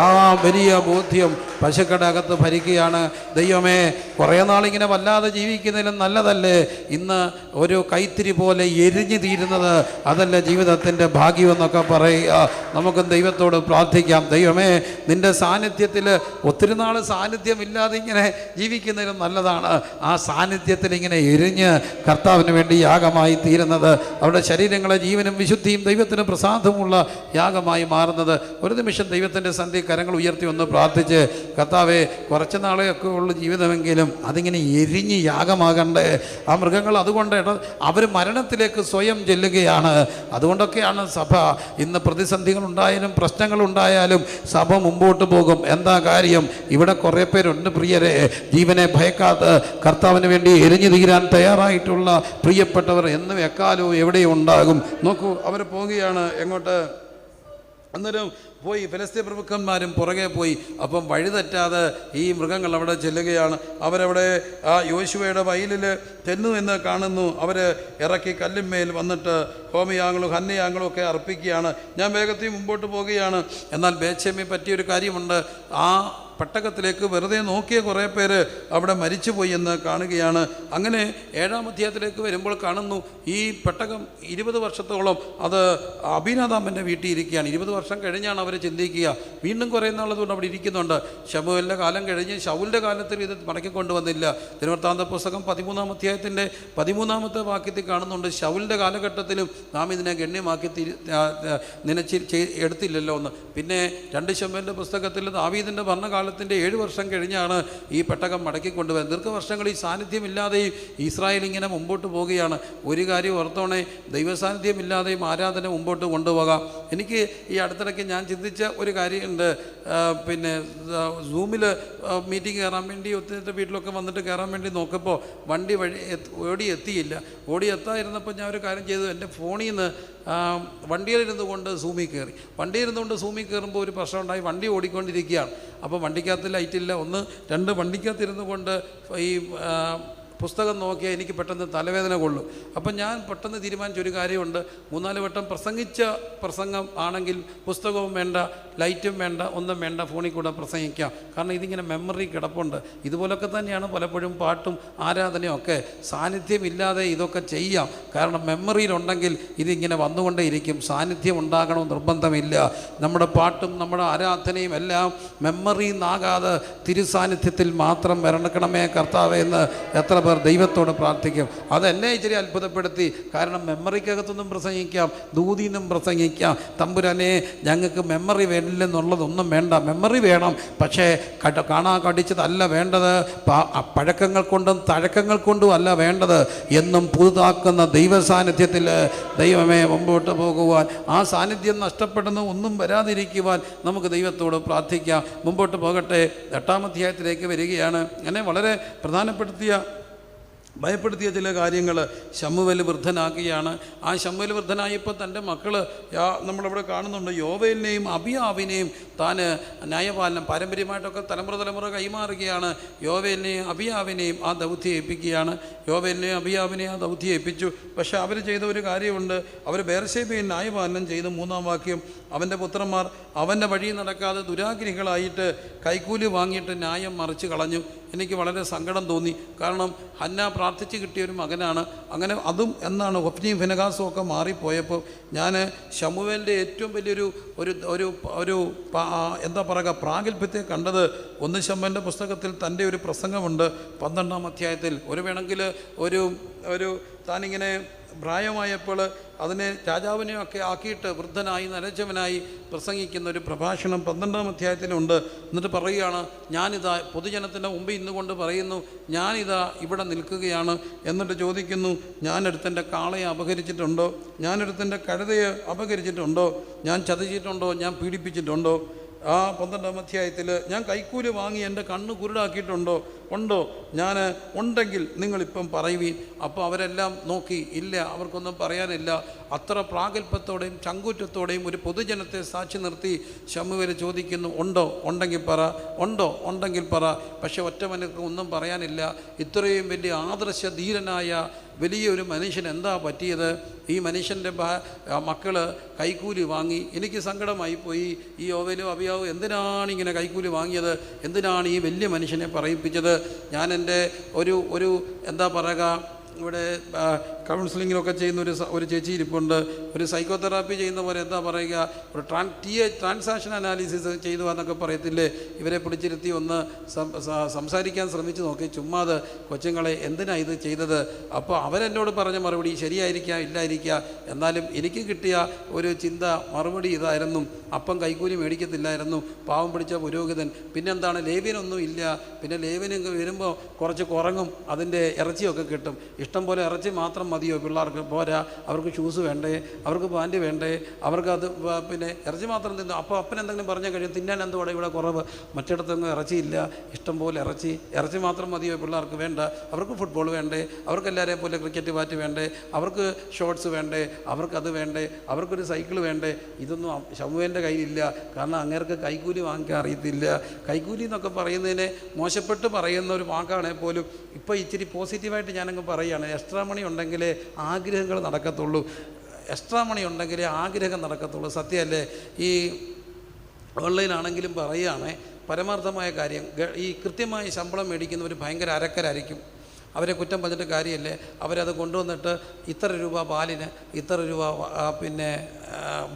ആ വലിയ ബോധ്യം പശുക്കളുടെ അകത്ത് ഭരിക്കുകയാണ്. ദൈവമേ, കുറേ നാളിങ്ങനെ വല്ലാതെ ജീവിക്കുന്നതിലും നല്ലതല്ലേ ഇന്ന് ഒരു കൈത്തിരി പോലെ എരിഞ്ഞു തീരുന്നത്? അതല്ലേ ജീവിതത്തിൻ്റെ ഭാഗ്യമെന്നൊക്കെ പറയുക. നമുക്ക് ദൈവത്തോട് പ്രാർത്ഥിക്കാം, ദൈവമേ നിൻ്റെ സാന്നിധ്യത്തിൽ ഒത്തിരി നാൾ സാന്നിധ്യമില്ലാതെ ഇങ്ങനെ ജീവിക്കുന്നതിലും നല്ലതാണ് ആ സാന്നിധ്യത്തിൽ ഇങ്ങനെ എരിഞ്ഞ് കർത്താവിന് വേണ്ടി യാഗമായി തീരുന്നത്. അവരുടെ ശരീരങ്ങളെ ജീവനും വിശുദ്ധിയും ദൈവത്തിന് പ്രസാദമുള്ള യാഗമായി മാറുന്നത്. ഒരു നിമിഷം ദൈവത്തിൻ്റെ സന്ധ്യ കരങ്ങൾ ഉയർത്തി ഒന്ന് പ്രാർത്ഥിച്ച്, കർത്താവേ, കുറച്ച് നാളെയൊക്കെ ഉള്ള ജീവിതമെങ്കിലും അതിങ്ങനെ എരിഞ്ഞ് യാഗമാകണ്ടേ? ആ മൃഗങ്ങൾ അതുകൊണ്ട് അവർ മരണത്തിലേക്ക് സ്വയം ചെല്ലുകയാണ്. അതുകൊണ്ടൊക്കെയാണ് സഭ ഇന്ന് പ്രതിസന്ധികളുണ്ടായാലും പ്രശ്നങ്ങളുണ്ടായാലും സഭ മുമ്പോട്ട് പോകും. എന്താ കാര്യം? ഇവിടെ കുറേ പേരുണ്ട് പ്രിയരെ, ജീവനെ ഭയക്കാതെ കർത്താവിന് വേണ്ടി എരിഞ്ഞു തീരാൻ തയ്യാറായിട്ടുള്ള പ്രിയപ്പെട്ടവർ എന്നും എക്കാലവും എവിടെയും ഉണ്ടാകും. നോക്കൂ, അവർ പോവുകയാണ്. എങ്ങോട്ട്? അന്നേരം പോയി ഫെലിസ്ത്യ പ്രഭുക്കന്മാരും പുറകെ പോയി. അപ്പം വഴിതെറ്റാതെ ഈ മൃഗങ്ങൾ അവിടെ ചെല്ലുകയാണ്. അവരവിടെ ആ യോശുവയുടെ വയലിൽ ചെന്നു എന്ന് കാണുന്നു. അവർ ഇറക്കി കല്ലിന്മേൽ വന്നിട്ട് ഹോമയാങ്ങളും ഹന്നയാങ്ങളും ഒക്കെ അർപ്പിക്കുകയാണ്. ഞാൻ വേഗത്തിൽ മുമ്പോട്ട് പോവുകയാണ്. എന്നാൽ ബേച്ചേമെ പറ്റിയൊരു കാര്യമുണ്ട്. ആ പെട്ടകത്തിലേക്ക് വെറുതെ നോക്കിയ കുറേ പേര് അവിടെ മരിച്ചുപോയി എന്ന് കാണുകയാണ്. അങ്ങനെ 7-ാം അധ്യായത്തിലേക്ക് വരുമ്പോൾ കാണുന്നു, ഈ പെട്ടകം 20 വർഷത്തോളം അത് അബീനാദാമിൻ്റെ വീട്ടിൽ ഇരിക്കുകയാണ്. 20 വർഷം കഴിഞ്ഞാണ് അവർ ചിന്തിക്കുക. വീണ്ടും കുറേ നാളതുകൊണ്ട് അവിടെ ഇരിക്കുന്നുണ്ട്. ശമൂവേലിൻ്റെ കാലം കഴിഞ്ഞ് ശൗലിൻ്റെ കാലത്തിൽ ഇത് മടക്കിക്കൊണ്ടുവന്നില്ല. ദിനവൃത്താന്ത പുസ്തകം 13-ാം അധ്യായത്തിൻ്റെ 13-ാമത്തെ വാക്യത്തിൽ കാണുന്നുണ്ട്, ശൗലിൻ്റെ കാലഘട്ടത്തിലും നാം ഇതിനെ ഗണ്യമാക്കി എടുത്തില്ലല്ലോ എന്ന്. പിന്നെ 2 ശമൂവേലിൻ്റെ പുസ്തകത്തിൽ ദാവീദിൻ്റെ ഭരണകാലം 7 വർഷം കഴിഞ്ഞാണ് ഈ പെട്ടകം മടക്കിക്കൊണ്ടുവരുന്നത്. ദീർഘവർഷങ്ങൾ ഈ സാന്നിധ്യമില്ലാതെയും ഇസ്രായേൽ ഇങ്ങനെ മുമ്പോട്ട് പോവുകയാണ്. ഒരു കാര്യം ഓർത്തോണേ, ദൈവസാന്നിധ്യമില്ലാതെയും ആരാധന മുമ്പോട്ട് കൊണ്ടുപോകാം. എനിക്ക് ഈ അടുത്തിടയ്ക്ക് ഞാൻ ചിന്തിച്ച ഒരു കാര്യമുണ്ട്. പിന്നെ സൂമിൽ മീറ്റിംഗ് കയറാൻ വേണ്ടി ഒത്തിരി വീട്ടിലൊക്കെ വന്നിട്ട് കയറാൻ വേണ്ടി നോക്കുമ്പോൾ വണ്ടി ഓടി എത്താതിരുന്നപ്പോൾ ഞാൻ ഒരു കാര്യം ചെയ്തു. എൻ്റെ ഫോണിൽ നിന്ന് വണ്ടിയിലിരുന്നു കൊണ്ട് സൂമിൽ കയറി. വണ്ടിയിരുന്നുകൊണ്ട് സൂമിൽ കയറുമ്പോൾ ഒരു പ്രശ്നം ഉണ്ടായി. വണ്ടി ഓടിക്കൊണ്ടിരിക്കുകയാണ്. അപ്പോൾ വണ്ടിക്കകത്ത് ലൈറ്റില്ല. 1, 2 വണ്ടിക്കകത്തിരുന്നു കൊണ്ട് ഈ പുസ്തകം നോക്കിയാൽ എനിക്ക് പെട്ടെന്ന് തലവേദന കൊള്ളും. അപ്പം ഞാൻ പെട്ടെന്ന് തീരുമാനിച്ചൊരു കാര്യമുണ്ട്, 3-4 വട്ടം പ്രസംഗിച്ച പ്രസംഗം ആണെങ്കിൽ പുസ്തകവും വേണ്ട, ലൈറ്റും വേണ്ട, ഒന്നും വേണ്ട, ഫോണിൽ കൂടെ പ്രസംഗിക്കാം. കാരണം ഇതിങ്ങനെ മെമ്മറി കിടപ്പുണ്ട്. ഇതുപോലൊക്കെ തന്നെയാണ് പലപ്പോഴും പാട്ടും ആരാധനയും ഒക്കെ. സാന്നിധ്യമില്ലാതെ ഇതൊക്കെ ചെയ്യാം. കാരണം മെമ്മറിയിലുണ്ടെങ്കിൽ ഇതിങ്ങനെ വന്നുകൊണ്ടേ ഇരിക്കും. സാന്നിധ്യം ഉണ്ടാകണമെന്ന് നിർബന്ധമില്ല. നമ്മുടെ പാട്ടും നമ്മുടെ ആരാധനയും എല്ലാം മെമ്മറിയിൽ നിന്നാകാതെ തിരുസാന്നിധ്യത്തിൽ മാത്രം വരണക്കണമേ കർത്താവേ എന്ന് എത്ര പേർ ദൈവത്തോട് പ്രാർത്ഥിക്കും. അതെന്നെ ഇച്ചിരി അത്ഭുതപ്പെടുത്തി. കാരണം മെമ്മറിക്കകത്തൊന്നും പ്രസംഗിക്കാം, ദൂതിന്നും പ്രസംഗിക്കാം. തമ്പുരാനെ ഞങ്ങൾക്ക് മെമ്മറി വേണ്ടില്ലെന്നുള്ളതൊന്നും വേണ്ട. മെമ്മറി വേണം, പക്ഷേ കാണാ കടിച്ചതല്ല വേണ്ടത്, പഴക്കങ്ങൾ കൊണ്ടും തഴക്കങ്ങൾ കൊണ്ടും അല്ല വേണ്ടത്. എന്നും പുതുതാക്കുന്ന ദൈവസാന്നിധ്യത്തിൽ ദൈവമേ മുമ്പോട്ട് പോകുവാൻ, ആ സാന്നിധ്യം നഷ്ടപ്പെടുന്ന ഒന്നും വരാതിരിക്കുവാൻ നമുക്ക് ദൈവത്തോട് പ്രാർത്ഥിക്കാം. മുമ്പോട്ട് പോകട്ടെ. 8-ാം അധ്യായത്തിലേക്ക് വരികയാണ്. അങ്ങനെ വളരെ ഭയപ്പെടുത്തിയ ചില കാര്യങ്ങൾ ശമൂവേൽ വൃദ്ധനാക്കുകയാണ്. ആ ശമൂവേൽ വൃദ്ധനായപ്പോൾ തൻ്റെ മക്കൾ നമ്മളിവിടെ കാണുന്നുണ്ട്, യോവേലിനെയും അബിയാവിനെയും താൻ ന്യായപാലനം പാരമ്പര്യമായിട്ടൊക്കെ തലമുറ കൈമാറുകയാണ്. യോവേലിനെയും അബിയാവിനെയും ആ ദൗത്യം ഏൽപ്പിക്കുകയാണ്. യോവേലിനെയും അബിയാവിനെയും ആ ദൗത്യം ഏൽപ്പിച്ചു. പക്ഷേ അവർ ചെയ്ത ഒരു കാര്യമുണ്ട്. അവർ ബേർശേബയിൽ ന്യായപാലനം ചെയ്ത് 3-ാം വാക്യം, അവൻ്റെ പുത്രന്മാർ അവൻ്റെ വഴി നടക്കാതെ ദുരാഗ്രഹികളായിട്ട് കൈക്കൂലി വാങ്ങിയിട്ട് ന്യായം മറിച്ച് കളഞ്ഞു. എനിക്ക് വളരെ സങ്കടം തോന്നി. കാരണം ഹന്ന പ്രാർത്ഥിച്ച് കിട്ടിയൊരു മകനാണ്. അങ്ങനെ അതും എന്നാണ് ഒഫ്നിയും ഫിനഹാസും ഒക്കെ മാറിപ്പോയപ്പോൾ ഞാൻ ശമൂവേലിൻ്റെ ഏറ്റവും വലിയൊരു എന്താ പറയുക പ്രാഗൽഭ്യത്തെ കണ്ടത് 1 ശമൂവേലിൻ്റെ പുസ്തകത്തിൽ തൻ്റെ ഒരു പ്രസംഗമുണ്ട് 12-ാം അധ്യായത്തിൽ. ഒരു വേണമെങ്കിൽ ഒരു താനിങ്ങനെ പ്രായമായപ്പോൾ അതിനെ രാജാവിനെയൊക്കെ ആക്കിയിട്ട് വൃദ്ധനായി നരച്ചവനായി പ്രസംഗിക്കുന്ന ഒരു പ്രഭാഷണം 12-ാം അധ്യായത്തിലുണ്ട്. എന്നിട്ട് പറയുകയാണ്, ഞാനിതാ പൊതുജനത്തിൻ്റെ മുമ്പിൽ ഇന്നുകൊണ്ട് പറയുന്നു, ഞാനിതാ ഇവിടെ നിൽക്കുകയാണ്. എന്നിട്ട് ചോദിക്കുന്നു, ഞാനൊരുത്തൻ്റെ കാളയെ അപഹരിച്ചിട്ടുണ്ടോ? ഞാനൊരുത്തൻ്റെ കഴുതയെ അപഹരിച്ചിട്ടുണ്ടോ? ഞാൻ ചതിച്ചിട്ടുണ്ടോ? ഞാൻ പീഡിപ്പിച്ചിട്ടുണ്ടോ? ആ 12-ാം അധ്യായത്തിൽ ഞാൻ കൈക്കൂലി വാങ്ങി എൻ്റെ കണ്ണ് കുരുടാക്കിയിട്ടുണ്ടോ? ഉണ്ടോ? ഞാൻ ഉണ്ടെങ്കിൽ നിങ്ങളിപ്പം പറയുവീൻ. അപ്പോൾ അവരെല്ലാം നോക്കി, ഇല്ല, അവർക്കൊന്നും പറയാനില്ല. അത്ര പ്രാഗൽഭ്യത്തോടെയും ചങ്കൂറ്റത്തോടെയും ഒരു പൊതുജനത്തെ സാക്ഷി നിർത്തി ശമൂവേൽ ചോദിക്കുന്നു, ഉണ്ടോ? ഉണ്ടെങ്കിൽ പറ. ഉണ്ടോ? ഉണ്ടെങ്കിൽ പറ. പക്ഷെ ഒറ്റവനക്ക് ഒന്നും പറയാനില്ല. ഇത്രയും വലിയ ആദർശ ധീരനായ വലിയൊരു മനുഷ്യൻ എന്താ പറ്റിയത്? ഈ മനുഷ്യൻ്റെ മക്കൾ കൈക്കൂലി വാങ്ങി. എനിക്ക് സങ്കടമായി പോയി. ഈ യോവേലും അബിയാവും എന്തിനാണ് ഇങ്ങനെ കൈക്കൂലി വാങ്ങിയത്? എന്തിനാണ് ഈ വലിയ മനുഷ്യനെ പറയിപ്പിച്ചത്? ഞാൻ എൻ്റെ ഒരു എന്താ പറയുക, ഇവിടെ കൗൺസിലിങ്ങിലൊക്കെ ചെയ്യുന്ന ഒരു ചേച്ചി ഇരിപ്പുണ്ട്. ഒരു സൈക്കോതെറാപ്പി ചെയ്യുന്ന പോലെ എന്താ പറയുക, ഒരു ട്രാൻസാക്ഷൻ അനാലിസിസ് ചെയ്തു എന്നൊക്കെ പറയത്തില്ലേ. ഇവരെ പിടിച്ചിരുത്തി ഒന്ന് സംസാരിക്കാൻ ശ്രമിച്ചു നോക്കി. ചുമ്മാതെ കൊച്ചുങ്ങളെ എന്തിനാ ഇത് ചെയ്തത്? അപ്പോൾ അവരെന്നോട് പറഞ്ഞ മറുപടി ശരിയായിരിക്കാം, ഇല്ലായിരിക്കാം. എന്നാലും എനിക്ക് കിട്ടിയ ഒരു ചിന്ത മറുപടി ഇതായിരുന്നു, അപ്പം കൈക്കൂലി മേടിക്കത്തില്ലായിരുന്നു, പാവം പിടിച്ച പുരോഹിതൻ. പിന്നെന്താണ്, ലേവ്യനൊന്നും ഇല്ല. പിന്നെ ലേവ്യന് വരുമ്പോൾ കുറച്ച് കുറങ്ങും, അതിൻ്റെ ഇറച്ചിയൊക്കെ കിട്ടും. ഇഷ്ടം പോലെ ഇറച്ചി മാത്രം മതിയോ പിള്ളേർക്ക്? പോരാ, അവർക്ക് ഷൂസ് വേണ്ടേ, അവർക്ക് പാൻറ്റ് വേണ്ടേ, അവർക്ക് അത് പിന്നെ ഇറച്ചി മാത്രം തിന്നു. അപ്പോൾ അപ്പനെന്തെങ്കിലും പറഞ്ഞാൽ കഴിയും, തിന്നാൻ എന്തുകൂടെ ഇവിടെ കുറവ്, മറ്റിടത്തൊന്നും ഇറച്ചിയില്ല, ഇഷ്ടം പോലെ ഇറച്ചി മാത്രം മതിയോ പിള്ളേർക്ക്? വേണ്ട. അവർക്ക് ഫുട്ബോൾ വേണ്ടേ, അവർക്ക് എല്ലാവരെയും പോലെ ക്രിക്കറ്റ് ബാറ്റ് വേണ്ടേ, അവർക്ക് ഷോർട്സ് വേണ്ടേ, അവർക്കത് വേണ്ടേ, അവർക്കൊരു സൈക്കിൾ വേണ്ടേ? ഇതൊന്നും ശമൂവേലിൻ്റെ കയ്യിലില്ല. കാരണം അങ്ങേർക്ക് കൈക്കൂലി വാങ്ങിക്കാൻ അറിയത്തില്ല. കൈക്കൂലി എന്നൊക്കെ പറയുന്നതിനെ മോശപ്പെട്ട് പറയുന്ന ഒരു വാക്കാണെങ്കിൽ പോലും ഇപ്പോൾ ഇച്ചിരി പോസിറ്റീവായിട്ട് ഞാനങ്ങ് പറയുകയാണ്. എക്സ്ട്രാ മണി ഉണ്ടെങ്കിലേ ആഗ്രഹങ്ങൾ നടക്കത്തുള്ളൂ. എക്സ്ട്രാ മണി ഉണ്ടെങ്കിലേ ആഗ്രഹം നടക്കത്തുള്ളൂ. സത്യമല്ലേ? ഈ ഓൺലൈനാണെങ്കിലും പറയുകയാണെ, പരമാർത്ഥമായ കാര്യം, ഈ കൃത്യമായി ശമ്പളം മേടിക്കുന്നവർ ഭയങ്കര അരക്കരായിരിക്കും. അവരെ കുറ്റം പറഞ്ഞിട്ട് കാര്യമല്ലേ. അവരത് കൊണ്ടുവന്നിട്ട് ഇത്ര രൂപ പാലിന്, ഇത്ര രൂപ പിന്നെ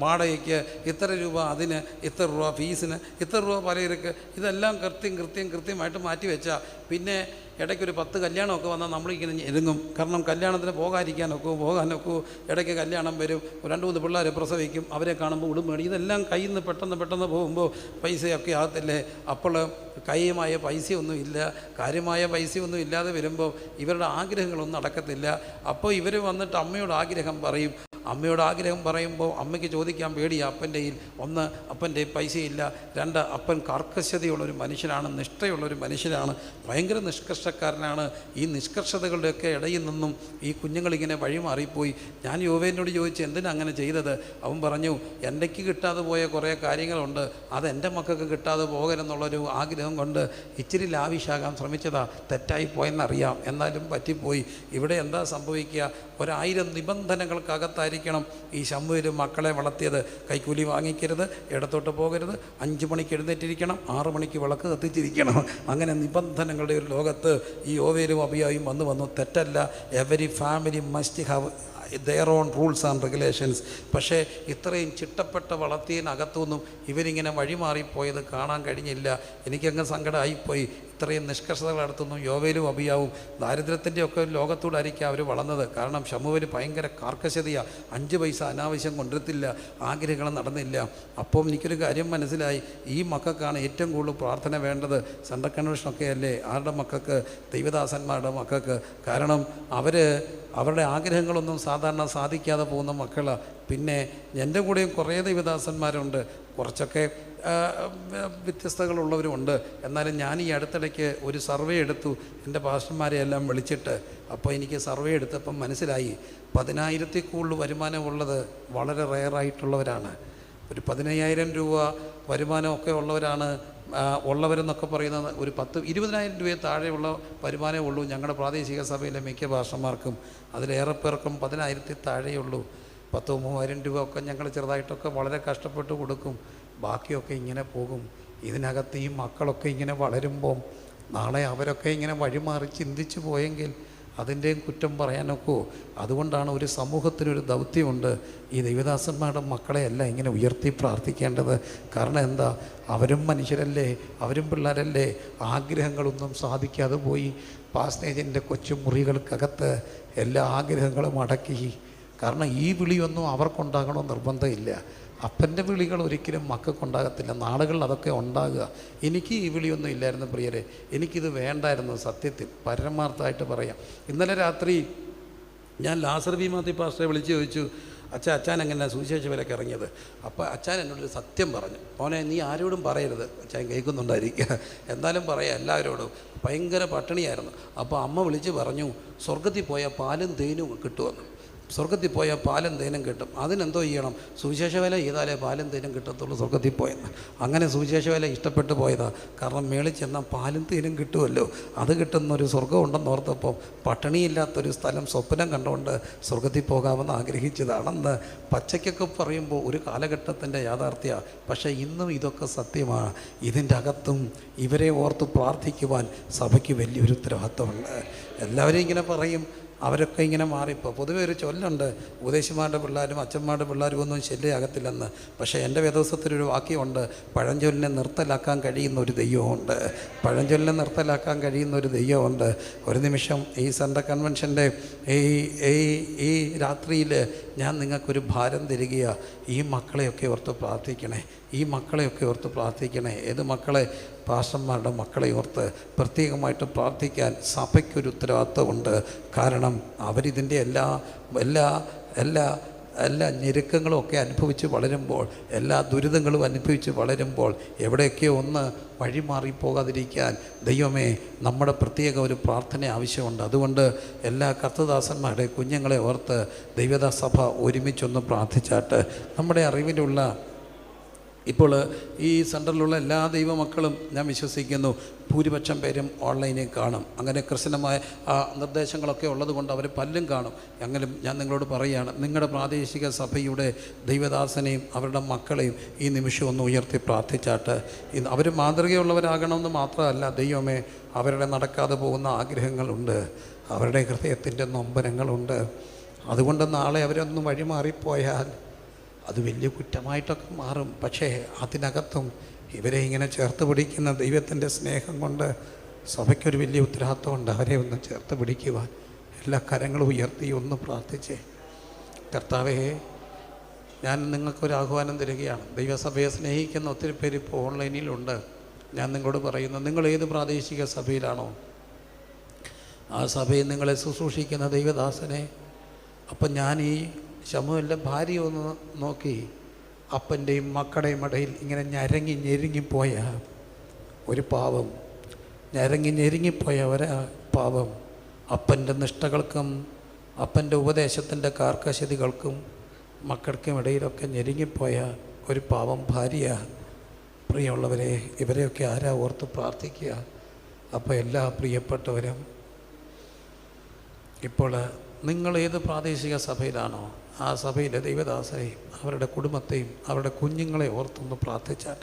വാടകയ്ക്ക്, ഇത്ര രൂപ അതിന്, ഇത്ര രൂപ ഫീസിന്, ഇത്ര രൂപ പലചരക്ക്, ഇതെല്ലാം കൃത്യമായിട്ട് മാറ്റി വെച്ചാൽ പിന്നെ ഇടയ്ക്കൊരു 10 കല്യാണമൊക്കെ വന്നാൽ നമ്മളിങ്ങനെ ഞെരുങ്ങും. കാരണം കല്യാണത്തിന് പോകാനൊക്കൂ. ഇടയ്ക്ക് കല്യാണം വരും, 2-3 പിള്ളേരെ പ്രസവിക്കും, അവരെ കാണുമ്പോൾ ഉടുമ്പടി. ഇതെല്ലാം കയ്യിൽ നിന്ന് പെട്ടെന്ന് പോകുമ്പോൾ പൈസയൊക്കെ ആകത്തില്ലേ? അപ്പോൾ കാര്യമായ പൈസയൊന്നും ഇല്ലാതെ വരുമ്പോൾ ഇവരുടെ ആഗ്രഹങ്ങളൊന്നും നടക്കത്തില്ല. അപ്പോൾ ഇവർ വന്നിട്ട് അമ്മയോട് ആഗ്രഹം പറയും. അമ്മയോട് ആഗ്രഹം പറയുമ്പോൾ അമ്മയ്ക്ക് ചോദിക്കാൻ പേടിയാണ്. അപ്പൻ്റെ കയ്യിൽ ഒന്ന്, അപ്പൻ്റെ പൈസയില്ല, രണ്ട്, അപ്പൻ കർക്കശതയുള്ളൊരു മനുഷ്യനാണ്, നിഷ്ഠയുള്ളൊരു മനുഷ്യനാണ്, ഭയങ്കര നിഷ്കർഷക്കാരനാണ്. ഈ നിഷ്കർഷതകളുടെയൊക്കെ ഇടയിൽ നിന്നും ഈ കുഞ്ഞുങ്ങളിങ്ങനെ വഴിമാറിപ്പോയി. ഞാൻ യോവേനോട് ചോദിച്ചു, എന്തിനാ അങ്ങനെ ചെയ്തത്? അവൻ പറഞ്ഞു, എനിക്ക് കിട്ടാതെ പോയ കുറേ കാര്യങ്ങളുണ്ട്, അത് എൻ്റെ മക്കൾക്ക് കിട്ടാതെ പോകരുതെന്നുള്ളൊരു ആഗ്രഹം കൊണ്ട് ഇച്ചിരി ലാവിഷാകാൻ ശ്രമിച്ചതാ. തെറ്റായി പോയെന്നറിയാം, എന്നാലും പറ്റിപ്പോയി. ഇവിടെ എന്താ സംഭവിക്കുക? 1000 നിബന്ധനകൾക്കകത്തായിരിക്കണം ഈ ശംഭുവിൽ മക്കളെ വളർത്തിയത്. കൈക്കൂലി വാങ്ങിക്കരുത്, ഇടത്തോട്ട് പോകരുത്, 5 മണിക്ക് എഴുന്നേറ്റിരിക്കണം, 6 മണിക്ക് വിളക്ക് കത്തിച്ചിരിക്കണം. അങ്ങനെ നിബന്ധനകളുടെ ഒരു ലോകത്ത് ഈ യോവേലും അബിയായും വന്നു. തെറ്റല്ല, every family must have their own rules and regulations. പക്ഷേ ഇത്രയും ചിട്ടപ്പെട്ട വളർത്തിയതിനകത്തുനിന്നും ഇവരിങ്ങനെ വഴിമാറിപ്പോയത് കാണാൻ കഴിഞ്ഞില്ല. എനിക്കങ്ങ് സങ്കടമായിപ്പോയി. ഇത്രയും നിഷ്കർഷതകൾ നടത്തുന്നു. യോവേലും അബിയാവും ദാരിദ്ര്യത്തിൻ്റെയൊക്കെ ലോകത്തൂടെ ആയിരിക്കും അവർ വളർന്നത്. കാരണം ശമൂവേൽ ഭയങ്കര കാർക്കശതയാണ്. 5 പൈസ അനാവശ്യം കൊണ്ടിരുത്തില്ല, ആഗ്രഹങ്ങൾ നടന്നില്ല. അപ്പം എനിക്കൊരു കാര്യം മനസ്സിലായി, ഈ മക്കൾക്കാണ് ഏറ്റവും കൂടുതൽ പ്രാർത്ഥന വേണ്ടത്. സെൻട്രൽ കൺവെൻഷനൊക്കെ അല്ലേ ആരുടെ മക്കൾക്ക്? ദൈവദാസന്മാരുടെ മക്കൾക്ക്. കാരണം അവരുടെ ആഗ്രഹങ്ങളൊന്നും സാധാരണ സാധിക്കാതെ പോകുന്ന മക്കളാണ്. പിന്നെ എൻ്റെ കൂടെയും കുറേ ദൈവദാസന്മാരുണ്ട്, കുറച്ചൊക്കെ വ്യത്യസ്തകളുള്ളവരുമുണ്ട്. എന്നാലും ഞാൻ ഈ അടുത്തിടയ്ക്ക് ഒരു സർവേ എടുത്തു, എൻ്റെ പാസ്റ്റർമാരെ എല്ലാം വിളിച്ചിട്ട്. അപ്പോൾ എനിക്ക് സർവേ എടുത്തപ്പം മനസ്സിലായി, 10,000-ൽ കൂടുതൽ വരുമാനമുള്ളത് വളരെ റെയറായിട്ടുള്ളവരാണ്. ഒരു 15,000 രൂപ വരുമാനമൊക്കെ ഉള്ളവരെന്നൊക്കെ പറയുന്നത് ഒരു 20,000 രൂപയെ താഴെയുള്ള വരുമാനമേ ഉള്ളൂ ഞങ്ങളുടെ പ്രാദേശിക സഭയിലെ മിക്ക പാസ്റ്റർമാർക്കും. അതിലേറെ പേർക്കും 10,000-ൽ താഴെയുള്ളൂ. 10,000-3,000 രൂപ ഒക്കെ ഞങ്ങൾ ചെറുതായിട്ടൊക്കെ വളരെ കഷ്ടപ്പെട്ട് കൊടുക്കും. ബാക്കിയൊക്കെ ഇങ്ങനെ പോകും. ഇതിനകത്ത് ഈ മക്കളൊക്കെ ഇങ്ങനെ വളരുമ്പം നാളെ അവരൊക്കെ ഇങ്ങനെ വഴിമാറി ചിന്തിച്ചു പോയെങ്കിൽ അതിൻ്റെയും കുറ്റം പറയാനൊക്കെ. അതുകൊണ്ടാണ് ഒരു സമൂഹത്തിനൊരു ദൗത്യമുണ്ട്, ഈ ദൈവദാസന്മാരുടെ മക്കളെയല്ല ഇങ്ങനെ ഉയർത്തി പ്രാർത്ഥിക്കേണ്ടത്. കാരണം എന്താ, അവരും മനുഷ്യരല്ലേ, അവരും പിള്ളേരല്ലേ. ആഗ്രഹങ്ങളൊന്നും സാധിക്കാതെ പോയി പാസ്റ്റേജിൻ്റെ കൊച്ചു മുറികൾക്കകത്ത് എല്ലാ ആഗ്രഹങ്ങളും അടക്കി. കാരണം ഈ വിളിയൊന്നും അവർക്കുണ്ടാകണമെന്ന് നിർബന്ധമില്ല. അപ്പൻ്റെ വിളികൾ ഒരിക്കലും മക്കൾക്കുണ്ടാകത്തില്ല. നാളുകളിൽ അതൊക്കെ ഉണ്ടാകുക. എനിക്ക് ഈ വിളിയൊന്നും ഇല്ലായിരുന്നു പ്രിയരെ, എനിക്കിത് വേണ്ടായിരുന്നു. സത്യത്തിൽ പരമാർത്ഥമായിട്ട് പറയാം. ഇന്നലെ രാത്രി ഞാൻ ലാസർ ബി മാത്യു പാസ്റ്ററെ വിളിച്ച് ചോദിച്ചു, അച്ഛൻ എങ്ങനെ സുവിശേഷ വിലക്ക് ഇറങ്ങിയത്? അപ്പോൾ അച്ഛൻ എന്നോടൊരു സത്യം പറഞ്ഞു, മോനെ നീ ആരോടും പറയരുത്, അച്ഛൻ കേൾക്കുന്നുണ്ടായിരിക്കുക, എന്നാലും പറയാം എല്ലാവരോടും. ഭയങ്കര പട്ടിണിയായിരുന്നു. അപ്പോൾ അമ്മ വിളിച്ച് പറഞ്ഞു, സ്വർഗത്തിൽ പോയാൽ പാലും തേനും കിട്ടുമെന്ന്. സ്വർഗത്തിൽ പോയാൽ പാലും തേനും കിട്ടും. അതിനെന്തോ ചെയ്യണം? സുവിശേഷ വില ചെയ്താലേ പാലും തേനും കിട്ടത്തുള്ളൂ സ്വർഗത്തിൽ പോയെന്ന്. അങ്ങനെ സുവിശേഷ വില ഇഷ്ടപ്പെട്ടു പോയതാണ്. കാരണം മേളിൽ ചെന്നാൽ പാലും തേനും കിട്ടുമല്ലോ, അത് കിട്ടുന്നൊരു സ്വർഗം ഉണ്ടെന്ന് ഓർത്തപ്പോൾ പട്ടിണിയില്ലാത്തൊരു സ്ഥലം സ്വപ്നം കണ്ടുകൊണ്ട് സ്വർഗത്തിൽ പോകാമെന്ന് ആഗ്രഹിച്ചതാണെന്ന് പച്ചയ്ക്കൊക്കെ പറയുമ്പോൾ ഒരു കാലഘട്ടത്തിൻ്റെ യാഥാർത്ഥ്യമാണ്. പക്ഷേ ഇന്നും ഇതൊക്കെ സത്യമാണ്. ഇതിൻ്റെ അകത്തും ഇവരെ ഓർത്ത് പ്രാർത്ഥിക്കുവാൻ സഭയ്ക്ക് വലിയൊരു ഉത്തരവാദിത്വമുണ്ട്. എല്ലാവരും ഇങ്ങനെ പറയും, അവരൊക്കെ ഇങ്ങനെ മാറിപ്പോൾ പൊതുവെ ഒരു ചൊല്ലുണ്ട്, ഉപദേശിമാരുടെ പിള്ളേരും അച്ഛന്മാരുടെ പിള്ളേരും ഒന്നും ശല്യമാകത്തില്ലെന്ന്. പക്ഷേ എൻ്റെ വേദോസത്തിലൊരു വാക്യമുണ്ട്, പഴഞ്ചൊല്ലിനെ നിർത്തലാക്കാൻ കഴിയുന്ന ഒരു ദൈവമുണ്ട്. പഴഞ്ചൊല്ലിനെ നിർത്തലാക്കാൻ കഴിയുന്ന ഒരു ദൈവമുണ്ട്. ഒരു നിമിഷം ഈ സെൻട്രൽ കൺവെൻഷൻ്റെ ഈ രാത്രിയിൽ ഞാൻ നിങ്ങൾക്കൊരു ഭാരം തരികയാണ്. ഈ മക്കളെയൊക്കെ ഓർത്ത് പ്രാർത്ഥിക്കണേ, ഈ മക്കളെയൊക്കെ ഓർത്ത് പ്രാർത്ഥിക്കണേ. ഏത് മക്കളെ? പാസ്റ്റർമാരുടെ മക്കളെ ഓർത്ത് പ്രത്യേകമായിട്ട് പ്രാർത്ഥിക്കാൻ സഭയ്ക്കൊരു ഉത്തരവാദിത്വമുണ്ട്. കാരണം അവരിതിൻ്റെ എല്ലാ ഞെരുക്കങ്ങളും ഒക്കെ അനുഭവിച്ച് വളരുമ്പോൾ, എല്ലാ ദുരിതങ്ങളും അനുഭവിച്ച് വളരുമ്പോൾ എവിടെയൊക്കെയോ ഒന്ന് വഴിമാറിപ്പോകാതിരിക്കാൻ ദൈവമേ നമ്മുടെ പ്രത്യേക ഒരു പ്രാർത്ഥന ആവശ്യമുണ്ട്. അതുകൊണ്ട് എല്ലാ കർത്തദാസന്മാരുടെ കുഞ്ഞുങ്ങളെ ഓർത്ത് ദൈവദാസ സഭ ഒരുമിച്ചൊന്ന് പ്രാർത്ഥിച്ചാട്ട്. നമ്മുടെ അറിവിലുള്ള ഇപ്പോൾ ഈ സെൻറ്ററിലുള്ള എല്ലാ ദൈവമക്കളും ഞാൻ വിശ്വസിക്കുന്നു ഭൂരിപക്ഷം പേരും ഓൺലൈനിൽ കാണും. അങ്ങനെ കർശനമായ നിർദ്ദേശങ്ങളൊക്കെ ഉള്ളതുകൊണ്ട് അവർ പലരും കാണും. എങ്കിലും ഞാൻ നിങ്ങളോട് പറയുകയാണ്, നിങ്ങളുടെ പ്രാദേശിക സഭയുടെ ദൈവദാസനെയും അവരുടെ മക്കളെയും ഈ നിമിഷം ഒന്ന് ഉയർത്തി പ്രാർത്ഥിച്ചാട്ട്. അവർ മാതൃകയുള്ളവരാകണമെന്ന് മാത്രമല്ല, ദൈവമേ അവരുടെ നടക്കാതെ പോകുന്ന ആഗ്രഹങ്ങളുണ്ട്, അവരുടെ ഹൃദയത്തിൻ്റെ നൊമ്പരങ്ങളുണ്ട്. അതുകൊണ്ട് നാളെ അവരൊന്ന് വഴിമാറിപ്പോയാൽ അത് വലിയ കുറ്റമായിട്ടൊക്കെ മാറും. പക്ഷേ അതിനകത്തും ഇവരെ ഇങ്ങനെ ചേർത്ത് പിടിക്കുന്ന ദൈവത്തിൻ്റെ സ്നേഹം കൊണ്ട് സഭയ്ക്കൊരു വലിയ ഉത്തരവാദിത്വമുണ്ട്. അവരെ ഒന്ന് ചേർത്ത് പിടിക്കുവാൻ എല്ലാ കരങ്ങളും ഉയർത്തി ഒന്ന് പ്രാർത്ഥിച്ചേ. കർത്താവേ, ഞാൻ നിങ്ങൾക്കൊരു ആഹ്വാനം തരികയാണ്. ദൈവസഭയെ സ്നേഹിക്കുന്ന ഒത്തിരി പേര് ഇപ്പോൾ ഓൺലൈനിലുണ്ട്. ഞാൻ നിങ്ങളോട് പറയുന്നു, നിങ്ങൾ ഏത് പ്രാദേശിക സഭയിലാണോ ആ സഭയിൽ നിങ്ങളെ ശുശ്രൂഷിക്കുന്ന ദൈവദാസനെ, അപ്പം ഞാൻ ഈ ശമൂവേലിൻ്റെ ഭാര്യ ഒന്ന് നോക്കി, അപ്പൻ്റെയും മക്കളുടെയും ഇടയിൽ ഇങ്ങനെ ഞെരുങ്ങിപ്പോയ ഒരു പാവം, ഞെരുങ്ങിപ്പോയ ഒരു പാവം, അപ്പൻ്റെ നിഷ്ഠകൾക്കും അപ്പൻ്റെ ഉപദേശത്തിൻ്റെ കാർക്കശ്യതകൾക്കും മക്കൾക്കും ഇടയിലൊക്കെ ഞെരുങ്ങിപ്പോയ ഒരു പാവം ഭാര്യ. പ്രിയമുള്ളവരെ, ഇവരെയൊക്കെ ആരാ ഓർത്ത് പ്രാർത്ഥിക്കുക? അപ്പോൾ എല്ലാ പ്രിയപ്പെട്ടവരും, ഇപ്പോൾ നിങ്ങൾ ഏത് പ്രാദേശിക സഭയിലാണോ ആ സഭയിലെ ദൈവദാസരെയും അവരുടെ കുടുംബത്തെയും അവരുടെ കുഞ്ഞുങ്ങളെ ഓർത്തൊന്ന് പ്രാർത്ഥിച്ചാൽ,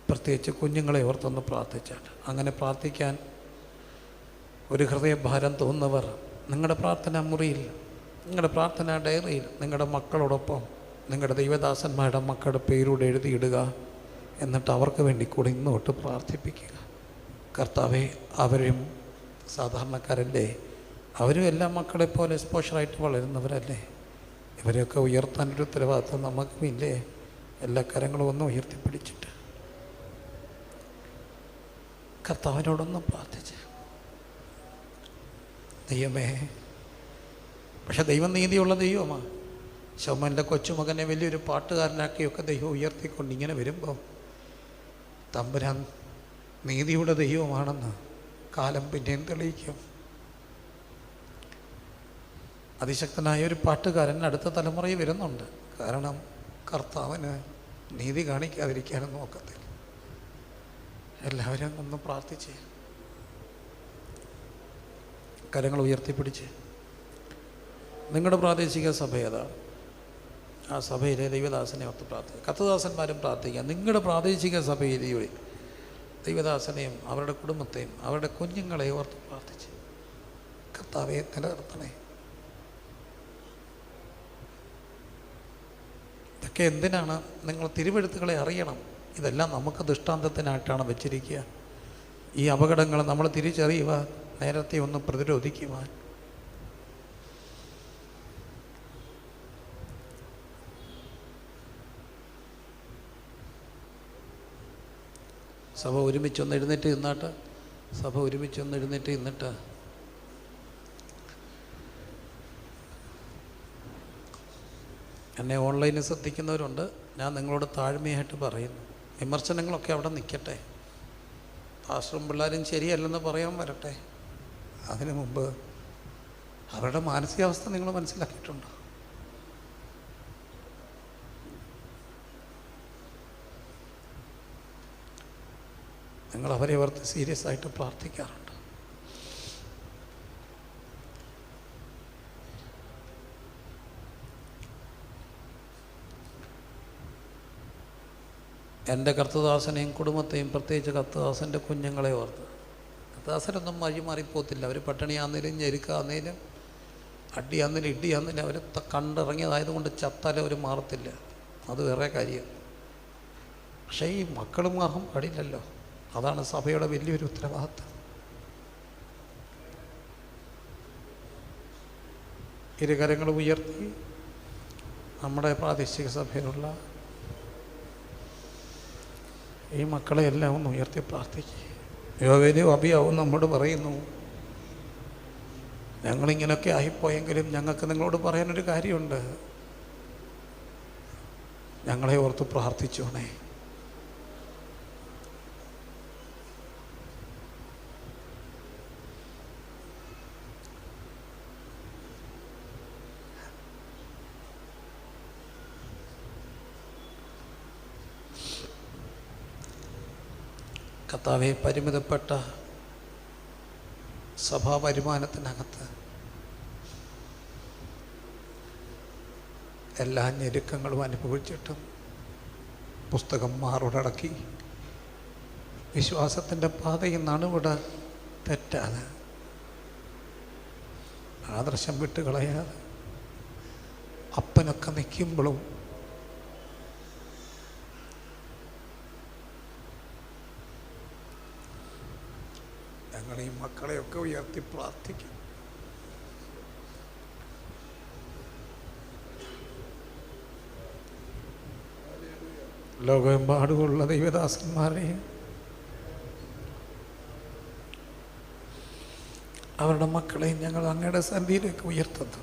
പ്രത്യേകിച്ച് കുഞ്ഞുങ്ങളെ ഓർത്തൊന്ന് പ്രാർത്ഥിച്ചാൽ, അങ്ങനെ പ്രാർത്ഥിക്കാൻ ഒരു ഹൃദയഭാരം തോന്നുന്നവർ നിങ്ങളുടെ പ്രാർത്ഥനാ മുറിയിൽ, നിങ്ങളുടെ പ്രാർത്ഥനാ ഡയറിയിൽ നിങ്ങളുടെ മക്കളോടൊപ്പം നിങ്ങളുടെ ദൈവദാസന്മാരുടെ മക്കളുടെ പേരൂടെ എഴുതിയിടുക. എന്നിട്ട് അവർക്ക് വേണ്ടി കൂടി ഇന്നോട്ട് പ്രാർത്ഥിപ്പിക്കുക. കർത്താവെ, അവരും സാധാരണക്കാരല്ലേ, അവരും എല്ലാ മക്കളെപ്പോലെ സ്പോഷറായിട്ട് വളരുന്നവരല്ലേ, ഇവരെയൊക്കെ ഉയർത്താനൊരു ഉത്തരവാദിത്വം നമുക്കുമില്ലേ? എല്ലാ കരങ്ങളും ഒന്നും ഉയർത്തിപ്പിടിച്ചിട്ട് കർത്താവിനോടൊന്നും പ്രാർത്ഥിച്ച്, ദൈവമേ. പക്ഷെ ദൈവം നീതിയുള്ള ദൈവമാണ്. ശൗമൻ്റെ കൊച്ചുമകനെ വലിയൊരു പാട്ടുകാരനാക്കിയൊക്കെ ദൈവം ഉയർത്തിക്കൊണ്ട് ഇങ്ങനെ വരുമ്പോൾ തമ്പുരാൻ നീതിയുടെ ദൈവമാണെന്ന് കാലം പിന്നെയും തെളിയിക്കും. അതിശക്തനായ ഒരു പാട്ടുകാരൻ അടുത്ത തലമുറയിൽ വരുന്നുണ്ട്. കാരണം കർത്താവിന് നീതി കാണിക്കാതിരിക്കാനും നോക്കത്തില്ല. എല്ലാവരും ഒന്ന് പ്രാർത്ഥിച്ച് കരങ്ങൾ ഉയർത്തിപ്പിടിച്ച് നിങ്ങളുടെ പ്രാദേശിക സഭ ഏതാണ് ആ സഭയിലെ ദൈവദാസനെ ഓർത്ത് പ്രാർത്ഥിക്കുക. കർത്തദാസന്മാരും പ്രാർത്ഥിക്കുക. നിങ്ങളുടെ പ്രാദേശിക സഭയിലെ ദൈവദാസനെയും അവരുടെ കുടുംബത്തെയും അവരുടെ കുഞ്ഞുങ്ങളെ ഓർത്ത് പ്രാർത്ഥിച്ച് കർത്താവെ നിലനിർത്തണേ. ഇതൊക്കെ എന്തിനാണ്? നിങ്ങൾ തിരുവെഴുത്തുകളെ അറിയണം. ഇതെല്ലാം നമുക്ക് ദൃഷ്ടാന്തത്തിനായിട്ടാണ് വെച്ചിരിക്കുക. ഈ അപകടങ്ങൾ നമ്മൾ തിരിച്ചറിയുവാൻ, നേരത്തെ ഒന്ന് പ്രതിരോധിക്കുവാൻ. സഭ ഒരുമിച്ചൊന്ന് എഴുന്നേറ്റ് നിന്നിട്ട് എന്നെ ഓൺലൈനിൽ ശ്രദ്ധിക്കുന്നവരുണ്ട്. ഞാൻ നിങ്ങളോട് താഴ്മയായിട്ട് പറയുന്നു, വിമർശനങ്ങളൊക്കെ അവിടെ നിൽക്കട്ടെ. പാസ്റ്ററും പിള്ളേരും ശരിയല്ലെന്ന് പറയാൻ വരട്ടെ. അതിനു മുമ്പ് അവരുടെ മാനസികാവസ്ഥ നിങ്ങൾ മനസ്സിലാക്കിയിട്ടുണ്ടോ? നിങ്ങൾ അവരെ ഓർത്ത് സീരിയസ് ആയിട്ട് പ്രാർത്ഥിക്കാറുണ്ട്? എൻ്റെ കർത്തദാസനെയും കുടുംബത്തെയും, പ്രത്യേകിച്ച് കർത്തദാസൻ്റെ കുഞ്ഞുങ്ങളെ ഓർത്ത്. കർത്തദാസനൊന്നും വഴിമാറിപ്പോത്തില്ല. അവർ പട്ടിണിയാന്നേലും ഞെരുക്കാന്നേലും അടിയാന്നേലും ഇടിയാന്നേലും അവർ കണ്ടിറങ്ങിയതായതുകൊണ്ട് ചത്താലും അവർ മാറത്തില്ല. അത് വേറെ കാര്യം. പക്ഷേ ഈ മക്കൾ മാറാൻ പാടില്ലല്ലോ. അതാണ് സഭയുടെ വലിയൊരു ഉത്തരവാദിത്വം. ഇരുകരങ്ങൾ ഉയർത്തി നമ്മുടെ പ്രാദേശിക സഭയിലുള്ള ഈ മക്കളെ എല്ലാം ഒന്ന് ഉയർത്തി പ്രാർത്ഥിക്കുക. യോവേലും അഭിയാവും നമ്മോട് പറയുന്നു, ഞങ്ങളിങ്ങനെയൊക്കെ ആയിപ്പോയെങ്കിലും ഞങ്ങൾക്ക് നിങ്ങളോട് പറയാനൊരു കാര്യമുണ്ട്. ഞങ്ങളെ ഓർത്ത് പ്രാർത്ഥിച്ചോണേ. കർത്താവെ, പരിമിതപ്പെട്ട സഭാ വരുമാനത്തിനകത്ത് എല്ലാ ഞെരുക്കങ്ങളും അനുഭവിച്ചിട്ടും പുസ്തകം മാറോടക്കി വിശ്വാസത്തിൻ്റെ പാതയിൽ നടുവിട തെറ്റാതെ, ആദർശം വിട്ടുകളയാതെ, അപ്പനൊക്കെ നിൽക്കുമ്പോഴും ഞങ്ങൾ ഈ മക്കളെയൊക്കെ ഉയർത്തി പ്രാർത്ഥിക്കും. ലോകമെമ്പാടുമുള്ള ദൈവദാസന്മാരെയും അവരുടെ മക്കളെയും ഞങ്ങൾ അങ്ങയുടെ സന്നിധിയിലേക്ക് ഉയർത്തുന്നു.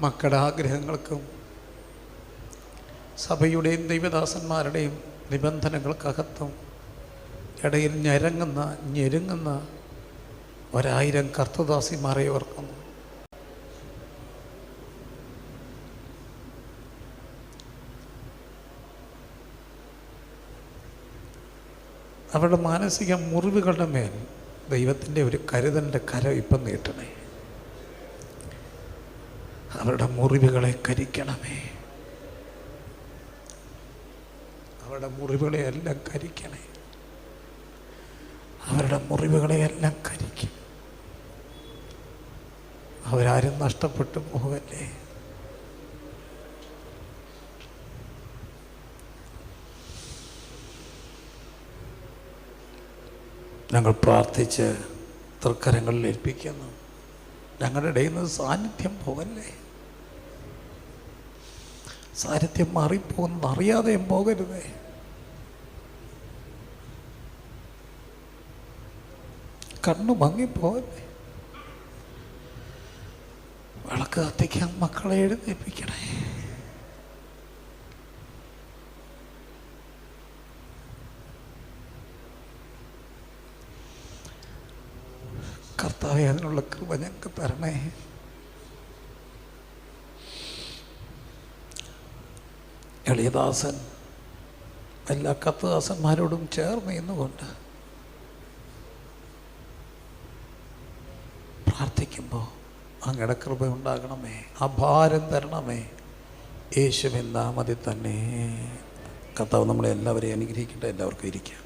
മക്കളുടെ ആഗ്രഹങ്ങൾക്കും സഭയുടെയും ദൈവദാസന്മാരുടെയും നിബന്ധനകൾക്കകത്തും ഇടയിൽ ഞെരുങ്ങുന്ന 1000 കർത്തദാസിമാരെ ഓർക്കുന്നു. അവരുടെ മാനസിക മുറിവുകളുടെ മേൽ ദൈവത്തിൻ്റെ ഒരു കരുതലിൻ്റെ കരം ഇപ്പം നീട്ടണേ. അവരുടെ മുറിവുകളെ കരിക്കണമേ. അവരുടെ മുറിവുകളെയെല്ലാം കരിക്കണേ. അവരുടെ മുറിവുകളെയെല്ലാം കരിക്കും. അവരാരും നഷ്ടപ്പെട്ടു പോകല്ലേ. ഞങ്ങൾ പ്രാർത്ഥിച്ച് തൃക്കരങ്ങളിൽ ഏൽപ്പിക്കുന്നു. ഞങ്ങളുടെ ഇടയിൽ നിന്ന് സാന്നിധ്യം പോകല്ലേ. സാന്നിധ്യം മാറിപ്പോകുന്നത് അറിയാതെയും പോകരുതേ. കണ്ണു മങ്ങിപ്പോകല്ലേ. വിളക്ക് കത്തിക്കാൻ മക്കളെ എഴുന്നേൽപ്പിക്കണേ. കർത്താവേ, അതിനുള്ള കൃപ ഞങ്ങൾക്ക് തരണേ. എളിയദാസൻ എല്ലാ കർത്തദാസന്മാരോടും ചേർന്ന് നിന്നുകൊണ്ട് പ്രാർത്ഥിക്കുമ്പോൾ അങ്ങയുടെ കൃപ ഉണ്ടാകണമേ. ആ ഭാരം തരണമേ. യേശുവിൻ നാമത്തിൽ തന്നെ. കർത്താവ് നമ്മളെ എല്ലാവരെയും അനുഗ്രഹിക്കട്ടെ. എല്ലാവർക്കും ഇരിക്കാം.